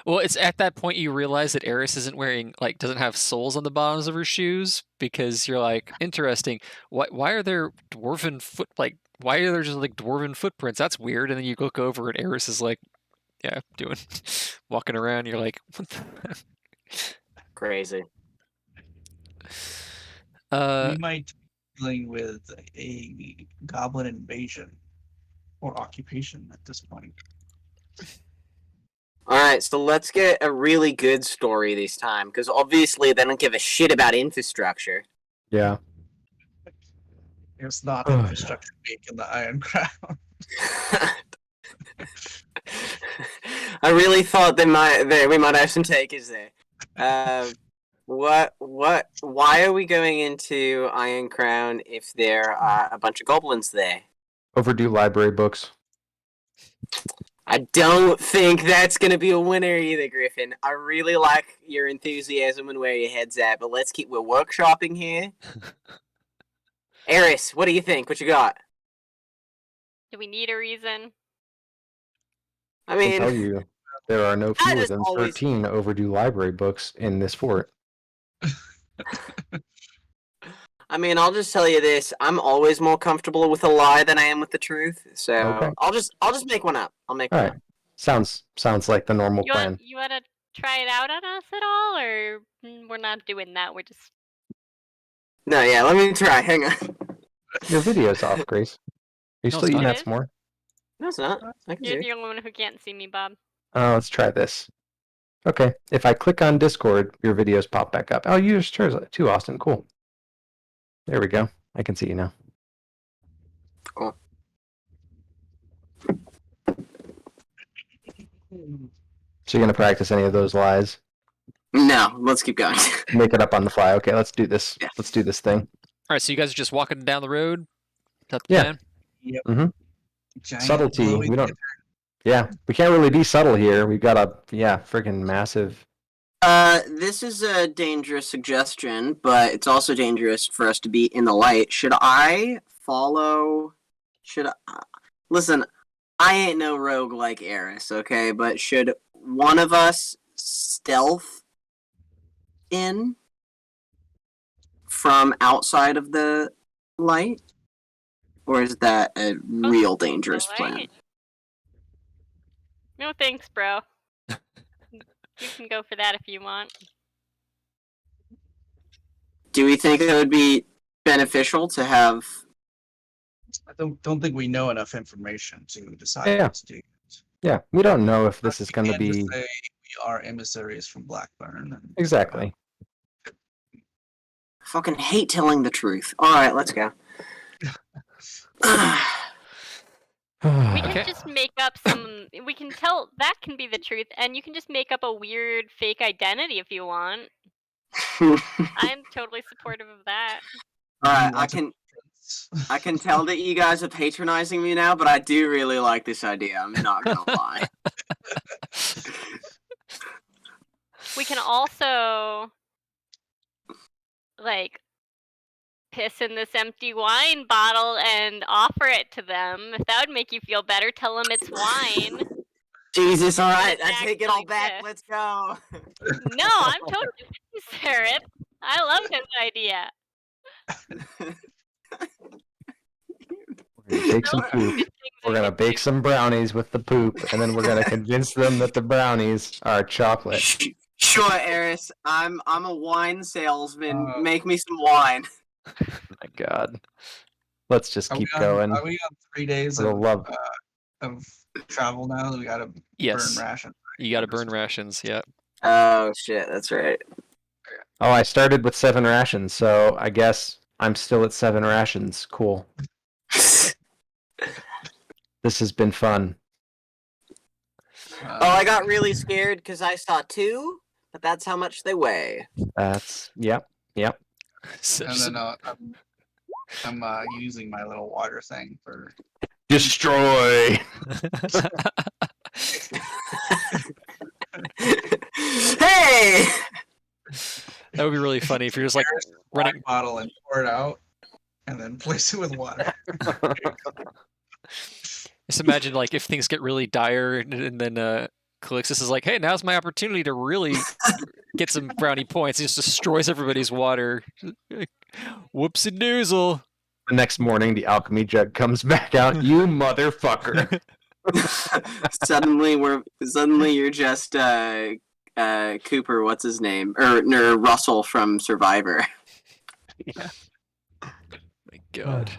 well, it's at that point you realize that Eris isn't wearing like doesn't have soles on the bottoms of her shoes because you're like, interesting. Why are there dwarven foot like why are there just like dwarven footprints? That's weird. And then you look over and Eris is like, yeah, doing walking around. You're like, what the
Crazy.
We might be dealing with a goblin invasion or occupation at this point.
Alright, so let's get a really good story this time, because obviously they don't give a shit about infrastructure.
Yeah.
There's not infrastructure big in the Iron Crown.
I really thought we might have some takers there. Why are we going into Iron Crown if there are a bunch of goblins there?
Overdue library books.
I don't think that's going to be a winner either, Griffin. I really like your enthusiasm and where your head's at, but we're workshopping here. Eris, what do you think? What you got?
Do we need a reason?
I
I
mean,
tell you, there are no
I
fewer
just
than
always-
13 overdue library books in this fort.
I'll just tell you this. I'm always more comfortable with a lie than I am with the truth. So
Okay.
I'll just make one up. I'll make
All
one
right.
up.
Sounds like the normal plan.
You wanna try it out on us at all, or we're not doing that? We're just
No, yeah, let me try. Hang on.
Your video's off, Grace. Are you
No,
still
it's
eating
not.
that s'more?
No, it's not. I can
you're
see.
the only one who can't see me, Bob.
Let's try this. Okay. If I click on Discord, your videos pop back up. Oh, you just chose it too, Austin. Cool. There we go. I can see you now.
Cool.
So you're gonna practice any of those lies?
No, let's keep going.
Make it up on the fly. Okay, let's do this.
Yeah.
Let's do this thing.
All right, so you guys are just walking down the road. Is that the
Yeah.
plan?
Giant
Subtlety.
glowing
We don't. Yeah, we can't really be subtle here. We've got a freaking massive.
This is a dangerous suggestion, but it's also dangerous for us to be in the light. Should I follow? Should I? Listen, I ain't no rogue like Eris, okay? But should one of us stealth in from outside of the light? Or is that a real dangerous plan?
No thanks, bro. You can go for that if you want.
Do we think it would be beneficial to have...
I don't think we know enough information to decide
Yeah.
what to do.
Yeah, we don't know if this is
We
going to
can't just
be
say we are emissaries from Blackburn. And,
exactly.
I fucking hate telling the truth. Alright, let's go.
We can
Okay.
just make up some. We can tell that can be the truth, and you can just make up a weird fake identity if you want. I'm totally supportive of that.
Alright, I can tell that you guys are patronizing me now, but I do really like this idea. I'm not gonna lie.
We can also, like, piss in this empty wine bottle and offer it to them. If that would make you feel better, tell them it's wine.
Jesus, alright, I
It's
take it all
actually
back.
piss.
Let's go.
No, I'm totally with you, Sarah. I love this idea.
We're gonna bake some poop. We're gonna bake some brownies with the poop, and then we're gonna convince them that the brownies are chocolate.
Sure, Eris. I'm a wine salesman. Make me some wine.
My God. Let's just keep going.
Are we on 3 days
For the love.
of travel now? That we gotta
Yes.
burn rations.
You got to burn rations. Yeah.
Oh shit, that's right.
Oh, I started with 7 rations, so I guess I'm still at 7 rations. Cool. This has been fun.
Oh, I got really scared because I saw 2, but that's how much they weigh.
That's yep.
So,
And then I'm using my little water thing for.
Destroy.
Hey!
that would be really funny if you're just like running.
Bottle and pour it out, and then place it with water.
Just imagine like if things get really dire, and then Calixtus is like, "Hey, now's my opportunity to really get some brownie points." He just destroys everybody's water. Whoopsie doozle.
The next morning, the alchemy jug comes back out. You motherfucker!
Suddenly you're just Cooper. What's his name? Or Russell from Survivor.
Yeah.
My God.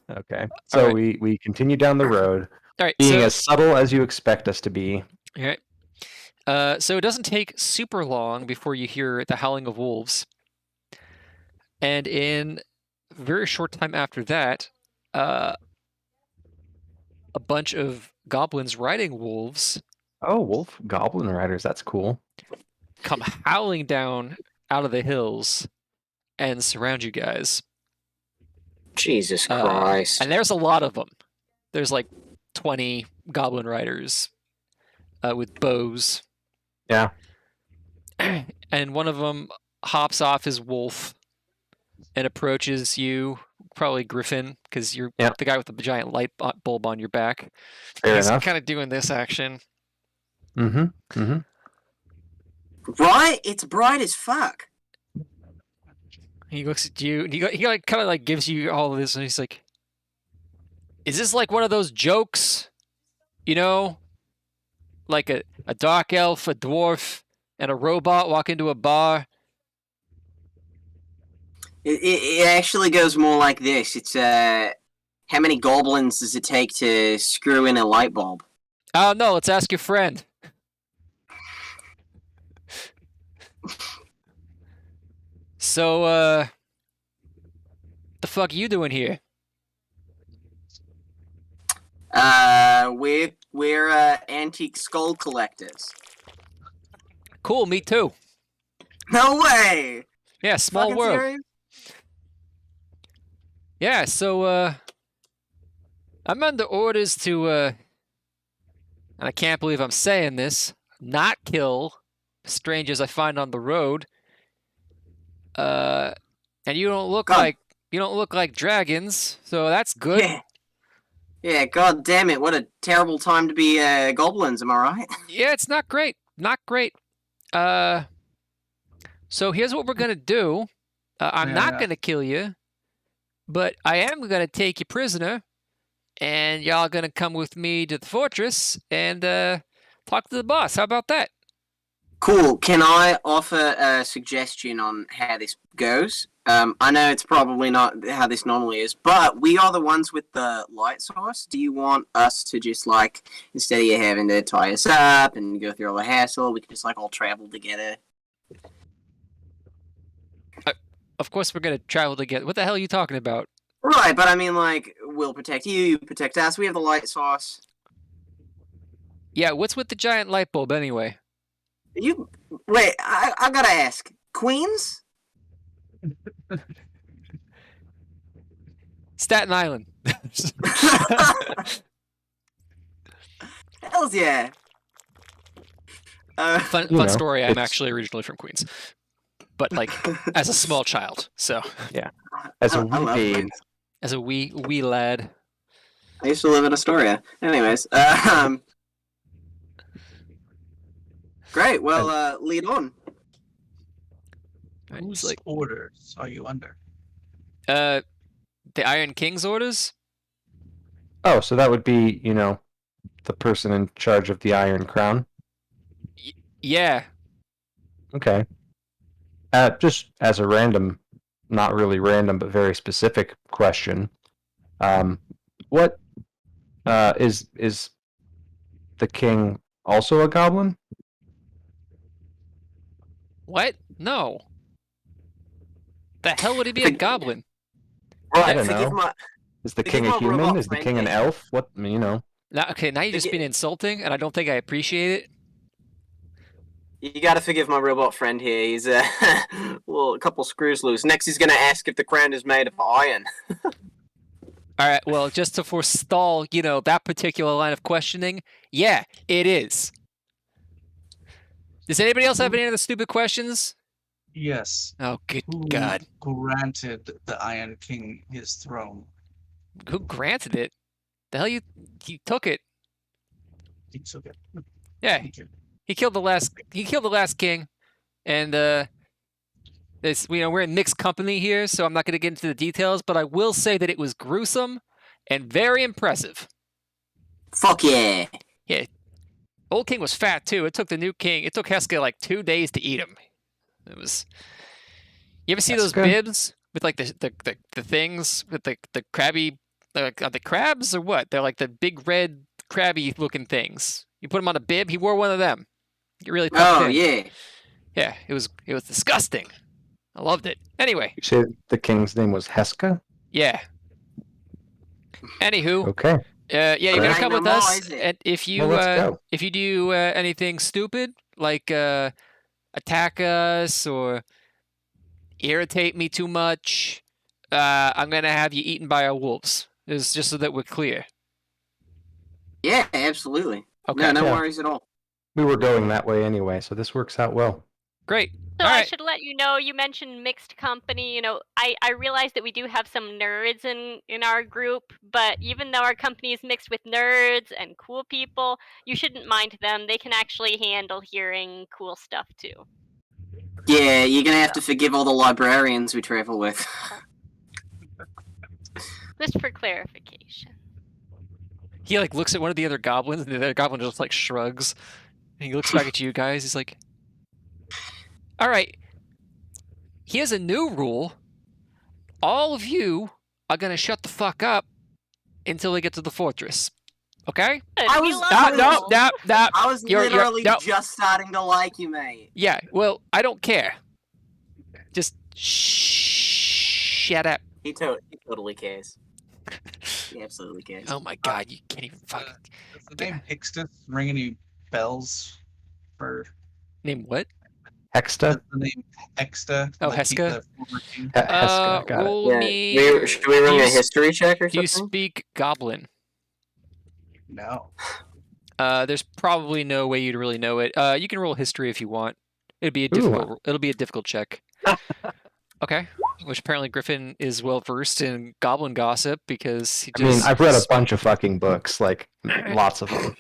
Okay, so
right.
we continue down the road,
All right.
being
So,
as subtle as you expect us to be.
all right. So it doesn't take super long before you hear the howling of wolves, and in a very short time after that, a bunch of goblins riding wolves
Oh, wolf goblin riders. That's cool.
come howling down out of the hills and surround you guys.
Jesus Christ.
And there's a lot of them. There's like 20 goblin riders with bows.
Yeah.
And one of them hops off his wolf and approaches you, probably Griffin, because you're the guy with the giant light bulb on your back.
Fair
He's
enough.
kind of doing this action.
Right? It's bright as fuck.
He looks at you, and he like kind of like gives you all of this, and he's like, "Is this like one of those jokes? You know, like a dark elf, a dwarf, and a robot walk into a bar?"
It actually goes more like this. It's how many goblins does it take to screw in a light bulb?
Oh no, let's ask your friend. So, the fuck you doing here?
We're antique skull collectors.
Cool, me too.
No way!
Yeah, small
Fucking
world.
serious?
Yeah, so I'm under orders to and I can't believe I'm saying this, not kill strangers I find on the road. And you don't look
God.
like dragons, so that's good.
Yeah. Yeah, god damn it, what a terrible time to be goblins, am I right?
Yeah, it's not great. Not great. So here's what we're gonna do. I'm not gonna kill you, but I am gonna take you prisoner, and y'all gonna come with me to the fortress and talk to the boss. How about that?
Cool. Can I offer a suggestion on how this goes? I know it's probably not how this normally is, but we are the ones with the light source. Do you want us to just, like, instead of you having to tie us up and go through all the hassle, we can just, like, all travel together?
Of course we're gonna travel together. What the hell are you talking about?
Right, but I mean, like, we'll protect you, you protect us, we have the light source.
Yeah, what's with the giant light bulb anyway?
Wait, I gotta ask. Queens?
Staten Island.
Hells yeah.
Fun story. I'm actually originally from Queens, but like as a small child. So
As a
I
wee
love
babe.
Queens.
as a wee lad.
I used to live in Astoria. Anyways, great. Well, lead on.
Whose
Like,
orders are you under?
the Iron King's orders.
Oh, so that would be, the person in charge of the Iron Crown?
Yeah.
Okay. Just as a random, not really random, but very specific question, what is the king also a goblin?
What? No. The hell would he be a goblin?
I don't know. Is the king a
forgive my
human?
robot
Is the
friend
king an
here.
elf? What,
Now you're just being insulting, and I don't think I appreciate it.
You gotta forgive my robot friend here. He's well, a couple screws loose. Next, he's gonna ask if the crown is made of iron.
All right. Well, just to forestall, that particular line of questioning, yeah, it is. Does anybody else have any other stupid questions?
Yes.
Oh, good
Who
God.
granted the Iron King his throne?
Who granted it? The hell you took it.
He took it.
Yeah,
Thank you.
he killed the last king, and this we're in mixed company here, so I'm not going to get into the details, but I will say that it was gruesome and very impressive.
Fuck yeah.
Yeah. Old king was fat too. It took Heska like 2 days to eat him. It was. You ever see those bibs with like the things with the crabby, are the crabs or what? They're like the big red crabby looking things. You put him on a bib. He wore one of them. He really tucked in.
Yeah.
Yeah, it was disgusting. I loved it. Anyway.
You say the king's name was Heska?
Yeah. Anywho.
Okay.
Yeah, you're gonna come with us,
it?
and if you
Well, let's go.
do anything stupid like attack us or irritate me too much, I'm gonna have you eaten by our wolves. It's just so that we're clear.
Yeah, absolutely.
Okay.
No
Yeah.
worries at all.
We were going that way anyway, so this works out well.
Great.
So
All
I
right.
should let you know, you mentioned mixed company. I realize that we do have some nerds in our group, but even though our company is mixed with nerds and cool people, you shouldn't mind them. They can actually handle hearing cool stuff too.
Yeah, you're gonna have to forgive all the librarians we travel with.
Just for clarification.
He like looks at one of the other goblins, and the other goblin just like shrugs. And he looks back at you guys. He's like, "All right. Here's a new rule. All of you are gonna shut the fuck up until we get to the fortress. Okay?
Good,
I
we
was-
love
No.
rules.
I was
You're-
literally
no.
just starting to like you, mate.
Yeah. Well, I don't care. Just shut up.
He totally cares. He absolutely cares.
Oh my God! You can't even fucking
Does the name Hixtus ring any bells for
name what?
Hexta?
The name Hexta.
Oh,
the
Heska?
former king.
Heska, got it.
Roll
Yeah.
me.
Should we run
do
a
you
history check or
Do you
something?
speak Goblin?
No.
There's probably no way you'd really know it. You can roll history if you want. It'll be a difficult check. Okay. Which apparently Griffin is well versed in goblin gossip because he just.
I've read a bunch of fucking books, like lots of them.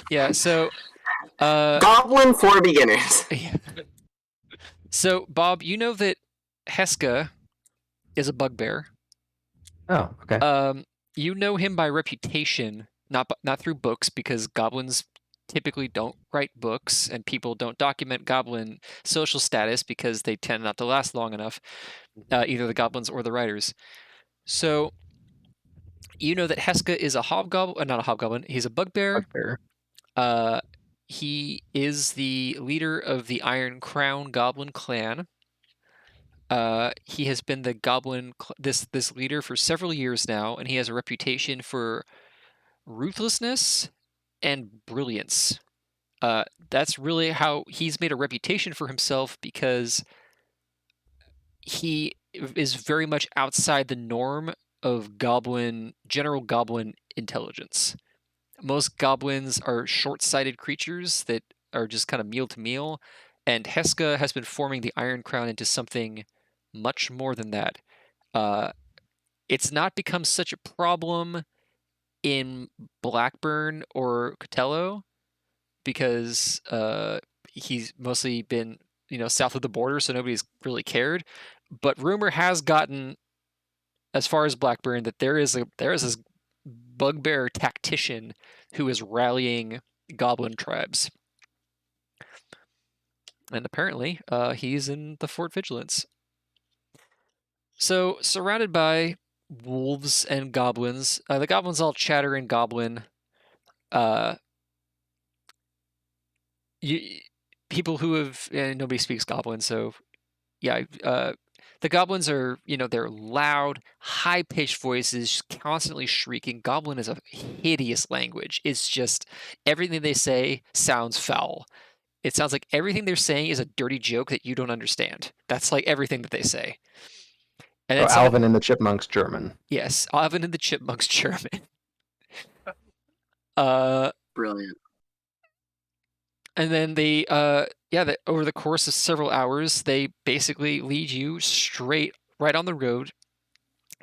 Yeah. So.
Goblin for beginners.
Yeah. So Bob, you know that Heska is a bugbear.
Oh, okay.
You know him by reputation, not through books, because goblins typically don't write books, and people don't document goblin social status because they tend not to last long enough, either the goblins or the writers. So you know that Heska is a hobgoblin, not a hobgoblin. He's a bugbear. He is the leader of the Iron Crown Goblin clan. He has been the goblin this leader for several years now, and he has a reputation for ruthlessness and brilliance. That's really how he's made a reputation for himself, because he is very much outside the norm of general goblin intelligence. Most goblins are short-sighted creatures that are just kind of meal to meal, and Heska has been forming the Iron Crown into something much more than that. It's not become such a problem in Blackburn or Cotello because he's mostly been, south of the border, so nobody's really cared. But rumor has gotten as far as Blackburn that there is this bugbear tactician who is rallying goblin tribes. And apparently, he's in the Fort Vigilance. So, surrounded by wolves and goblins, the goblins all chatter in goblin. People who have... nobody speaks goblin, so... Yeah, the goblins are, they're loud, high-pitched voices, constantly shrieking. Goblin is a hideous language. It's just, everything they say sounds foul. It sounds like everything they're saying is a dirty joke that you don't understand. That's like everything that they say. And
Alvin and the Chipmunks German.
Yes, Alvin and the Chipmunks German.
Brilliant.
And then they, over the course of several hours, they basically lead you straight right on the road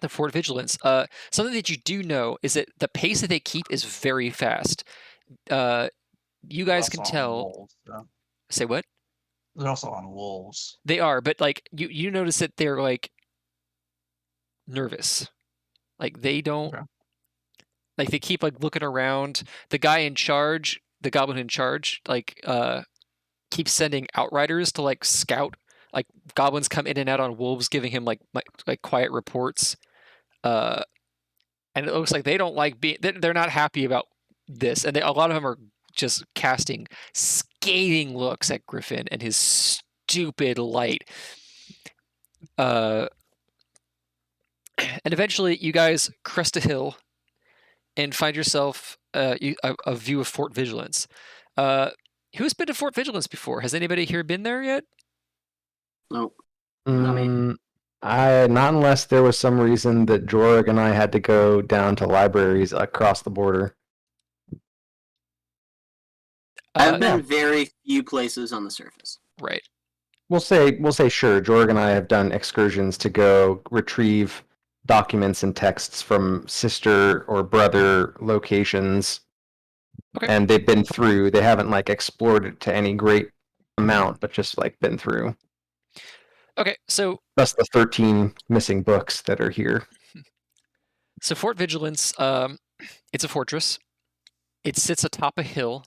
to Fort Vigilance. Something that you do know is that the pace that they keep is very fast. You guys can tell.
Wolves, so.
Say what?
They're also on wolves.
They are, but like you notice that they're like nervous. Like they don't. Okay. Like they keep like looking around. The guy in charge. The goblin in charge, keeps sending outriders to like scout. Like goblins come in and out on wolves, giving him like quiet reports. And it looks like they don't like being. They're not happy about this, and a lot of them are just casting scathing looks at Griffin and his stupid light. And eventually, you guys crest a hill and find yourself a view of Fort Vigilance. Who's been to Fort Vigilance before? Has anybody here been there yet?
Nope.
Not unless there was some reason that Jorg and I had to go down to libraries across the border.
I've been very few places on the surface.
Right.
We'll say sure. Jorg and I have done excursions to go retrieve documents and texts from sister or brother locations. Okay. And they've been through. They haven't like explored it to any great amount, but just like been through.
Okay, so
that's the 13 missing books that are here.
So Fort Vigilance, it's a fortress. It sits atop a hill,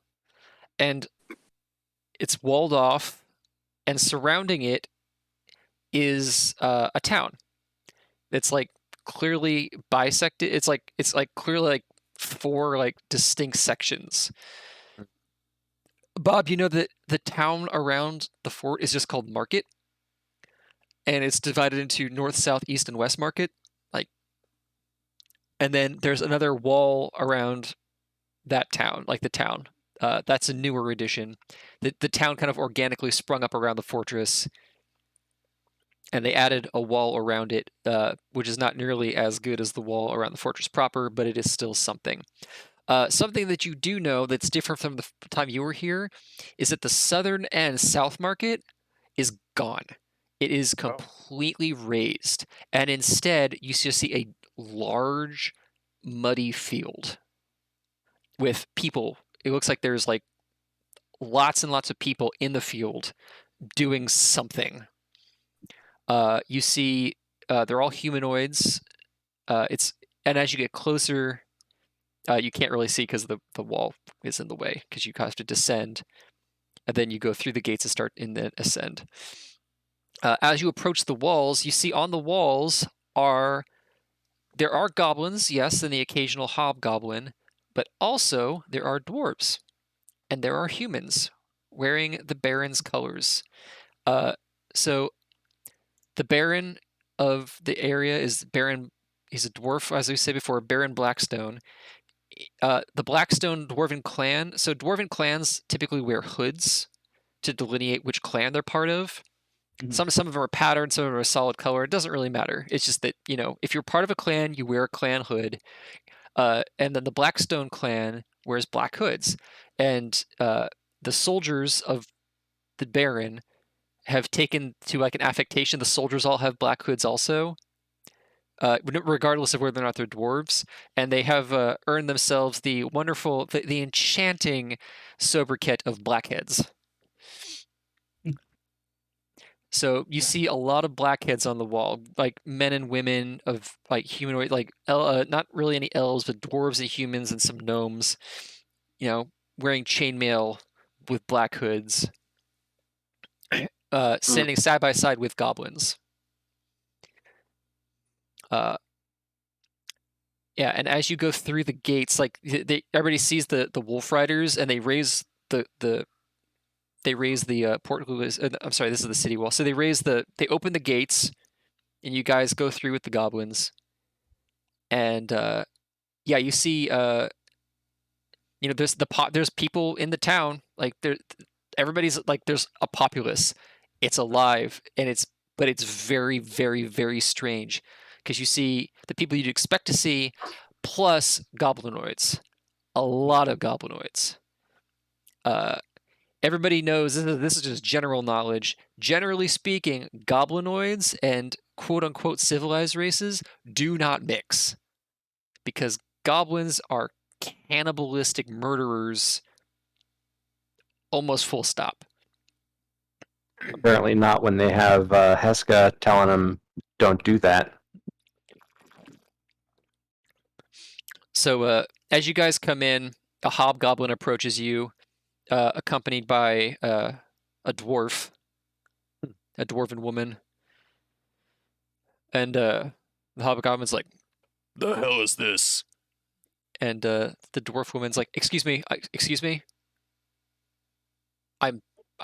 and it's walled off, and surrounding it is a town. It's like clearly bisected. It's like clearly like 4 like distinct sections. Bob, you know that the town around the fort is just called Market, and it's divided into north, south, east, and west Market. And then there's another wall around that town, like the town. That's a newer addition. The town kind of organically sprung up around the fortress, and they added a wall around it, which is not nearly as good as the wall around the fortress proper, but it is still something. Something that you do know that's different from the time you were here is that the southern and south market is gone. It is completely razed, and instead you just see a large, muddy field with people. It looks like there's like lots and lots of people in the field doing something. You see, they're all humanoids. And as you get closer, you can't really see because the wall is in the way because you have to descend, and then you go through the gates and start in the ascend. As you approach the walls, you see on the walls there are goblins, yes, and the occasional hobgoblin, but also there are dwarves, and there are humans wearing the Baron's colors. So the Baron of the area is Baron. He's a dwarf, as we said before, Baron Blackstone. The Blackstone Dwarven clan. So Dwarven clans typically wear hoods to delineate which clan they're part of. Some of them are patterned, some of them are a solid color. It doesn't really matter. It's just that, if you're part of a clan, you wear a clan hood. And then the Blackstone clan wears black hoods. And the soldiers of the Baron have taken to like an affectation. The soldiers all have black hoods also, regardless of whether or not they're dwarves. And they have earned themselves the wonderful, the enchanting sobriquet of blackheads. So you see a lot of blackheads on the wall, like men and women of like humanoid, like not really any elves, but dwarves and humans and some gnomes, wearing chainmail with black hoods, standing side by side with goblins. Yeah, and as you go through the gates, like everybody sees the wolf riders, and they raise the portcullis. I'm sorry, this is the city wall. So they open the gates, and you guys go through with the goblins. And yeah, you see, there's people in the town. Like everybody's like, there's a populace. It's alive, but it's very, very, very strange because you see the people you'd expect to see, plus goblinoids, a lot of goblinoids. Everybody knows this is just general knowledge. Generally speaking, goblinoids and quote-unquote civilized races do not mix because goblins are cannibalistic murderers almost full stop.
Apparently not when they have Heska telling them, don't do that.
So as you guys come in, a hobgoblin approaches you, accompanied by a dwarf, a dwarven woman. And the hobgoblin's like, "The hell is this?" And the dwarf woman's like, excuse me. I've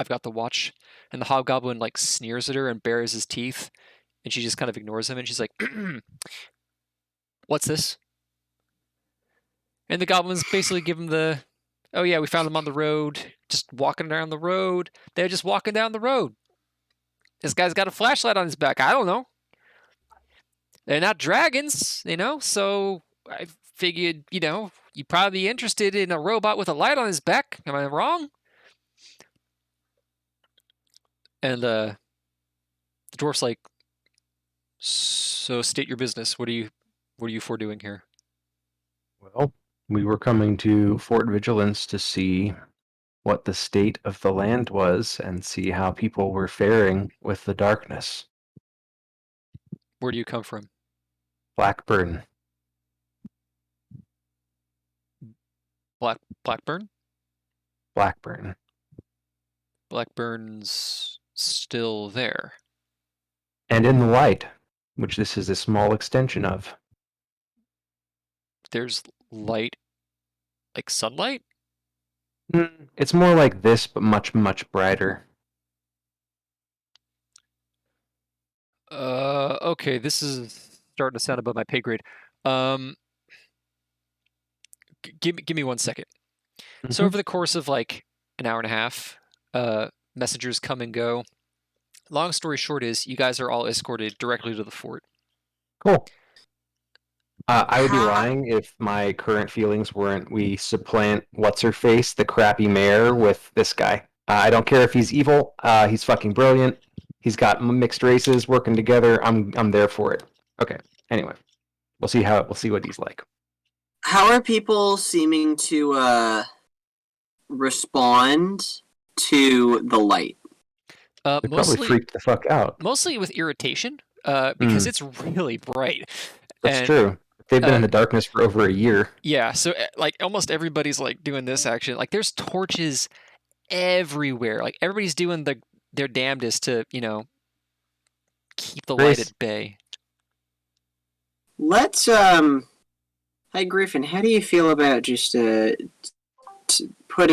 got the watch." And the hobgoblin like sneers at her and bares his teeth, and she just kind of ignores him, and she's like, "What's this?" And the goblins basically give him "Oh yeah, we found them on the road, just walking down the road. They're just walking down the road. This guy's got a flashlight on his back. I don't know. They're not dragons, so I figured, you'd probably be interested in a robot with a light on his back. Am I wrong?" And the dwarf's like, "So state your business. What are you for doing here?"
Well, we were coming to Fort Vigilance to see what the state of the land was and see how people were faring with the darkness.
"Where do you come from?"
Blackburn.
Blackburn?
Blackburn.
Blackburn's still there.
And in the light, which this is a small extension of.
There's light, like sunlight?
It's more like this, but much, much brighter.
Okay, this is starting to sound above my pay grade. Give me 1 second. So over the course of like an hour and a half, messengers come and go. Long story short is you guys are all escorted directly to the fort.
Cool. I would be lying if my current feelings weren't we supplant what's her face, the crappy mayor, with this guy. I don't care if he's evil. He's fucking brilliant. He's got mixed races working together. I'm there for it. Okay. Anyway, we'll see what he's like.
How are people seeming to respond to the light?
They're probably freaked the fuck out.
Mostly with irritation, because it's really bright.
That's true. They've been in the darkness for over a year.
Yeah, so like almost everybody's like doing this action. Like there's torches everywhere. Like everybody's doing their damnedest to, keep the light at bay.
Let's Hi Griffin, how do you feel about just putting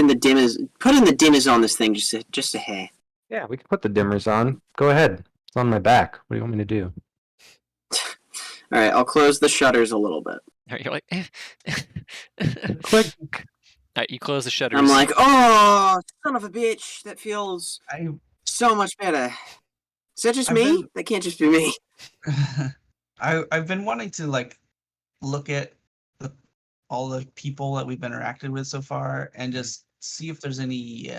the dimmers on this thing just a hair?
Yeah, we can put the dimmers on. Go ahead. It's on my back. What do you want me to do?
All right, I'll close the shutters a little bit.
You're like,
Click.
All right, you close the shutters.
I'm like, oh, son of a bitch, that feels so much better. Is that just me? That can't just be me.
I've been wanting to like look at all the people that we've interacted with so far and just see if there's any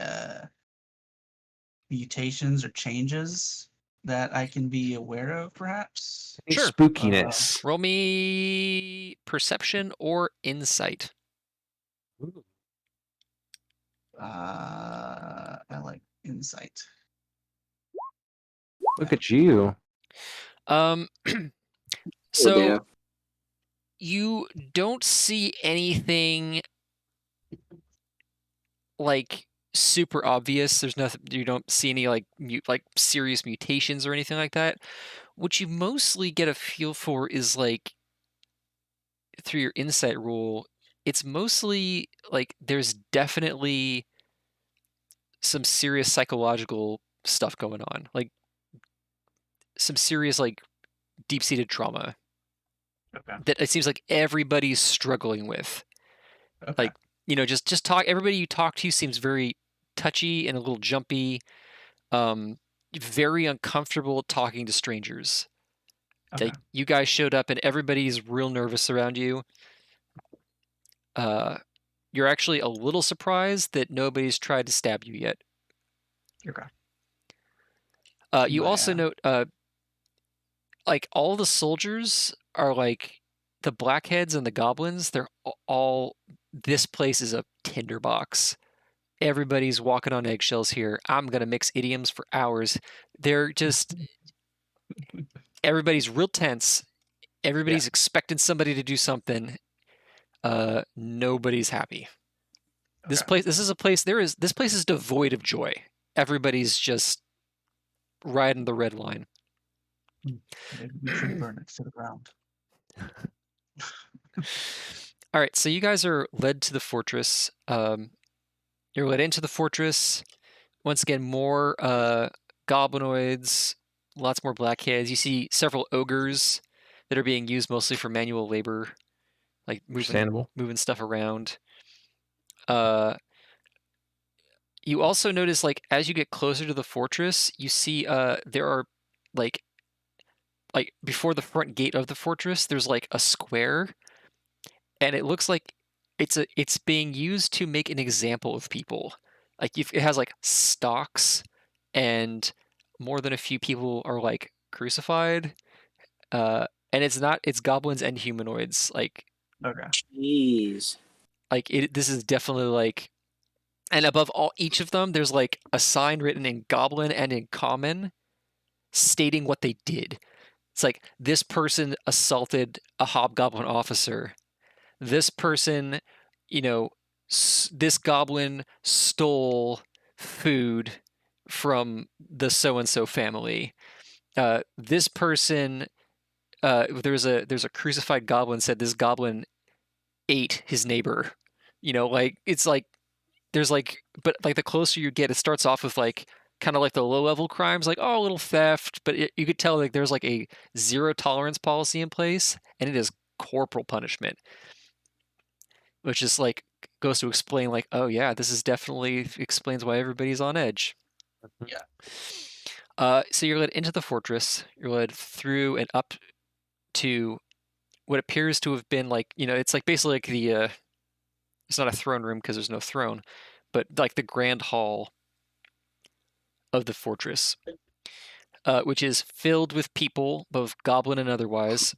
mutations or changes that I can be aware of, perhaps.
Sure.
Spookiness.
Roll me perception or insight.
I like insight.
Look at you.
So you don't see anything like super obvious. There's nothing. You don't see any like serious mutations or anything like that. What you mostly get a feel for is like through your insight roll. It's mostly like there's definitely some serious psychological stuff going on, like some serious like deep-seated trauma that it seems like everybody's struggling with. Like, just talk. Everybody you talk to seems very touchy and a little jumpy, very uncomfortable talking to strangers. Like, you guys showed up and everybody's real nervous around you. You're actually a little surprised that nobody's tried to stab you yet. You also note, like, all the soldiers are like the blackheads and the goblins. They're all. This place is a tinderbox. Everybody's walking on eggshells here. I'm gonna mix idioms for hours. They're just. Everybody's real tense. Everybody's expecting somebody to do something. Nobody's happy. This place is devoid of joy. Everybody's just riding the red line.
Maybe we should burn it to the ground.
All right, so you guys are led to the fortress. You're led into the fortress. Once again, more goblinoids, lots more blackheads. You see several ogres that are being used mostly for manual labor, like moving stuff around. You also notice, like, as you get closer to the fortress, you see there are like before the front gate of the fortress, there's like a square, and it looks like it's being used to make an example of people. Like it has like stocks, and more than a few people are like crucified. And it's goblins and humanoids. Like,
jeez.
Like this is definitely like, and above all each of them, there's like a sign written in Goblin and in Common, stating what they did. It's like, this person assaulted a hobgoblin officer. This person, this goblin stole food from the so-and-so family. This person, there's a crucified goblin said this goblin ate his neighbor. Like, it's like, there's like, but like the closer you get, it starts off with like, kind of like the low-level crimes, like, oh, a little theft, but you could tell like there's like a zero tolerance policy in place, and it is corporal punishment, which is like goes to explain like, oh yeah, this is definitely explains why everybody's on edge.
Yeah.
So you're led into the fortress. You're led through and up to what appears to have been like, it's like basically like the it's not a throne room because there's no throne, but like the grand hall of the fortress, which is filled with people, both goblin and otherwise.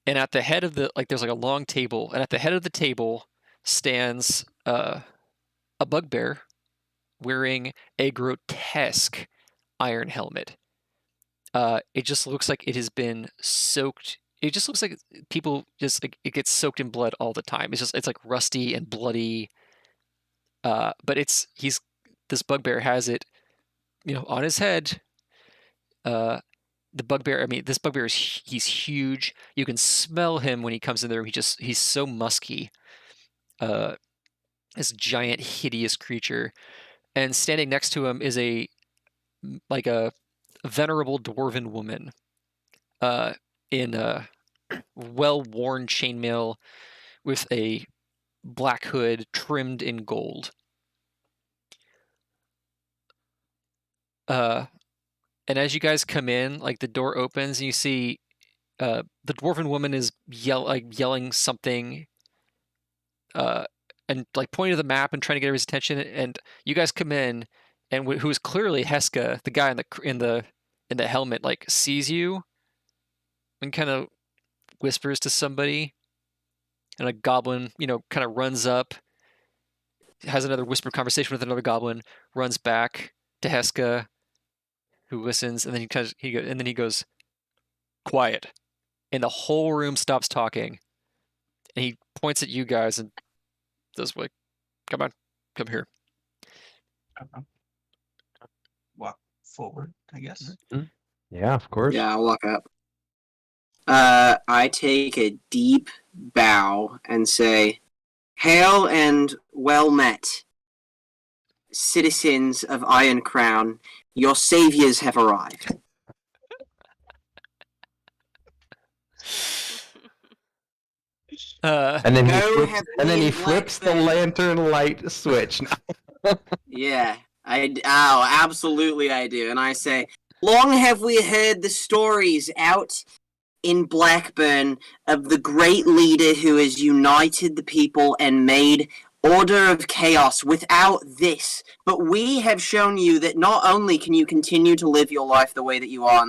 And at the head of there's like a long table, and at the head of the table stands a bugbear wearing a grotesque iron helmet. It just looks like it has been soaked. It just looks like people just like it gets soaked in blood all the time. It's like rusty and bloody. But this bugbear has it, on his head. The bugbear. I mean, this bugbear he's huge. You can smell him when he comes in there. He's so musky. This giant, hideous creature, and standing next to him is a venerable dwarven woman, in a well-worn chainmail with a black hood trimmed in gold. And as you guys come in, like the door opens and you see the dwarven woman is yelling something, and like pointing to the map and trying to get his attention. And you guys come in, and who is clearly Heska, the guy in the helmet, like sees you and kind of whispers to somebody, and a goblin, kind of runs up, has another whispered conversation with another goblin, runs back to Heska, who listens, and then he goes, quiet, and the whole room stops talking, and he points at you guys and does like, come on, come here.
Walk forward, I guess.
Yeah, of course.
Yeah, I'll walk up. I take a deep bow and say, "Hail and well met, citizens of Iron Crown. Your saviors have arrived."
And then
Go
he
have
flips the
Blackburn.
lantern light switch.
Yeah, absolutely I do. And I say, long have we heard the stories out in Blackburn of the great leader who has united the people and made order of chaos without this. But we have shown you that not only can you continue to live your life the way that you are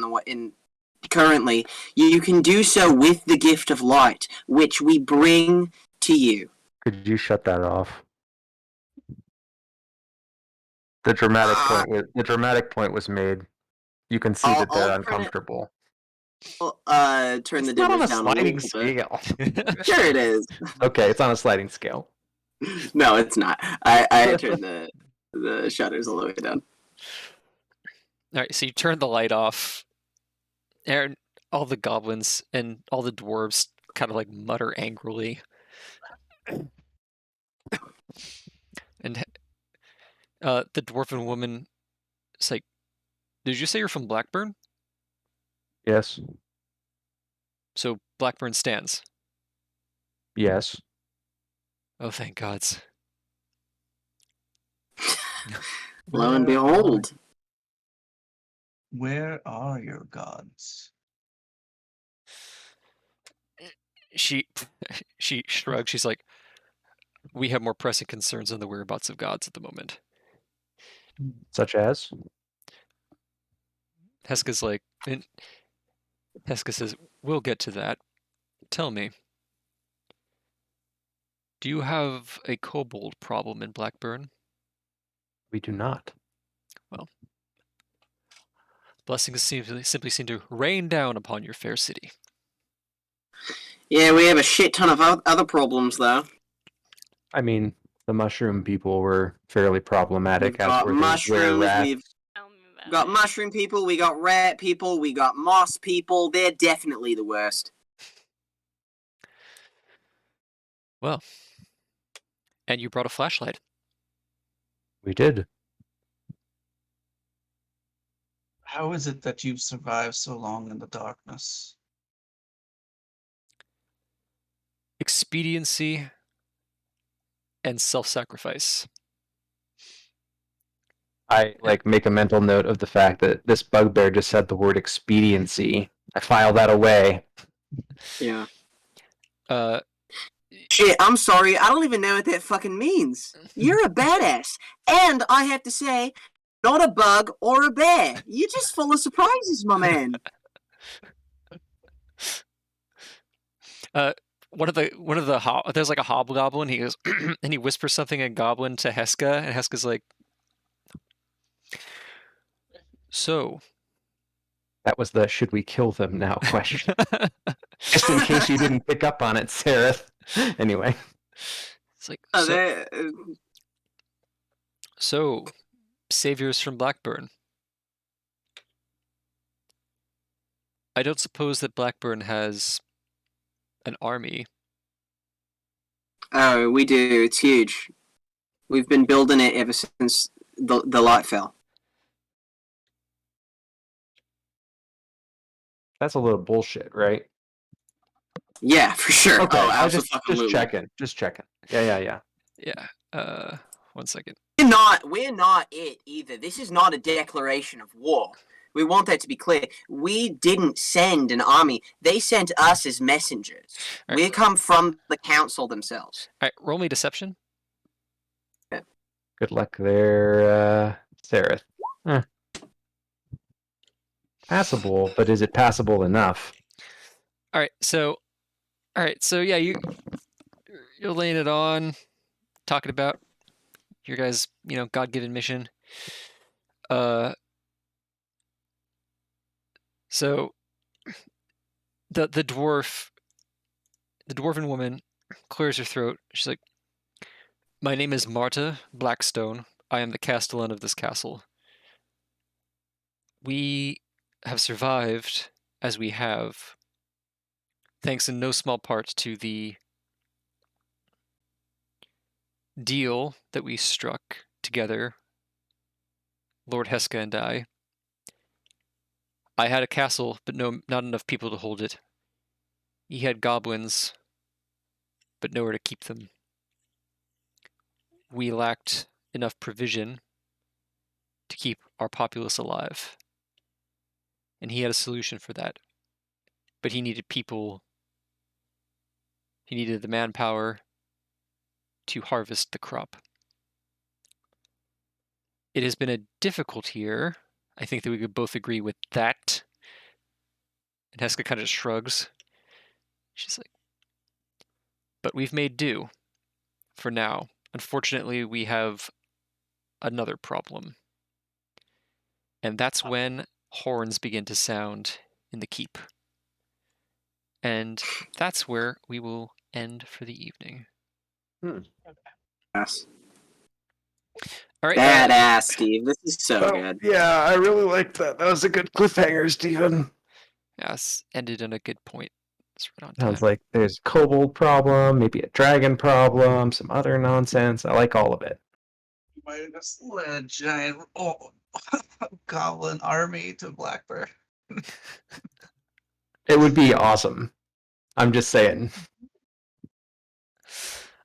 currently, you can do so with the gift of light, which we bring to you.
Could you shut that off? The dramatic point was made. You can see that they're uncomfortable.
Turn the dimmers down a little
scale.
bit. Sure it is.
Okay, it's on a sliding scale.
No, it's not. I turned the shutters all the way down.
All right, so you turn the light off, and all the goblins and all the dwarves kind of like mutter angrily. And the dwarven woman is like, "Did you say you're from Blackburn?"
Yes.
So Blackburn stands.
Yes.
Oh, thank gods.
Lo and behold.
Where are your gods?
She shrugs. She's like, "We have more pressing concerns than the whereabouts of gods at the moment."
Such as?
Heska's like, and Heska says, "We'll get to that. Tell me, do you have a kobold problem in Blackburn?"
We do not.
Well, blessings simply seem to rain down upon your fair city.
Yeah, we have a shit ton of other problems, though.
I mean, the mushroom people were fairly problematic.
We've got mushrooms, we've
Tell me about
got
it.
mushroom people, we got rat people, we got moss people. They're definitely the worst.
Well, and you brought a flashlight.
We did.
How is it that you've survived so long in the darkness?
Expediency and self-sacrifice.
I make a mental note of the fact that this bugbear just said the word expediency. I file that away.
Yeah.
Uh,
Shit, I'm sorry. I don't even know what that fucking means. You're a badass. And I have to say, not a bug or a bear. You're just full of surprises, my man.
There's like a hobgoblin. He goes and he whispers something in Goblin to Heska, and Heska's like, "So."
That was the "should we kill them now" question. Just in case you didn't pick up on it, Sarah. Anyway.
It's like,
Oh,
so, saviors from Blackburn. I don't suppose that Blackburn has an army.
Oh, we do. It's huge. We've been building it ever since the light fell.
That's a little bullshit, right?
Yeah, for sure.
Okay,
Oh,
I just
absolutely.
checking. Yeah.
Yeah. 1 second.
We're not it either. This is not a declaration of war. We want that to be clear. We didn't send an army. They sent us as messengers.
Right.
We come from the council themselves.
All right, roll me deception.
Good luck there, Sarah. Passable, but is it passable enough?
All right, so yeah, you're laying it on, talking about your guys', God-given mission. So the dwarven woman clears her throat. She's like, "My name is Marta Blackstone. I am the castellan of this castle. We have survived as we have, thanks in no small part to the deal that we struck together, Lord Heska and I. I had a castle, but not enough people to hold it. He had goblins, but nowhere to keep them. We lacked enough provision to keep our populace alive. And he had a solution for that. But he needed people. He needed the manpower to harvest the crop. It has been a difficult year. I think that we could both agree with that." And Heska kind of shrugs. She's like, "But we've made do for now. Unfortunately, we have another problem. And that's when horns begin to sound in the keep. And that's where we will end for the evening."
Yes.
All right.
Badass, Steve. This is so good.
Yeah, I really liked that. That was a good cliffhanger, Steven.
Yes, ended on a good point. It's right on
Sounds
time.
like there's a kobold problem, maybe a dragon problem, some other nonsense. I like all of it.
Might just led a giant goblin army to Blackburn.
It would be awesome. I'm just saying.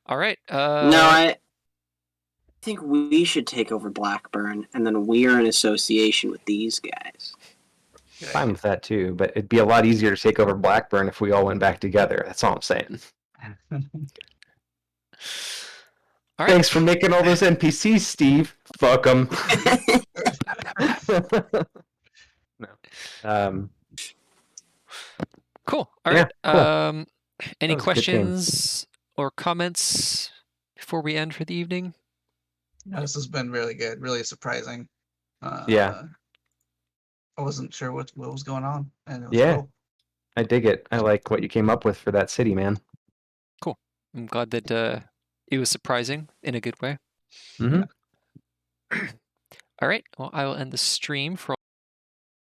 All right.
No, I think we should take over Blackburn, and then we're in association with these guys.
Fine with that too, but it'd be a lot easier to take over Blackburn if we all went back together. That's all I'm saying.
All right.
Thanks for making all those NPCs, Steve. Fuck them. No.
Cool. All
Yeah,
right.
cool.
Any
That was a good game.
questions or comments before we end for the evening?
This has been really good, really surprising.
Yeah.
I wasn't sure what was going on, and it was
Yeah.
cool.
I dig it. I like what you came up with for that city, man.
Cool. I'm glad that it was surprising in a good way.
Mm-hmm.
All right. Well, I will end the stream for